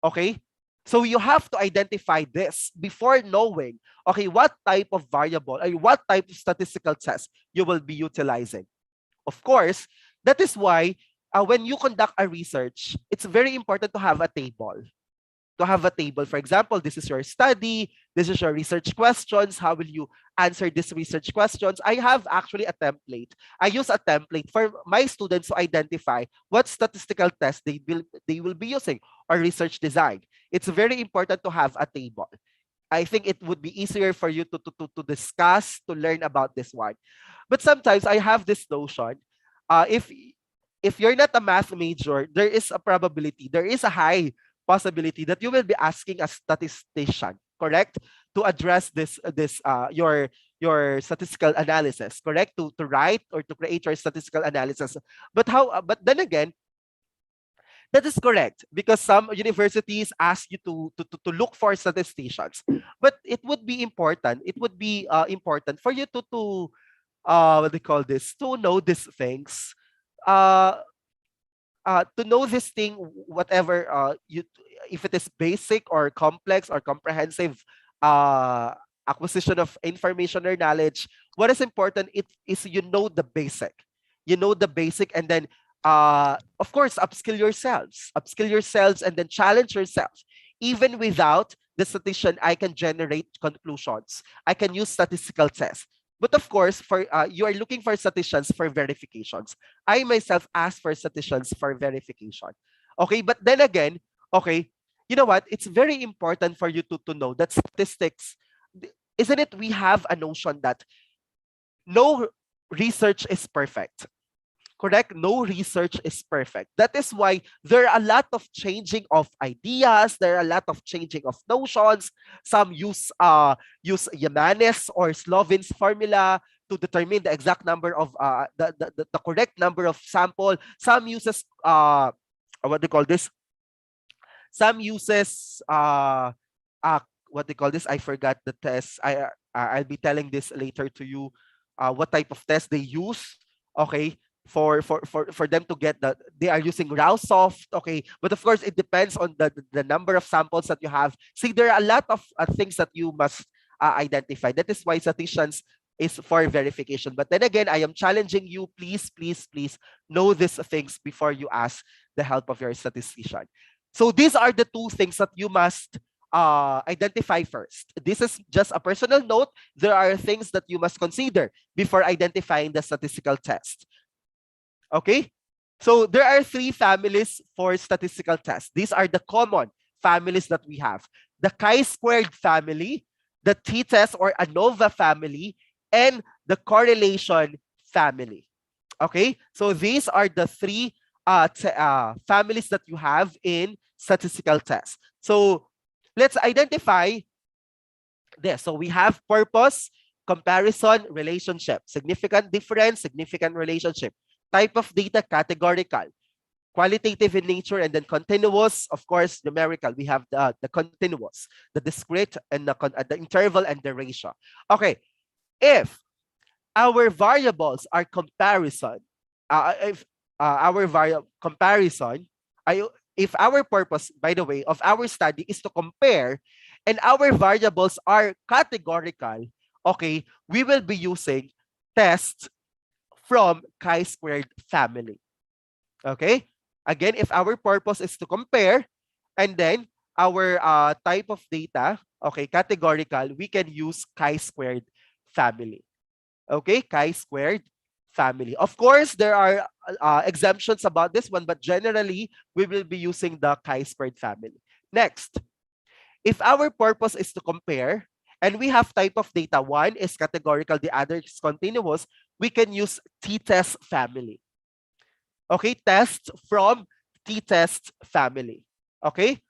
Okay? So you have to identify this before knowing, okay, what type of variable, or what type of statistical test you will be utilizing. Of course, that is why when you conduct a research, it's very important to have a table. For example, this is your study, this is your research questions. How will you answer these research questions? I have actually a template. I use a template for my students to identify what statistical test they will be using, or research design. It's very important to have a table. I think it would be easier for you to discuss, to learn about this one. But sometimes I have this notion, if you're not a math major, there is a probability, there is a high possibility that you will be asking a statistician, correct, to address your statistical analysis, correct, to write or to create your statistical analysis. But then again, that is correct, because some universities ask you to look for statisticians. But it would be important. It would be important for you to what they call this, to know these things. To know this thing, whatever if it is basic or complex or comprehensive uh, acquisition of information or knowledge, what is important is you know the basic. You know the basic, and then of course upskill yourselves, and then challenge yourself. Even without the statistician, I can generate conclusions. I can use statistical tests. But of course, for you are looking for statisticians for verifications. I myself ask for statisticians for verification. Okay, but then again, okay, you know what? It's very important for you to know that statistics, isn't it? We have a notion that no research is perfect. Correct? No research is perfect. That is why there are a lot of changing of ideas. There are a lot of changing of notions. Some use Yamanis or Slovin's formula to determine the exact number of the correct number of sample. Some uses what do you call this? Some uses what they call this? I forgot the test. I'll be telling this later to you. What type of test they use? Okay, for them to get the, they are using Rausoft. Okay, but of course it depends on the number of samples that you have. See, there are a lot of things that you must identify. That is why statisticians is for verification. But then again, I am challenging you. Please, please, please know these things before you ask the help of your statistician. So these are the two things that you must identify first. This is just a personal note. There are things that you must consider before identifying the statistical test. Okay? So there are three families for statistical tests. These are the common families that we have. The chi-squared family, the t-test or ANOVA family, and the correlation family. Okay? So these are the three families that you have in statistical tests. So let's identify this. So we have purpose, comparison, relationship, significant difference, significant relationship, type of data, categorical, qualitative in nature, and then continuous, of course, numerical. We have the continuous, the discrete, and the interval and the ratio. Okay, if our variables are comparison, if our variable comparison, if our purpose, by the way, of our study is to compare, and our variables are categorical, okay, we will be using tests from chi-squared family. Okay? Again, if our purpose is to compare, and then our type of data, okay, categorical, we can use chi-squared family. Okay? Chi-squared family. Of course, there are exemptions about this one, but generally, we will be using the chi-squared family. Next, if our purpose is to compare, and we have type of data, one is categorical, the other is continuous, we can use t-test family. Okay, tests from t-test family. Okay.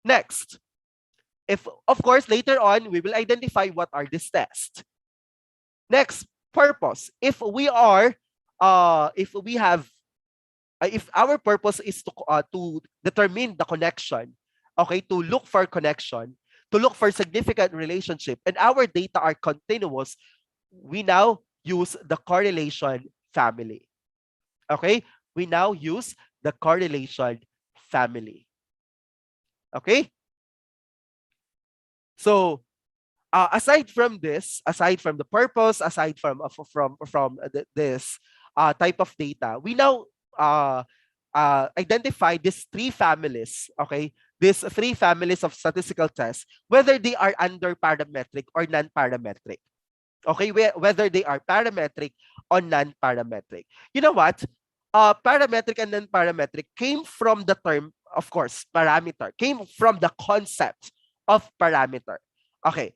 Next, if of course later on we will identify what are these tests. Next, purpose. If we are, if we have, if our purpose is to determine the connection, okay, to look for connection, to look for significant relationship, and our data are continuous, we now use the correlation family. Okay, we now use the correlation family. Okay, so aside from this, aside from the purpose, aside from this type of data, we now identify these three families. Okay, these three families of statistical tests, whether they are under parametric or non-parametric. Okay, whether they are parametric or non-parametric. You know what? Parametric and non-parametric came from the term, of course, parameter, came from the concept of parameter. Okay,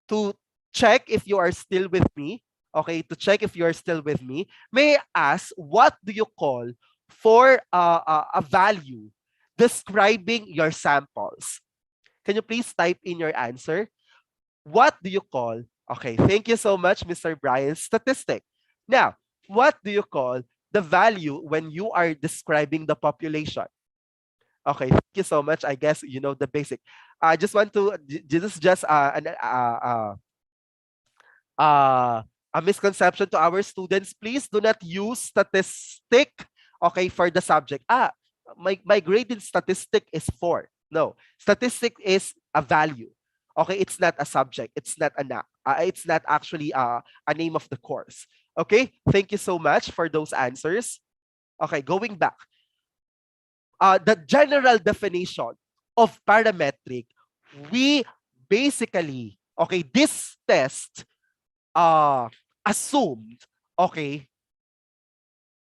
to check if you are still with me, okay, to check if you are still with me, may I ask, what do you call for a value describing your samples? Can you please type in your answer? What do you call? Okay, thank you so much, Mr. Brian. Statistic. Now, what do you call the value when you are describing the population? Okay, thank you so much. I guess you know the basic. I just want to, this is just a misconception to our students. Please do not use statistic, okay, for the subject. My grade in statistic is 4. No, statistic is a value. Okay, it's not a subject. It's not it's not actually a name of the course. Okay, thank you so much for those answers. Okay, going back. The general definition of parametric, we basically, okay, this test assumed, okay,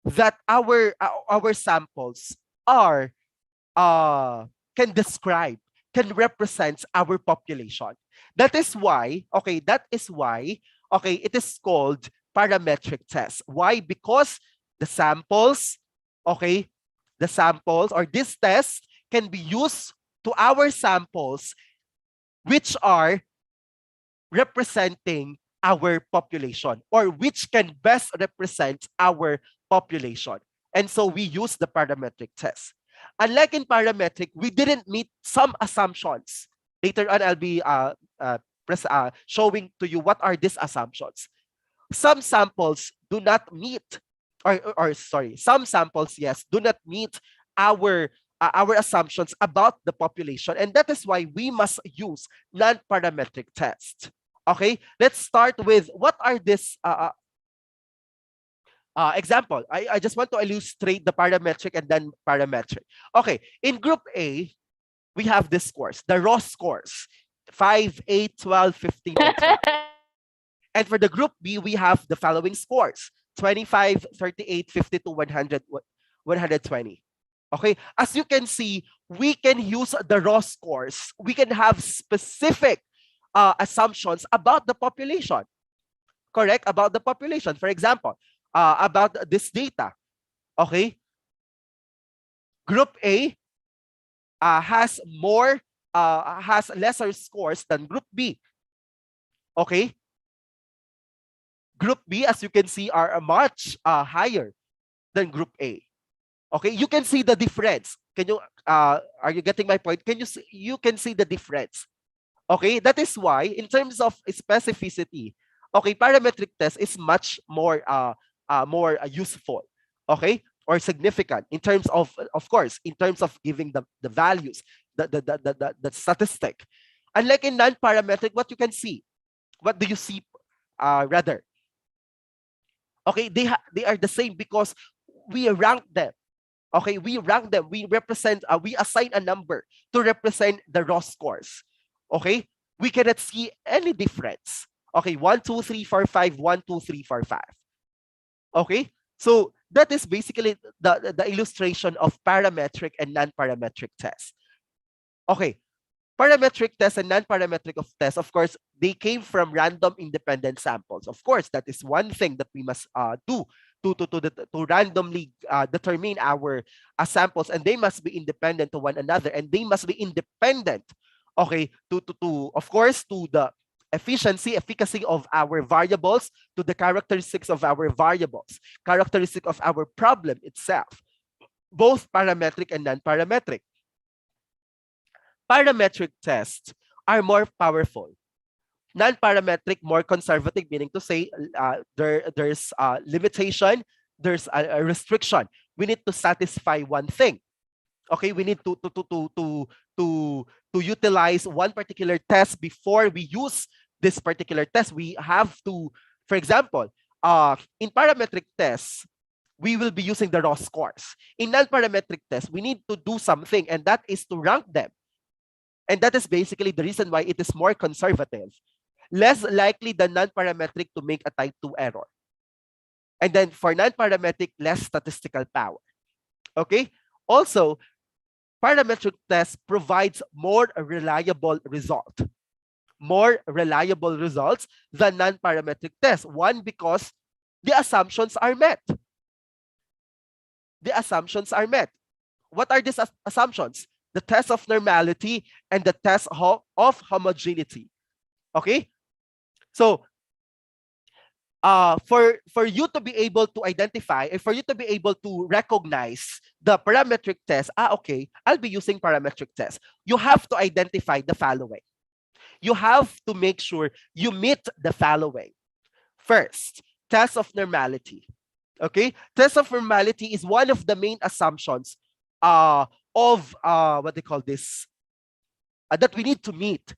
that our samples are can describe, can represent our population. That is why, okay, it is called parametric test. Why? Because the samples, okay, the samples or this test can be used to our samples which are representing our population or which can best represent our population. And so we use the parametric test. Unlike in parametric, we didn't meet some assumptions. Later on, I'll be showing to you what are these assumptions. Some samples do not meet, or sorry, some samples, yes, do not meet our assumptions about the population. And that is why we must use non-parametric tests. Okay, let's start with what are these example. I just want to illustrate the parametric and then parametric. Okay, in group A, we have this scores, the raw scores, 5, 8, 12, 15, and 20. And for the group B, we have the following scores, 25, 38, 52, 100, 120. Okay, as you can see, we can use the raw scores. We can have specific assumptions about the population, correct? About the population. For example, about this data, okay? Group A has lesser scores than Group B, okay? Group B, as you can see, are much higher than Group A. Okay, you can see the difference. Can you are you getting my point? You can see the difference. Okay, that is why in terms of specificity, okay, parametric test is much more useful, okay, or significant in terms of course, in terms of giving the values, the statistic. Unlike in non-parametric, what you can see, what do you see rather? Okay, they are the same because we rank them. Okay, we rank them. We represent. We assign a number to represent the raw scores. Okay, we cannot see any difference. Okay, 1, 2, 3, 4, 5, 1, 2, 3, 4, 5. Okay, so that is basically the illustration of parametric and non-parametric tests. Okay, parametric tests and non-parametric of tests, of course, they came from random independent samples. Of course, that is one thing that we must do to randomly determine our samples, and they must be independent to one another, and they must be independent, okay, to of course, to the efficacy of our variables, to the characteristics of our variables, characteristic of our problem itself, both parametric and non-parametric. Parametric tests are more powerful. Non-parametric, more conservative, meaning to say there's a limitation, there's a restriction. We need to satisfy one thing. Okay, we need to utilize one particular test before we use this particular test. We have to, for example, in parametric tests, we will be using the raw scores. In non-parametric tests, we need to do something, and that is to rank them. And that is basically the reason why it is more conservative. Less likely than non-parametric to make a type 2 error. And then for non-parametric, less statistical power. Okay? Also, parametric test provides more reliable result. More reliable results than non-parametric tests. One, because the assumptions are met. The assumptions are met. What are these assumptions? The test of normality and the test of homogeneity. Okay? So, for you to be able to identify, and for you to be able to recognize the parametric test, okay, I'll be using parametric test. You have to identify the following. You have to make sure you meet the following. First, test of normality. Okay? Test of normality is one of the main assumptions of what they call this, that we need to meet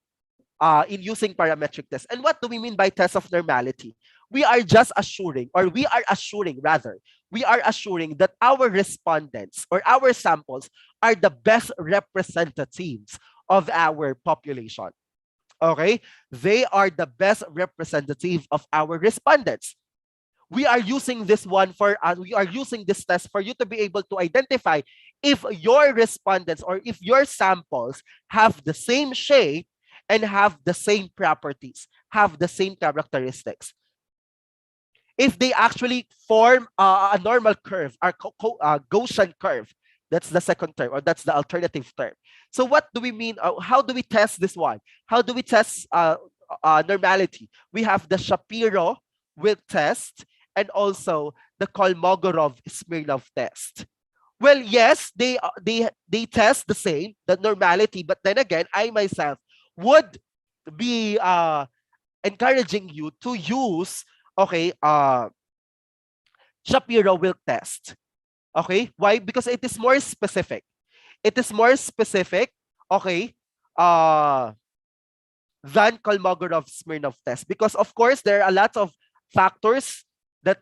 in using parametric tests. And what do we mean by test of normality? We are just assuring, or we are assuring rather, we are assuring that our respondents or our samples are the best representatives of our population. Okay? They are the best representative of our respondents. We are using this one for we are using this test for you to be able to identify if your respondents or if your samples have the same shape and have the same properties, have the same characteristics. If they actually form a normal curve, or Gaussian curve, that's the second term, or that's the alternative term. So what do we mean? How do we test this one? How do we test normality? We have the Shapiro Wilk test and also the Kolmogorov-Smirnov test. Well, yes, they test the same, the normality, but then again, I myself would be encouraging you to use, okay, Shapiro Wilk test. Okay, why? Because it is more specific. It is more specific, okay, than Kolmogorov-Smirnov test, because of course there are a lot of factors that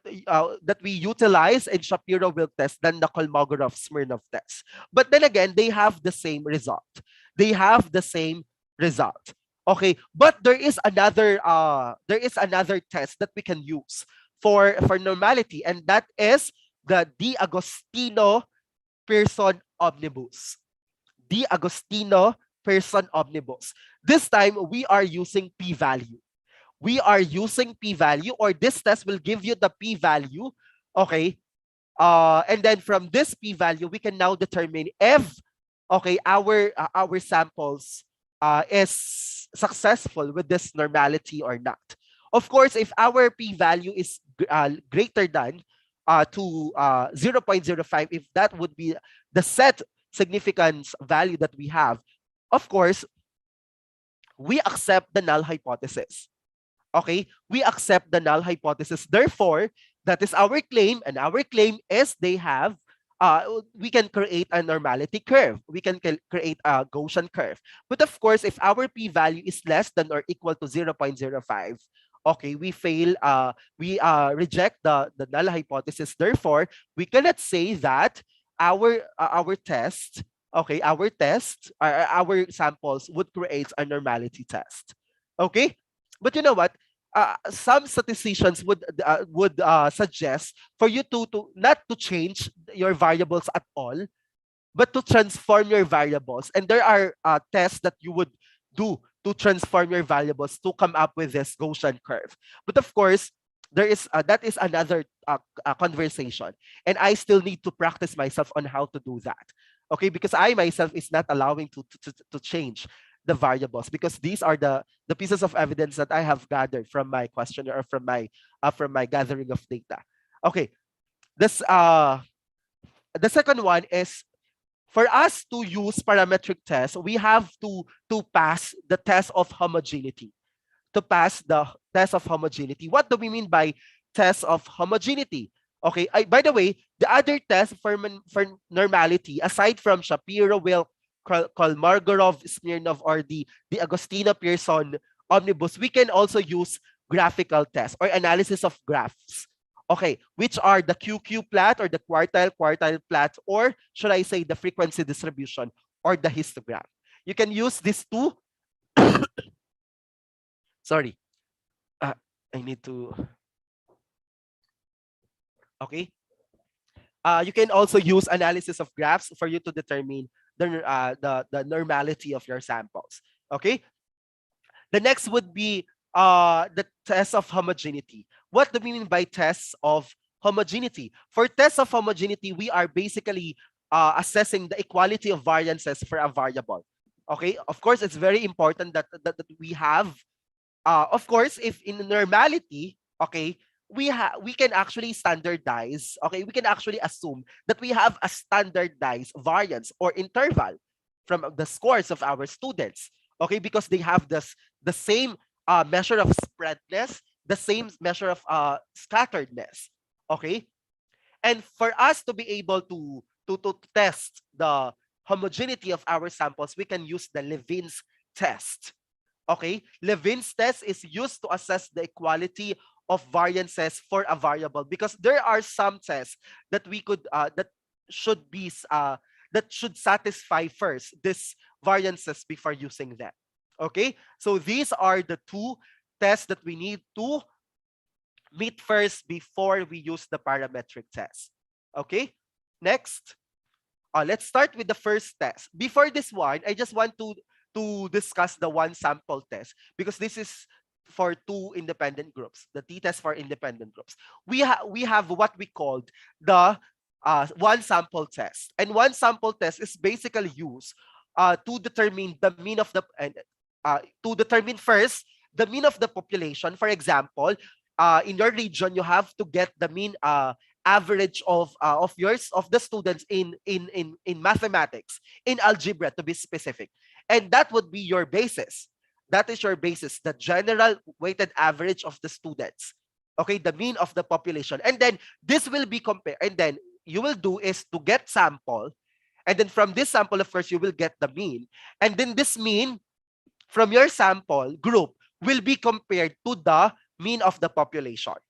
we utilize in Shapiro-Wilk test than the Kolmogorov-Smirnov test. But then again, they have the same result. They have the same result. Okay, but there is another test that we can use for normality, and that is the D'Agostino Pearson omnibus. D'Agostino Pearson omnibus. This time we are using p-value. We are using p-value, or this test will give you the p-value. Okay, and then from this p-value, we can now determine if, okay, our samples is successful with this normality or not. Of course, if our p-value is greater than 0.05, if that would be the set significance value that we have, of course, we accept the null hypothesis. Okay, we accept the null hypothesis. Therefore, that is our claim, and our claim is they have, we can create a normality curve. We can create a Gaussian curve. But of course, if our p-value is less than or equal to 0.05, okay, we fail, we reject the null hypothesis. Therefore, we cannot say that our test, okay, our samples would create a normality test. Okay, but you know what? Some statisticians would suggest for you to not to change your variables at all, but to transform your variables. And there are tests that you would do to transform your variables to come up with this Gaussian curve. But of course, there is that is another conversation, and I still need to practice myself on how to do that. Okay, because I myself is not allowing to change the variables, because these are the pieces of evidence that I have gathered from my questionnaire, or from my gathering of data. Okay, this the second one is, for us to use parametric tests, we have to pass the test of homogeneity. To pass the test of homogeneity. What do we mean by test of homogeneity? Okay, by the way, the other test for normality, aside from Shapiro, Wilk, Kolmogorov, Smirnov, or the Agostino Pearson omnibus, we can also use graphical tests or analysis of graphs. Okay, which are the QQ plot, or the quartile plot, or should I say the frequency distribution, or the histogram. You can use these two. Sorry, I need to. Okay. You can also use analysis of graphs for you to determine the normality of your samples. Okay. The next would be the test of homogeneity. What do we mean by tests of homogeneity? For tests of homogeneity, we are basically assessing the equality of variances for a variable. Okay. Of course, it's very important that we have. Of course, if in normality, okay, we can actually standardize. Okay, we can actually assume that we have a standardized variance or interval from the scores of our students. Okay, because they have the same measure of spreadness, the same measure of scatteredness. Okay, and for us to be able to test the homogeneity of our samples, we can use the Levene's test. Okay, Levin's test is used to assess the equality of variances for a variable, because there are some tests that we could should be that should satisfy first this variances before using them. Okay, so these are the two tests that we need to meet first before we use the parametric test. Okay, next. Let's start with the first test. Before this one, I just want to discuss the one sample test, because this is for two independent groups, the t-test for independent groups. We have what we called the one sample test. And one sample test is basically used to determine the mean of the, to determine first the mean of the population. For example, in your region, you have to get the mean average of yours of the students in mathematics, in algebra to be specific, and that would be your basis. That is your basis, the general weighted average of the students. Okay, the mean of the population, and then this will be compared, and then you will do is to get sample, and then from this sample, of course, you will get the mean, and then this mean from your sample group will be compared to the mean of the population.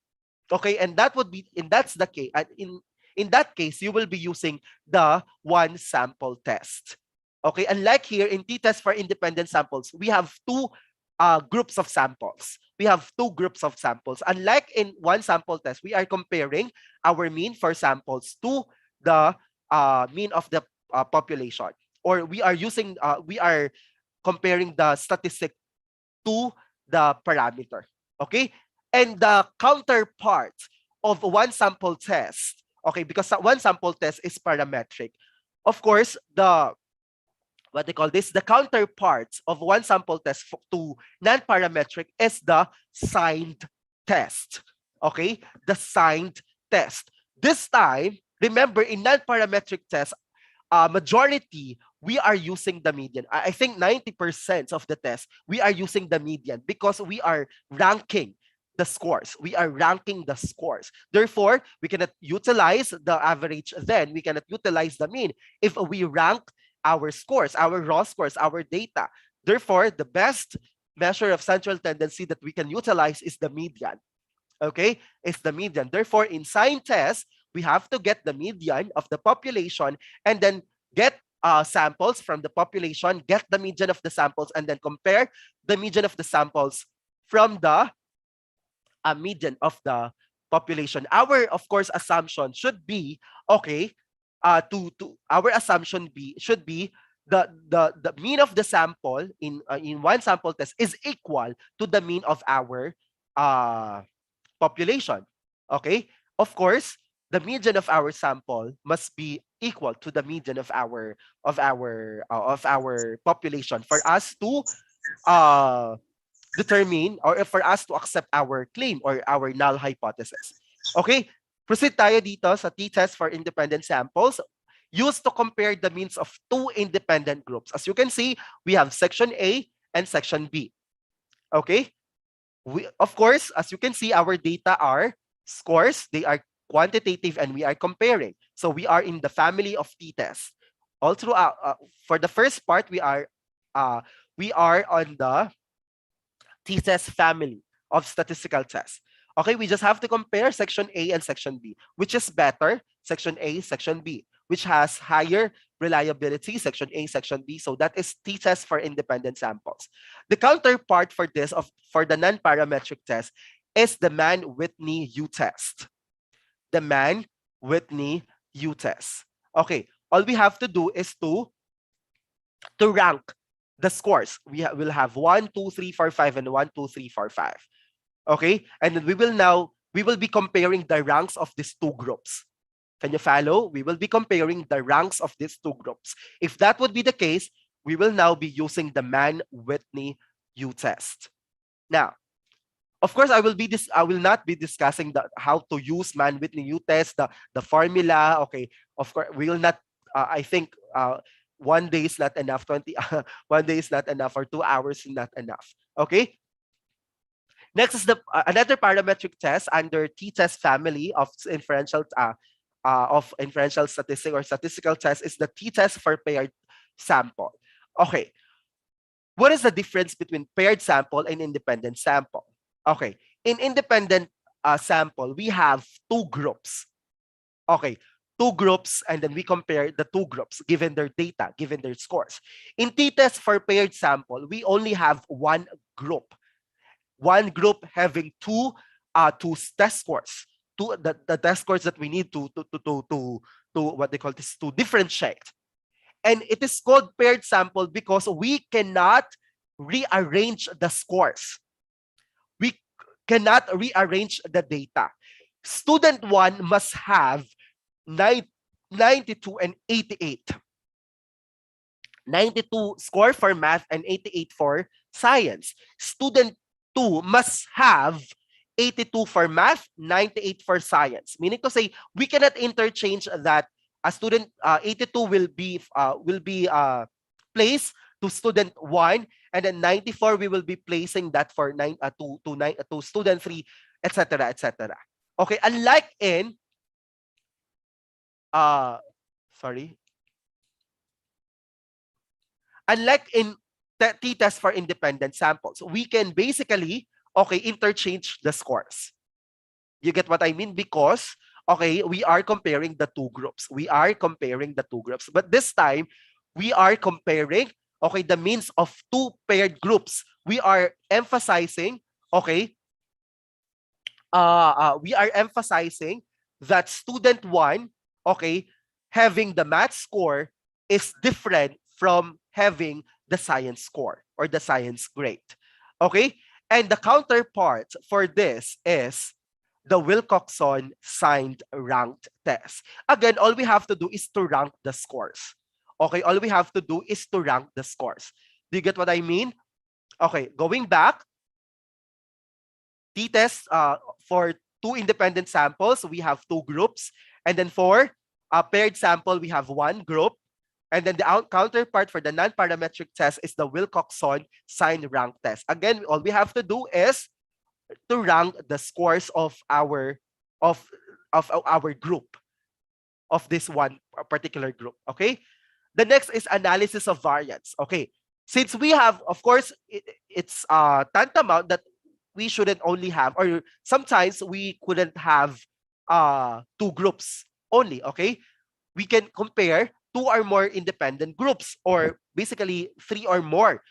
Okay, and that would be, and that's the case. In that case, you will be using the one sample test. Okay, unlike here in t-test for independent samples, we have two groups of samples. We have two groups of samples. Unlike in one sample test, we are comparing our mean for samples to the mean of the population, or we are using we are comparing the statistic to the parameter. Okay, and the counterpart of one sample test, okay, because one sample test is parametric. Of course, the what they call this, the counterparts of one sample test to non-parametric is the signed test. Okay, the signed test. This time, remember, in non-parametric test, majority, we are using the median. I think 90% of the test, we are using the median because we are ranking the scores. We are ranking the scores. Therefore, we cannot utilize the average then. We cannot utilize the mean if we rank our scores, our raw scores, our data. Therefore, the best measure of central tendency that we can utilize is the median. Okay, it's the median. Therefore, in sign test, we have to get the median of the population and then get samples from the population, get the median of the samples, and then compare the median of the samples from the median of the population. Our, of course, assumption should be, okay, to our assumption should be the mean of the sample in one sample test is equal to the mean of our population. Okay, of course, the median of our sample must be equal to the median of our population for us to determine, or for us to accept our claim or our null hypothesis. Okay, proceed tayo dito sa t-test for independent samples used to compare the means of two independent groups. As you can see, we have section A and section B. Okay, of course, as you can see, our data are scores, they are quantitative, and we are comparing. So we are in the family of t-tests. All throughout, for the first part, we are on the t-test family of statistical tests. Okay, we just have to compare section A and section B. Which is better? Section A, section B. Which has higher reliability? Section A, section B. So that is t-test for independent samples. The counterpart for this, for the non-parametric test, is the Mann-Whitney U-test. The Mann-Whitney U-test. Okay, all we have to do is to rank the scores. Will have 1, 2, 3, 4, 5, and 1, 2, 3, 4, 5. Okay, and then we will be comparing the ranks of these two groups. Can you follow? We will be comparing the ranks of these two groups. If that would be the case, we will now be using the Mann-Whitney U-test. Now, of course, I will not be discussing how to use Mann-Whitney U-test, the formula. Okay, of course, we will not. I think 1 day is not enough. 1 day is not enough, or 2 hours is not enough. Okay. Next is the another parametric test under t-test family of inferential statistic or statistical test is the t-test for paired sample. Okay, What is the difference between paired sample and independent sample? Okay, in independent sample, we have two groups. Okay, two groups, and then we compare the two groups given their data, given their scores. In t-test for paired sample, we only have one group having two test scores, the test scores that we need to what they call this, to differentiate. And it is called paired sample because we cannot rearrange the scores. We cannot rearrange the data. Student 1 must have 92 and 88. 92 score for math and 88 for science. Student 2 must have 82 for math, 98 for science. Meaning to say, we cannot interchange that a student 82 will be placed to student 1, and then 94 we will be placing that for to student 3, etc., etc. Okay, unlike in sorry. Unlike in t-test for independent samples, we can basically, okay, interchange the scores. You get what I mean? Because, okay, we are comparing the two groups. But this time, we are comparing, okay, the means of two paired groups. We are emphasizing, okay, that student 1, okay, having the math score is different from having the science score or the science grade. Okay? And the counterpart for this is the Wilcoxon signed ranked test. Again, all we have to do is to rank the scores. Okay, all we have to do is to rank the scores. Do you get what I mean? Okay, going back, t-test for two independent samples, we have two groups. And then for a paired sample, we have one group. And then the counterpart for the non-parametric test is the Wilcoxon sign rank test. Again, all we have to do is to rank the scores of our group, of this one particular group. Okay. The next is analysis of variance. Okay. Since we have, of course, it's tantamount that we shouldn't only have, or sometimes we couldn't have two groups only. Okay. We can compare two or more independent groups, or basically three or more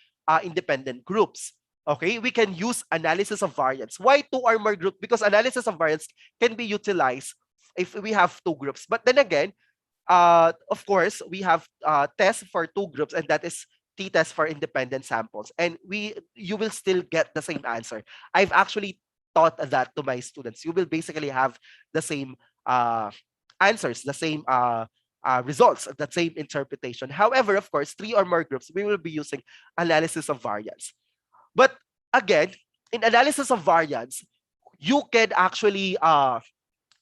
independent groups. Okay, we can use analysis of variance. Why two or more groups? Because analysis of variance can be utilized if we have two groups. But then again, of course, we have tests for two groups, and that is t-test for independent samples. And you will still get the same answer. I've actually taught that to my students. You will basically have the same answers, the same results, the same interpretation. However, of course, three or more groups, we will be using analysis of variance. But again, in analysis of variance, you can actually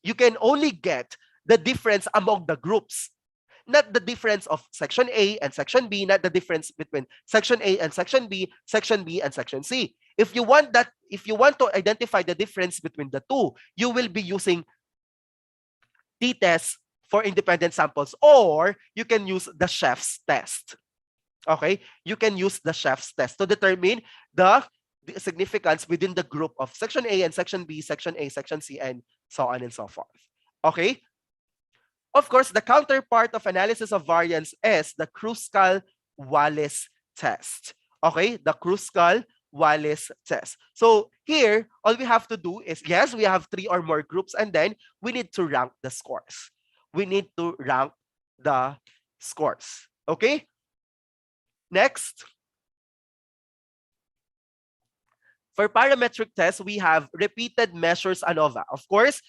you can only get the difference among the groups, not the difference of section A and section B, not the difference between section A and section B and section C. If you want to identify the difference between the two, you will be using t-test for independent samples, or you can use the chef's test. Okay, you can use the chef's test to determine the significance within the group of section A and section B, section A, section C, and so on and so forth. Okay. Of course, the counterpart of analysis of variance is the Kruskal-Wallis test. Okay, the Kruskal-Wallis test. So here, all we have to do is, yes, we have three or more groups, and then we need to rank the scores. Okay. Next, for parametric tests, we have repeated measures ANOVA. Of course,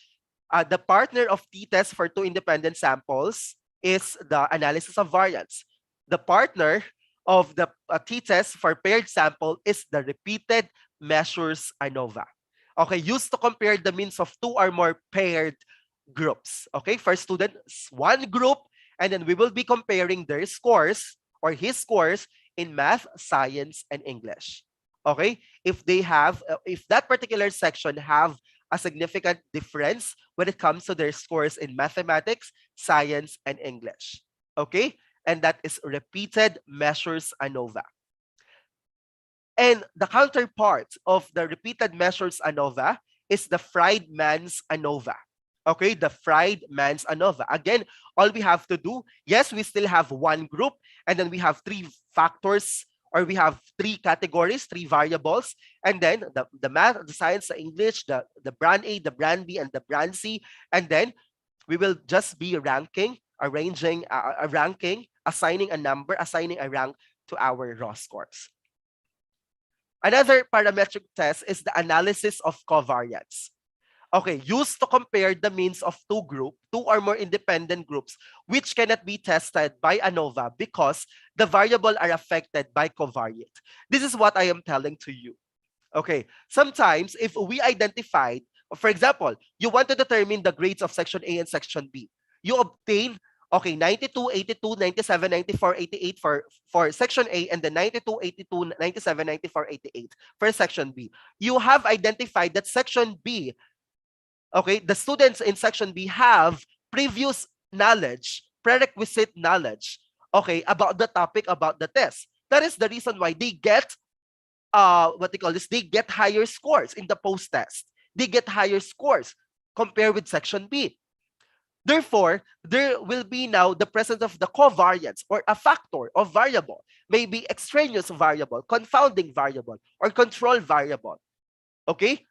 the partner of t-test for two independent samples is the analysis of variance. The partner of the t-test for paired sample is the repeated measures ANOVA. Okay, used to compare the means of two or more paired groups. Okay, for students, one group, and then we will be comparing their scores or his scores in math, science, and English. Okay, if that particular section have a significant difference when it comes to their scores in mathematics, science, and English. Okay, and that is repeated measures ANOVA. And the counterpart of the repeated measures ANOVA is the fried man's ANOVA. Okay, the fried man's ANOVA. Again, all we have to do, yes, we still have one group, and then we have three factors, or we have three categories, three variables, and then the math, the science, the English, the brand A, the brand B, and the brand C, and then we will just be ranking, arranging a ranking, assigning a number, assigning a rank to our raw scores. Another parametric test is the analysis of covariance. Okay, used to compare the means of two or more independent groups, which cannot be tested by ANOVA because the variable are affected by covariate. This is what I am telling to you. Okay, sometimes if we identified, for example, you want to determine the grades of section A and section B, you obtain, okay, 92, 82, 97, 94, 88 for section A, and then 92, 82, 97, 94, 88 for section B. You have identified that section B, okay, the students in section B have previous knowledge, prerequisite knowledge, okay, about the topic, about the test. That is the reason why they get what they call this, they get higher scores in the post-test. They get higher scores compared with section B. Therefore, there will be now the presence of the covariance, or a factor of variable, maybe extraneous variable, confounding variable, or control variable. Okay?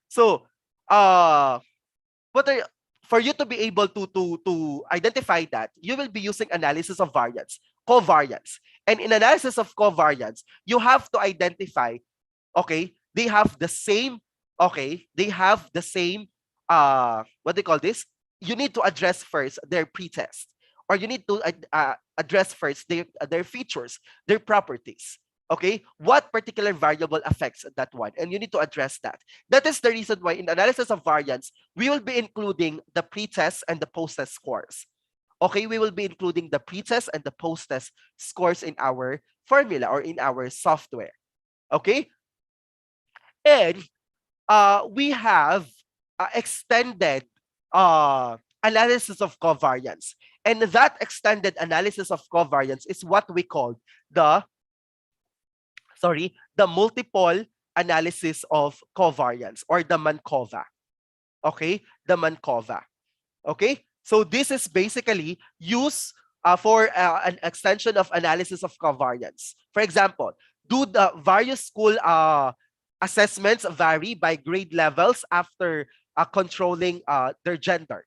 So, what are, for you to be able to identify that, you will be using analysis of variance, covariance. And in analysis of covariance, you have to identify, okay, they have the same, okay, they have the same, what they call this? You need to address first their pretest, or you need to address first their features, their properties. Okay, what particular variable affects that one, and you need to address that. That is the reason why in analysis of variance, we will be including the pretest and the post-test scores. Okay, we will be including the pretest and the post-test scores in our formula or in our software. Okay, and we have extended analysis of covariance, and that extended analysis of covariance is what we call the multiple analysis of covariance, or the MANCOVA. Okay, the MANCOVA. Okay, so this is basically used for an extension of analysis of covariance. For example, do the various school assessments vary by grade levels after controlling their gender?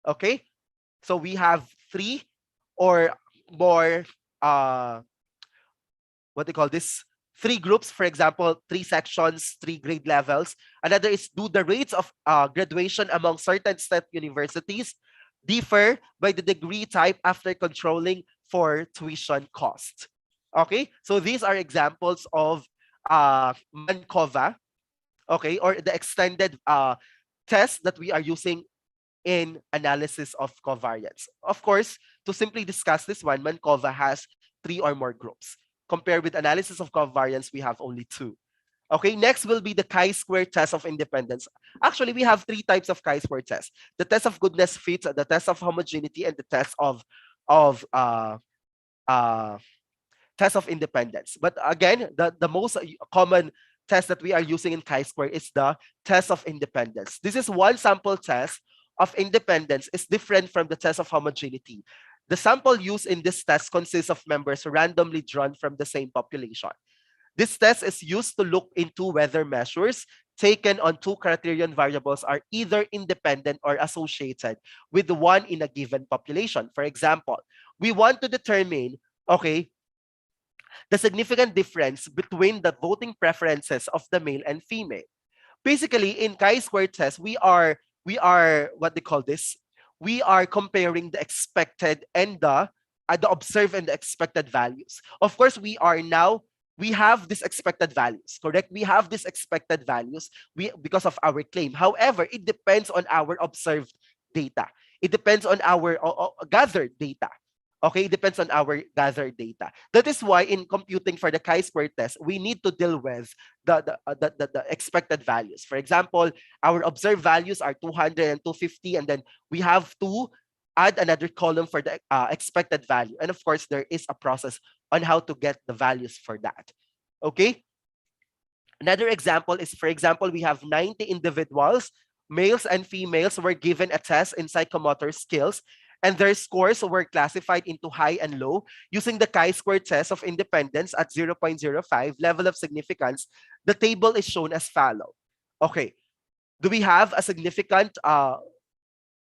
Okay, so we have three or more, what they call this, three groups, for example, three sections, three grade levels. Another is, do the rates of graduation among certain state universities differ by the degree type after controlling for tuition cost? Okay, so these are examples of MANCOVA, okay, or the extended test that we are using in analysis of covariance. Of course, to simply discuss this one, MANCOVA has three or more groups. Compared with analysis of covariance, we have only two. Okay, next will be the chi-square test of independence. Actually, we have three types of chi-square tests: the test of goodness fit, the test of homogeneity, and the of uh, test of independence. But again, the most common test that we are using in chi-square is the test of independence. This is one sample test of independence is different from the test of homogeneity. The sample used in this test consists of members randomly drawn from the same population. This test is used to look into whether measures taken on two criterion variables are either independent or associated with one in a given population. For example, we want to determine, okay, the significant difference between the voting preferences of the male and female. Basically, in chi-square test, we are what they call this. We are comparing the expected and the observed and the expected values. Of course, we have these expected values, correct? We have these expected values because of our claim. However, it depends on our observed data. It depends on our gathered data. Okay, it depends on our gathered data. That is why in computing for the chi-square test, we need to deal with the expected values. For example, our observed values are 200 and 250, and then we have to add another column for the expected value. And of course, there is a process on how to get the values for that. Okay, Another example is, for example, we have 90 individuals, males and females, were given a test in psychomotor skills, and their scores were classified into high and low using the chi-square test of independence at 0.05 level of significance. The table is shown as follow. Okay, do we have a significant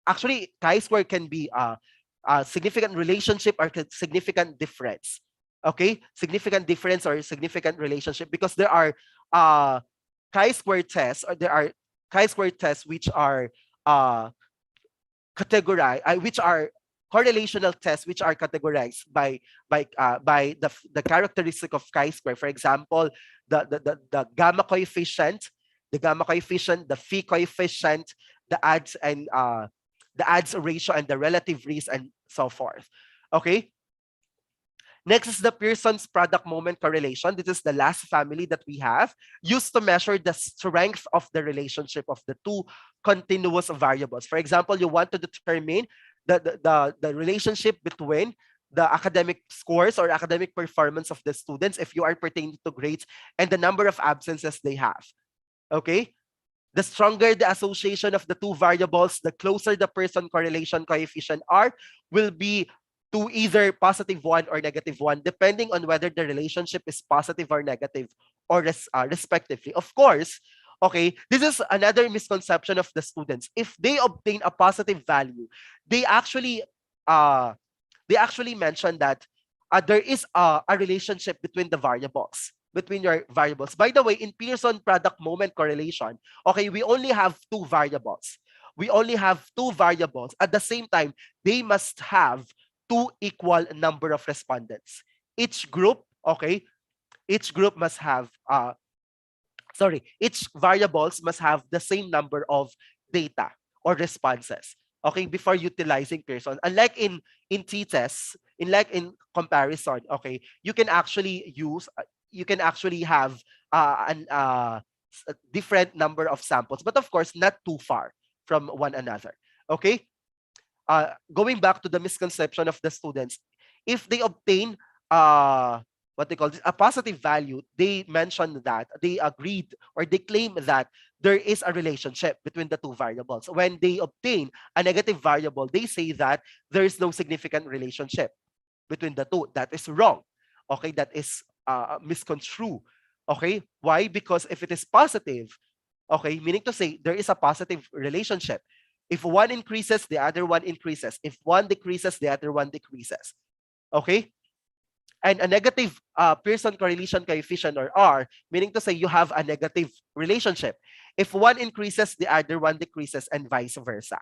actually chi-square can be a significant relationship or significant difference. Okay, significant difference or significant relationship, because there are uh chi-square tests, or there are chi-square tests which are uh categorized, which are correlational tests which are categorized by the characteristic of chi-square. For example, the gamma coefficient, the phi coefficient, the odds and the odds ratio, and the relative risk, and so forth. Okay. Next is the Pearson's product moment correlation. This is the last family that we have, used to measure the strength of the relationship of the two continuous variables. For example, you want to determine the relationship between the academic scores or academic performance of the students, if you are pertaining to grades, and the number of absences they have. Okay? The stronger the association of the two variables, the closer the Pearson correlation coefficient R will be to either +1 or -1, depending on whether the relationship is positive or negative, or respectively. Of course, okay, this is another misconception of the students. If they obtain a positive value, they actually uh, mention that there is a relationship between the variables, between your variables. By the way, in Pearson product moment correlation, okay, we only have two variables. We only have two variables. At the same time, they must have two equal number of respondents. Each group, okay, each group must have each variables must have the same number of data or responses, okay, before utilizing Pearson. Unlike in t-tests, in comparison, okay, you can actually have a different number of samples, but of course not too far from one another. Okay, going back to the misconception of the students, if they obtain what they call this, a positive value, they mentioned that they agreed or they claim that there is a relationship between the two variables. When they obtain a negative variable, they say that there is no significant relationship between the two. That is wrong. Okay, that is misconstrued. Okay, why? Because if it is positive, okay, meaning to say there is a positive relationship. If one increases, the other one increases. If one decreases, the other one decreases. Okay? And a negative Pearson correlation coefficient, or R, meaning to say you have a negative relationship. If one increases, the other one decreases, and vice versa.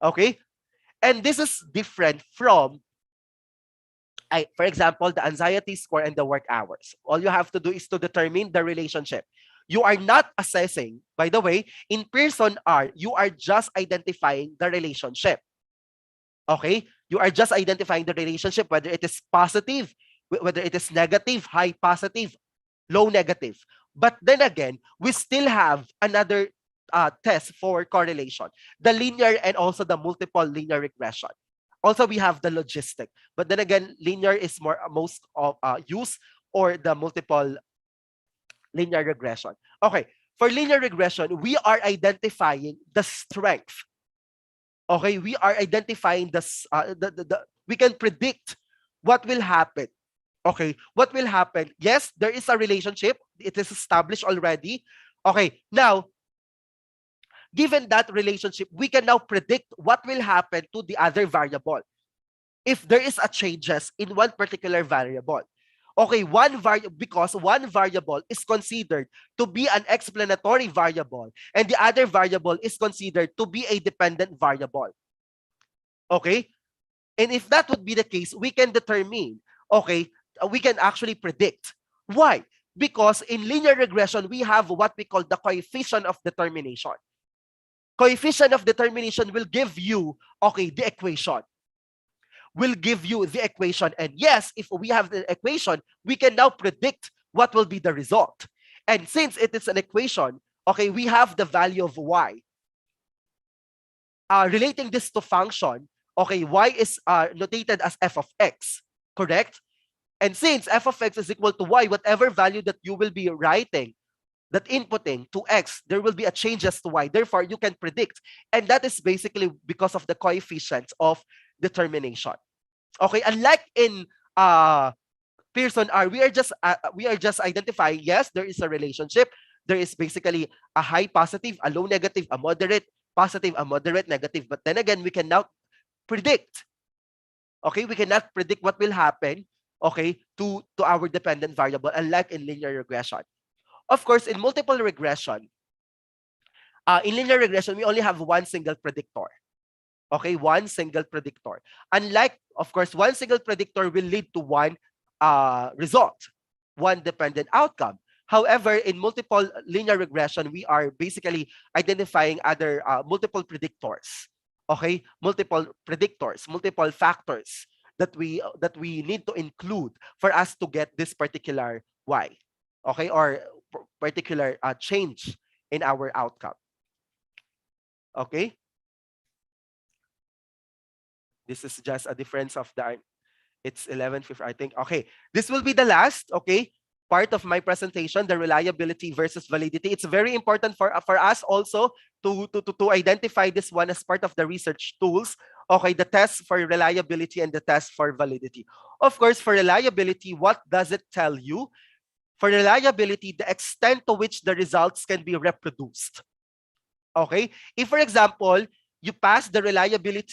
Okay? And this is different from, for example, the anxiety score and the work hours. All you have to do is to determine the relationship. You are not assessing, by the way, in Pearson R, you are just identifying the relationship. Okay? You are just identifying the relationship, whether it is positive, whether it is negative, high positive, low negative. But then again, we still have another test for correlation, the linear and also the multiple linear regression. Also, we have the logistic. But then again, linear is most used, or the multiple linear regression. Okay, for linear regression, we are identifying the strength. Okay, we are identifying we can predict what will happen. Okay, what will happen? Yes, there is a relationship. It is established already. Okay, now, given that relationship, we can now predict what will happen to the other variable if there is a changes in one particular variable. Okay, because one variable is considered to be an explanatory variable, and the other variable is considered to be a dependent variable. Okay? And if that would be the case, we can determine, okay, we can actually predict. Why? Because in linear regression, we have what we call the coefficient of determination. Coefficient of determination will give you, okay, the equation. Will give you the equation. And yes, if we have the equation, we can now predict what will be the result. And since it is an equation, okay, we have the value of y. Relating this to function, okay, y is notated as f of x, correct? And since f of x is equal to y, whatever value that you will be writing, that inputting to X, there will be a changes to Y. Therefore, you can predict. And that is basically because of the coefficient of determination. Okay, unlike in Pearson R, we are just identifying, yes, there is a relationship. There is basically a high positive, a low negative, a moderate positive, a moderate negative. But then again, we cannot predict. Okay, we cannot predict what will happen, okay, to our dependent variable, unlike in linear regression. Of course, in multiple regression, in linear regression, we only have one single predictor. Okay, one single predictor. Unlike, of course, one single predictor will lead to one result, one dependent outcome. However, in multiple linear regression, we are basically identifying other multiple predictors. Okay, multiple predictors, multiple factors that we need to include for us to get this particular y. Okay, or particular change in our outcome. Okay. This is just a difference of the, it's 11:50, I think. Okay, this will be the last, okay, part of my presentation, the reliability versus validity. It's very important for us also to identify this one as part of the research tools. Okay, the test for reliability and the test for validity. Of course, for reliability, what does it tell you? For reliability, the extent to which the results can be reproduced. Okay, if for example, you pass the reliability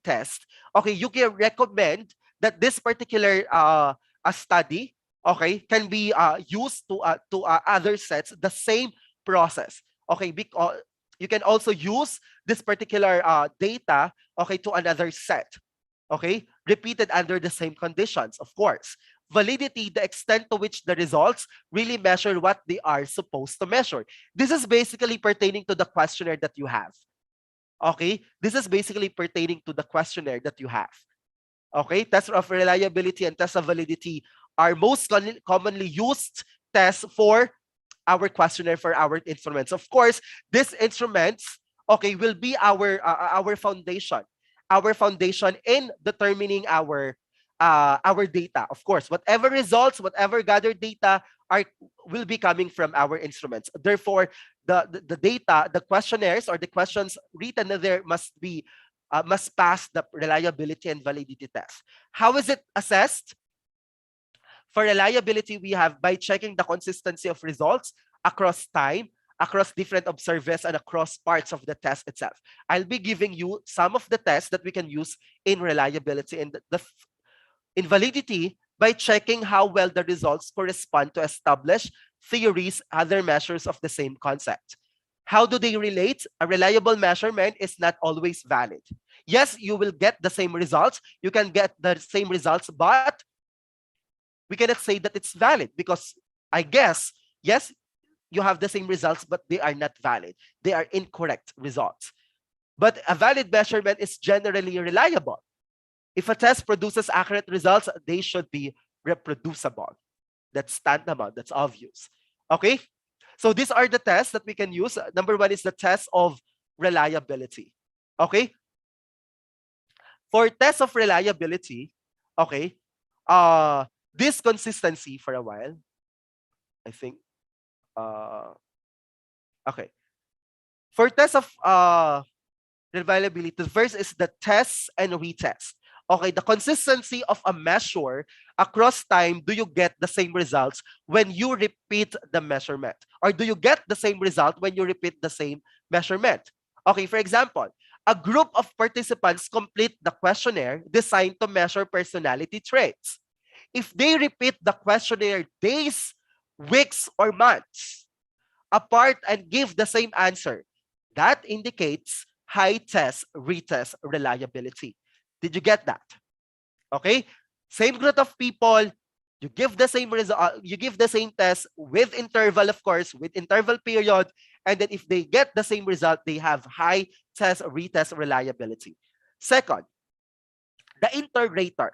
test, okay, you can recommend that this particular a study, okay, can be used to other sets, the same process. Okay, because you can also use this particular data, okay, to another set. Okay, repeated under the same conditions, of course. Validity, the extent to which the results really measure what they are supposed to measure. This is basically pertaining to the questionnaire that you have. Okay, this is basically pertaining to the questionnaire that you have. Okay, tests of reliability and tests of validity are most commonly used tests for our questionnaire, for our instruments. Of course, these instruments, okay, will be our foundation in determining our data. Of course, whatever results, whatever gathered data will be coming from our instruments. Therefore, the data, the questionnaires or the questions written there must pass the reliability and validity test. How is it assessed? For reliability, we have by checking the consistency of results across time, across different observers, and across parts of the test itself. I'll be giving you some of the tests that we can use in reliability. And in validity, by checking how well the results correspond to established theories, other measures of the same concept. How do they relate? A reliable measurement is not always valid. Yes, you will get the same results. You can get the same results, but we cannot say that it's valid because I guess, yes, you have the same results, but they are not valid. They are incorrect results. But a valid measurement is generally reliable. If a test produces accurate results, they should be reproducible. That's tantamount, that's obvious. Okay? So these are the tests that we can use. Number one is the test of reliability. Okay? For test of reliability, okay, this consistency for a while, I think, okay. For test of reliability, the first is the test and retest. Okay, the consistency of a measure across time, do you get the same results when you repeat the measurement? Or do you get the same result when you repeat the same measurement? Okay, for example, a group of participants complete the questionnaire designed to measure personality traits. If they repeat the questionnaire days, weeks, or months apart and give the same answer, that indicates high test retest reliability. Did you get that? Okay, same group of people, you give the same result, you give the same test with interval, of course, with interval period, and then if they get the same result, they have high test retest reliability. Second, the inter-rater.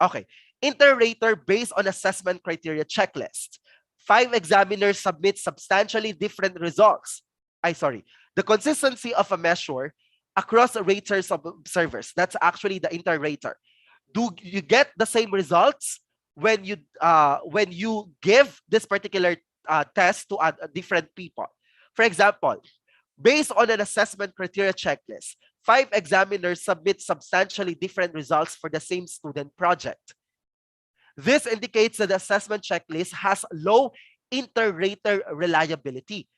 Okay, inter-rater based on assessment criteria checklist. 5 examiners submit substantially different results. The consistency of a measure across raters of observers. That's actually the inter-rater. Do you get the same results when you give this particular tests to different people. For example, based on an assessment criteria checklist, 5 examiners submit substantially different results for the same student project. This indicates that the assessment checklist has low inter-rater reliability.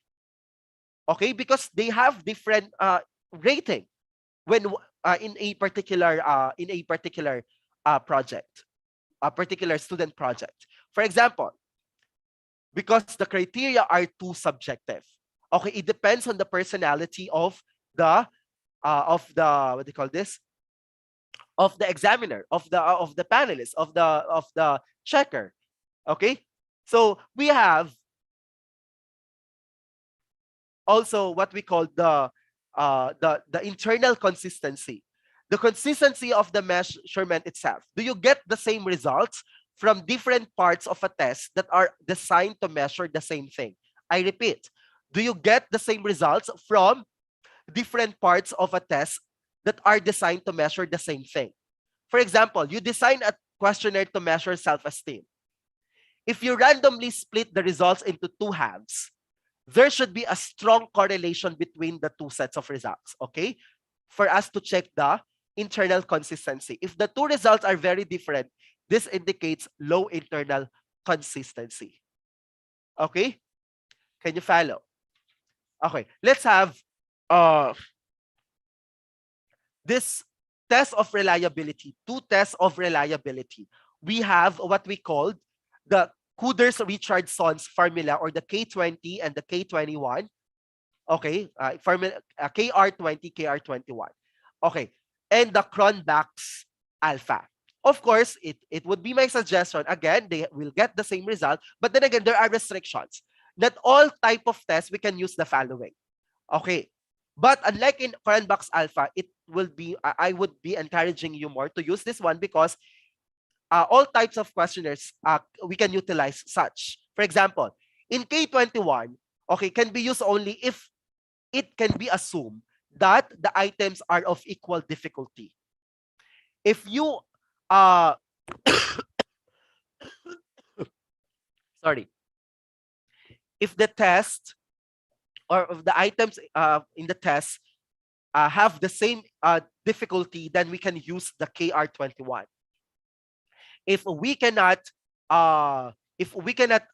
Okay, because they have different rating when in a particular project, a particular student project. For example, because the criteria are too subjective. Okay, it depends on the personality of the what do you call this, of the examiner, of the panelist, of the checker. Okay, so we have also what we call the internal consistency, the consistency of the measurement itself. Do you get the same results from different parts of a test that are designed to measure the same thing? I repeat, do you get the same results from different parts of a test that are designed to measure the same thing? For example, you design a questionnaire to measure self-esteem. If you randomly split the results into two halves, there should be a strong correlation between the two sets of results, okay? For us to check the internal consistency. If the two results are very different, this indicates low internal consistency. Okay? Can you follow? Okay, let's have this test of reliability, two tests of reliability. We have what we called the Kuders-Richardson's formula, or the K20 and the K21. Okay, formula KR20, KR21. Okay, and the Cronbach's alpha. Of course, it would be my suggestion. Again, they will get the same result, but then again, there are restrictions. Not all type of tests we can use the following. Okay, but unlike in Cronbach's alpha, it will be I would be encouraging you more to use this one, because all types of questionnaires we can utilize such. For example, in K21, okay, can be used only if it can be assumed that the items are of equal difficulty. If you sorry, if the test or of the items in the test have the same difficulty, then we can use the KR21. If we cannot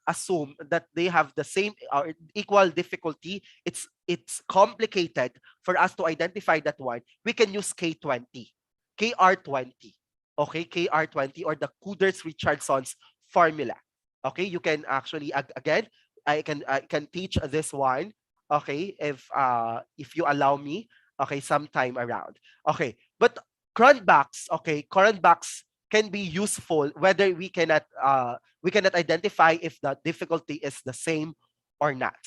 assume that they have the same or equal difficulty, it's complicated for us to identify that one, we can use K20, KR20. Okay, KR20, or the Kuders-Richardson's formula. Okay, you can actually again, I can teach this one. Okay, if you allow me. Okay, sometime around. Okay, but Cronbach's, okay, Cronbach's can be useful whether we cannot identify if the difficulty is the same or not.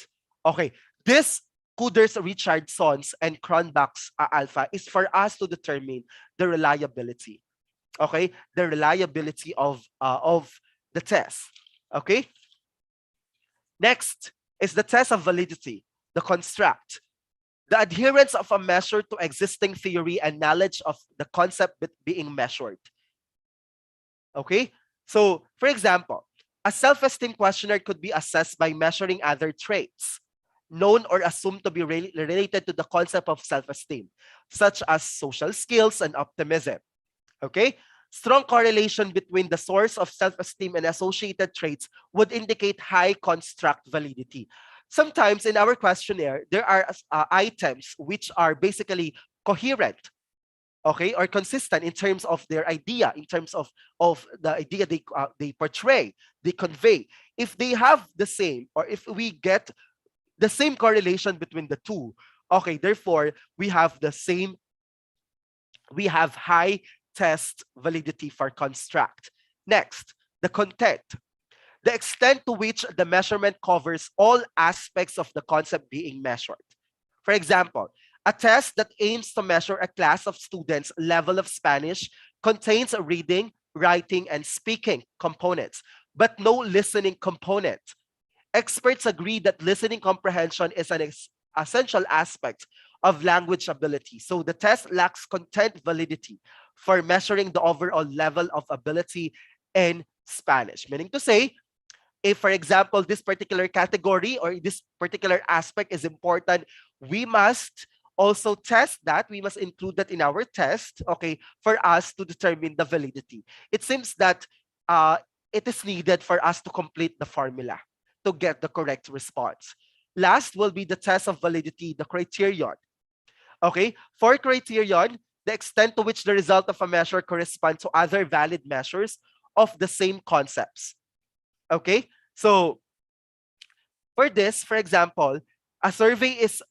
Okay, this Kuders-Richardson's and Cronbach's alpha is for us to determine the reliability. Okay, the reliability of the test. Okay, next is the test of validity, the construct. The adherence of a measure to existing theory and knowledge of the concept being measured. Okay, so for example, a self-esteem questionnaire could be assessed by measuring other traits known or assumed to be related to the concept of self-esteem, such as social skills and optimism. Okay, strong correlation between the source of self-esteem and associated traits would indicate high construct validity. Sometimes in our questionnaire, there are items which are basically coherent, okay, or consistent in terms of their idea, in terms of the idea they portray, they convey. If they have the same, or if we get the same correlation between the two, okay, therefore we have high test validity for construct. Next, the content. The extent to which the measurement covers all aspects of the concept being measured. For example, a test that aims to measure a class of students' level of Spanish contains a reading, writing, and speaking components, but no listening component. Experts agree that listening comprehension is an essential aspect of language ability, so the test lacks content validity for measuring the overall level of ability in Spanish. Meaning to say, If, for example, this particular category or this particular aspect is important, we must also test that. We must include that in our test, okay, for us to determine the validity. It seems that uh, it is needed for us to complete the formula to get the correct response. Last will be the test of validity, the criterion. Okay, for criterion, the extent to which the result of a measure corresponds to other valid measures of the same concepts. Okay, so for this, for example, a survey is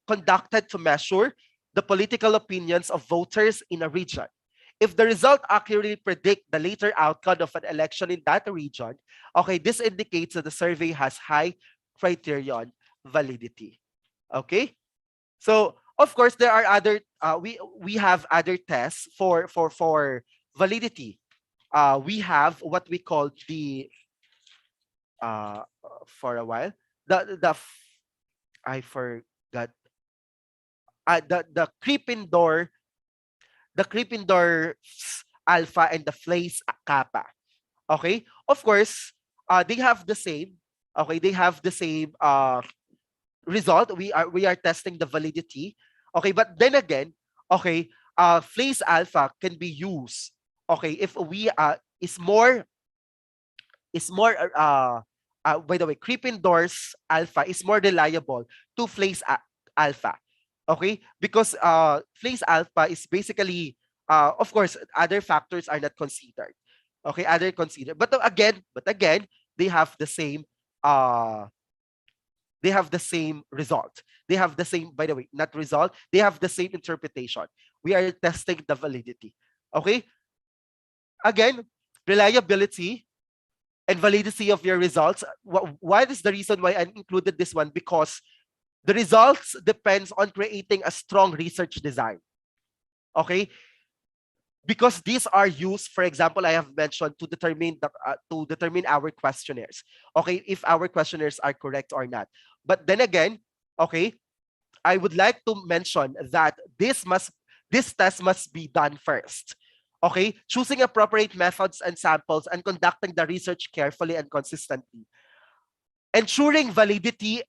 conducted to measure the political opinions of voters in a region. If the result accurately predict the later outcome of an election in that region, okay, this indicates that the survey has high criterion validity. Okay, so of course there are other we have other tests for validity. We have what we call the uh for a while I forgot the creeping door, the creeping door alpha and the flays kappa. Okay, of course, they have the same. Okay, they have the same result. We are testing the validity. Okay, but then again, okay, flays alpha can be used. Okay, if we is more by the way, creeping doors alpha is more reliable to flays alpha. Okay, because flays alpha is basically of course other factors are not considered. Okay, other considered, but again they have the same uh they have the same result. They have the same, by the way, not result, they have the same interpretation. We are testing the validity. Okay, again, reliability and validity of your results. Why is the reason why I included this one? Because the results depends on creating a strong research design. Okay, because these are used, for example, I have mentioned to determine our questionnaires. Okay, if our questionnaires are correct or not. But then again, okay, I would like to mention that this test must be done first. Okay, choosing appropriate methods and samples and conducting the research carefully and consistently. Ensuring validity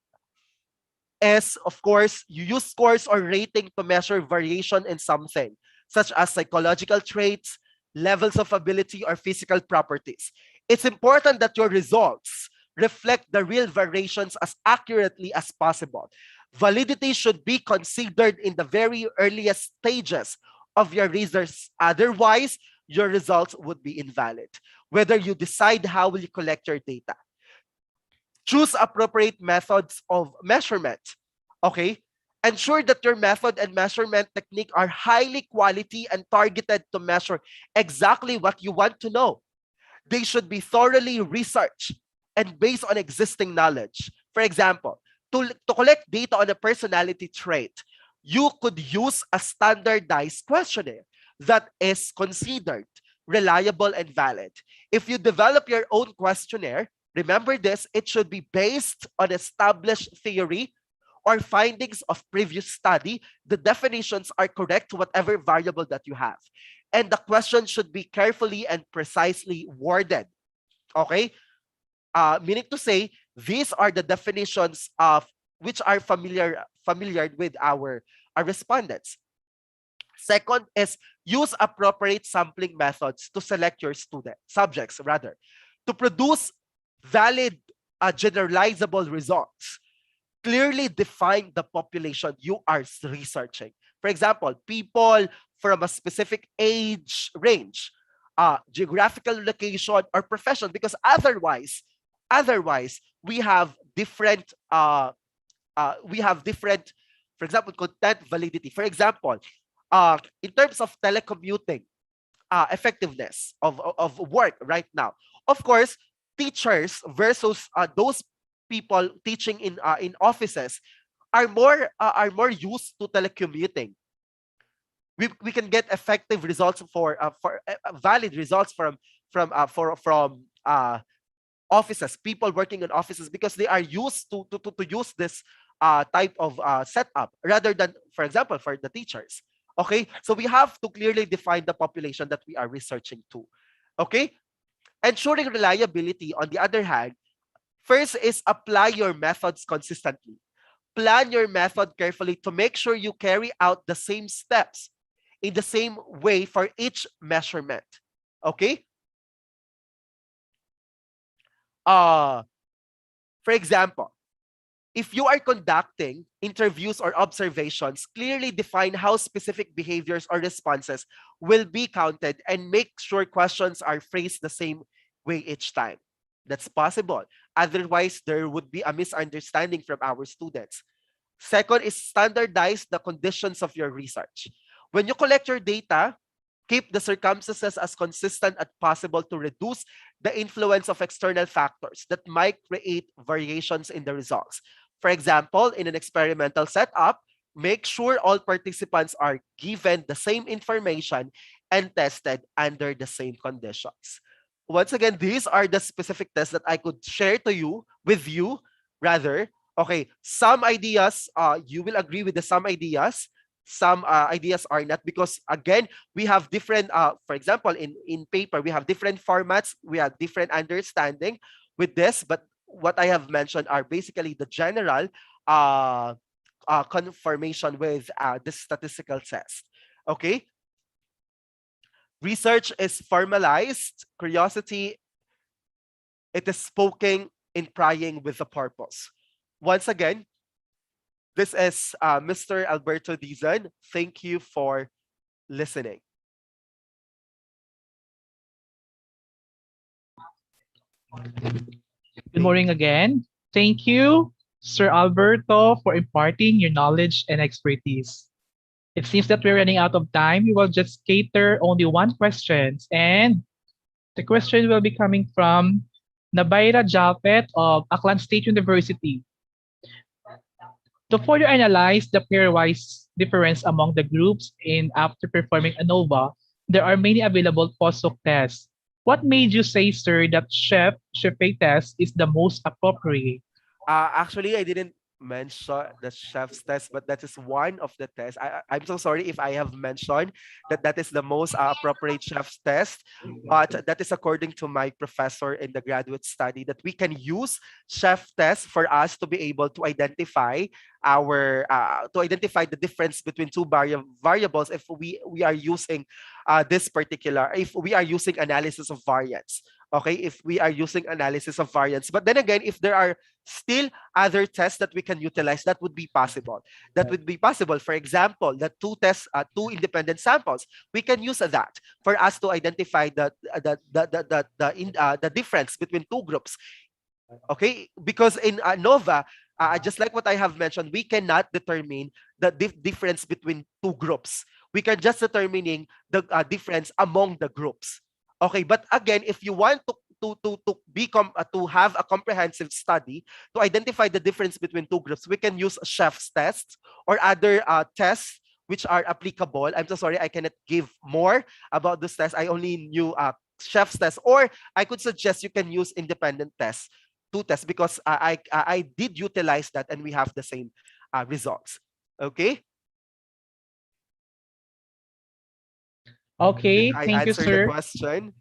is, of course, you use scores or rating to measure variation in something, such as psychological traits, levels of ability, or physical properties. It's important that your results reflect the real variations as accurately as possible. Validity should be considered in the very earliest stages of your research. Otherwise, your results would be invalid. Whether you decide how will you collect your data. Choose appropriate methods of measurement. Okay? Ensure that your method and measurement technique are highly quality and targeted to measure exactly what you want to know. They should be thoroughly researched and based on existing knowledge. For example, to collect data on a personality trait, you could use a standardized questionnaire that is considered reliable and valid. If you develop your own questionnaire, remember this, it should be based on established theory or findings of previous study. The definitions are correct to whatever variable that you have. And the question should be carefully and precisely worded. Okay? Meaning to say, these are the definitions of which are familiar with our respondents. Second is use appropriate sampling methods to select your subjects rather, to produce valid generalizable results. Clearly define the population you are researching. For example, people from a specific age range, geographical location, or profession, because otherwise we have different for example, content validity. For example, in terms of telecommuting effectiveness of work right now, of course, teachers versus those people teaching in offices are more used to telecommuting. We can get effective results for valid results from offices, people working in offices, because they are used to use this type of setup rather than, for example, for the teachers. Okay, so we have to clearly define the population that we are researching to. Okay, Ensuring reliability, on the other hand, first is apply your methods consistently. Plan your method carefully to make sure you carry out the same steps in the same way for each measurement. Okay? Uh, for example, if you are conducting interviews or observations, clearly define how specific behaviors or responses will be counted and make sure questions are phrased the same way each time. That's possible. Otherwise, there would be a misunderstanding from our students. Second is standardize the conditions of your research. When you collect your data, keep the circumstances as consistent as possible to reduce the influence of external factors that might create variations in the results. For example, in an experimental setup, make sure all participants are given the same information and tested under the same conditions. Once again, these are the specific tests that I could share to you, with you, rather. Okay, some ideas, you will agree with the some ideas. Some ideas are not, because again, we have different, for example, in paper, we have different formats, we have different understanding with this, but what I have mentioned are basically the general uh, confirmation with the statistical test. Okay, research is formalized, curiosity, it is spoken in prying with a purpose. Once again, this is Mr. Alberto Dizon. Thank you for listening.
Good morning again. Thank you, Sir Alberto, for imparting your knowledge and expertise. It seems that we're running out of time. We will just cater only one question, and the question will be coming from Nabaira Jalpet of Aklan State University. To further analyze the pairwise difference among the groups in after performing ANOVA, there are many available POSOC tests. What made you say, sir, that Chef-A test is the most appropriate?
Actually, I didn't mention the chef's test, but that is one of the tests. I'm so sorry if I have mentioned that that is the most appropriate chef's test, but that is according to my professor in the graduate study, that we can use chef test for us to be able to identify the difference between two variables if we are using this particular, if we are using analysis of variance. Okay, if we are using analysis of variance. But then again, if there are still other tests that we can utilize, that would be possible. That would be possible. For example, the two tests, two independent samples, we can use that for us to identify the difference between two groups. Okay, because in ANOVA, just like what I have mentioned, we cannot determine the difference between two groups. We can just determining the difference among the groups. Okay, but again, if you want to have a comprehensive study to identify the difference between two groups, we can use chef's tests or other tests which are applicable. I'm so sorry, I cannot give more about this test. I only knew chef's test, or I could suggest you can use independent tests, two tests, because I did utilize that and we have the same results. Okay.
Okay,
Did I
thank you,
answer the
sir.
question?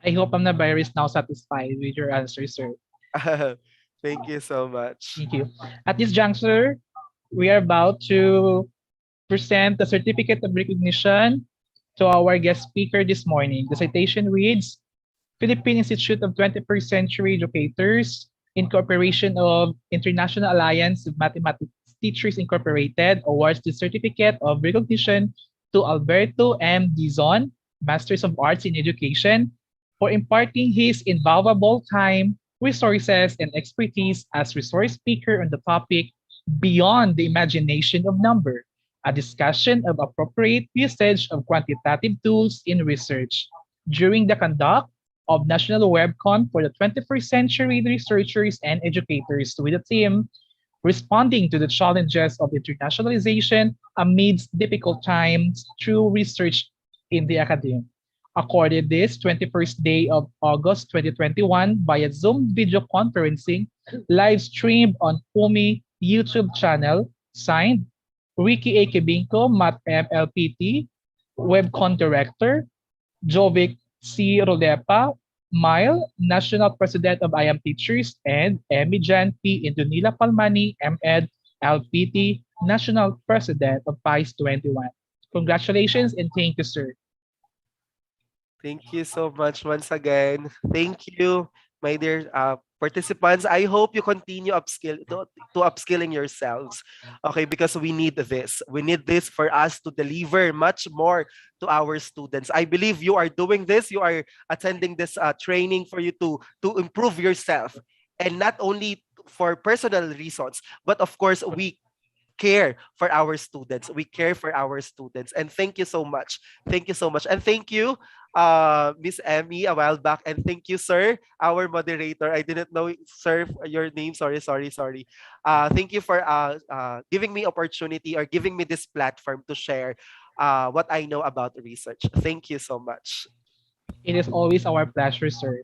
I hope Nabaira is now satisfied with your answer, sir.
Thank you so much.
Thank you. At this juncture, we are about to present the certificate of recognition to our guest speaker this morning. The citation reads, Philippine Institute of 21st Century Educators, in cooperation of International Alliance of Mathematics Teachers Incorporated, awards the certificate of recognition to Alberto M. Dizon, Masters of Arts in Education, for imparting his invaluable time, resources, and expertise as resource speaker on the topic Beyond the Imagination of Number, a discussion of appropriate usage of quantitative tools in research. During the conduct of National WebCon for the 21st Century Researchers and Educators with the theme Responding to the Challenges of Internationalization Amidst Difficult Times Through Research in the Academy. Accorded this 21st day of August 2021 via Zoom video conferencing, live streamed on PUMI YouTube channel, signed Ricky A. Kibinko, Math MLPT, WebCon Director, Jovic C. Rolepa Mile, National President of I Am Teachers, and Emmy Jan P. Indunila Palmani, MEd, LPT, National President of PICE 21. Congratulations and thank you, sir.
Thank you so much once again. Thank you, my dear participants. I hope you continue to upskilling yourselves. Okay, because we need this. We need this for us to deliver much more to our students. I believe you are doing this. You are attending this training for you to improve yourself, and not only for personal reasons, but of course we care for our students. We care for our students. And thank you so much. Thank you so much. And thank you, Miss Emmy, a while back. And thank you, sir, our moderator. I didn't know, sir, your name. Sorry, sorry, sorry. Thank you for giving me opportunity or giving me this platform to share what I know about research. Thank you so much.
It is always our pleasure, sir.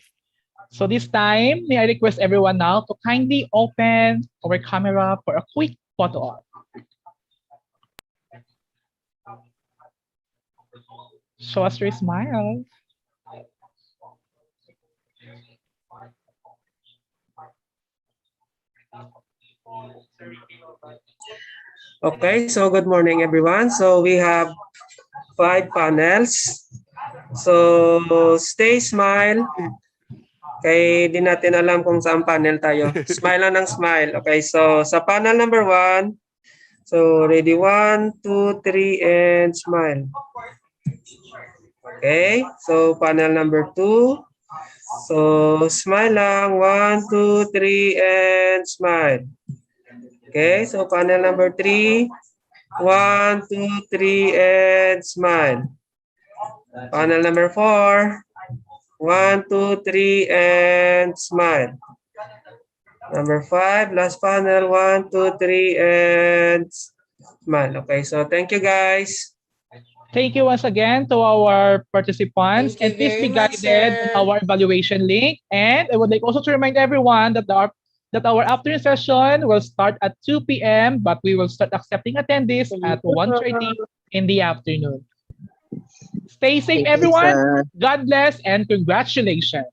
So this time, may I request everyone now to kindly open our camera for a quick photo op. Show us your smile.
Okay, so good morning, everyone. So we have 5 panels. So stay smile. Okay, di natin alam kung saan panel tayo. Smile lang ng smile. Okay, so sa panel number 1, so ready, 1, 2, 3, and smile. Okay, so panel number 2. So smile lang, 1, 2, 3, and smile. Okay, so panel number 3. 1, 2, 3, and smile. Panel number 4. 1, 2, 3, and smile. Number 5, last panel, 1, 2, 3, and smile. Okay, so thank you guys.
Thank you once again to our participants,
Thank you
and please be
very much,
guided
sir.
on our evaluation link. And I would like also to remind everyone that our afternoon session will start at 2 p.m., but we will start accepting attendees at 1:30 in the afternoon. Stay safe,
Thank you,
everyone.
sir.
God bless and congratulations.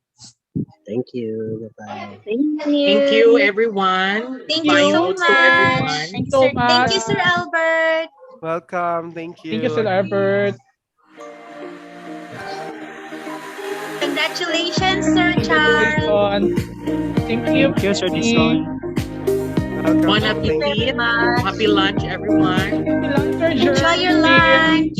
Thank you. Bye-bye.
Thank you, everyone.
Thank
you
you
Bye
so
notes to
much.
everyone.
Thank you so
Thank you,
much.
Sir Albert.
Welcome. Thank
Thank you,
you.
Sir Albert.
Congratulations, Sir Charles.
Congratulations. Thank you.
Thank you, Sir Dizon.
Welcome.
Bon
Thank you.
appetit.
Much.
Happy lunch, everyone.
Happy lunch, Sir
Enjoy your
Jeremy.
lunch.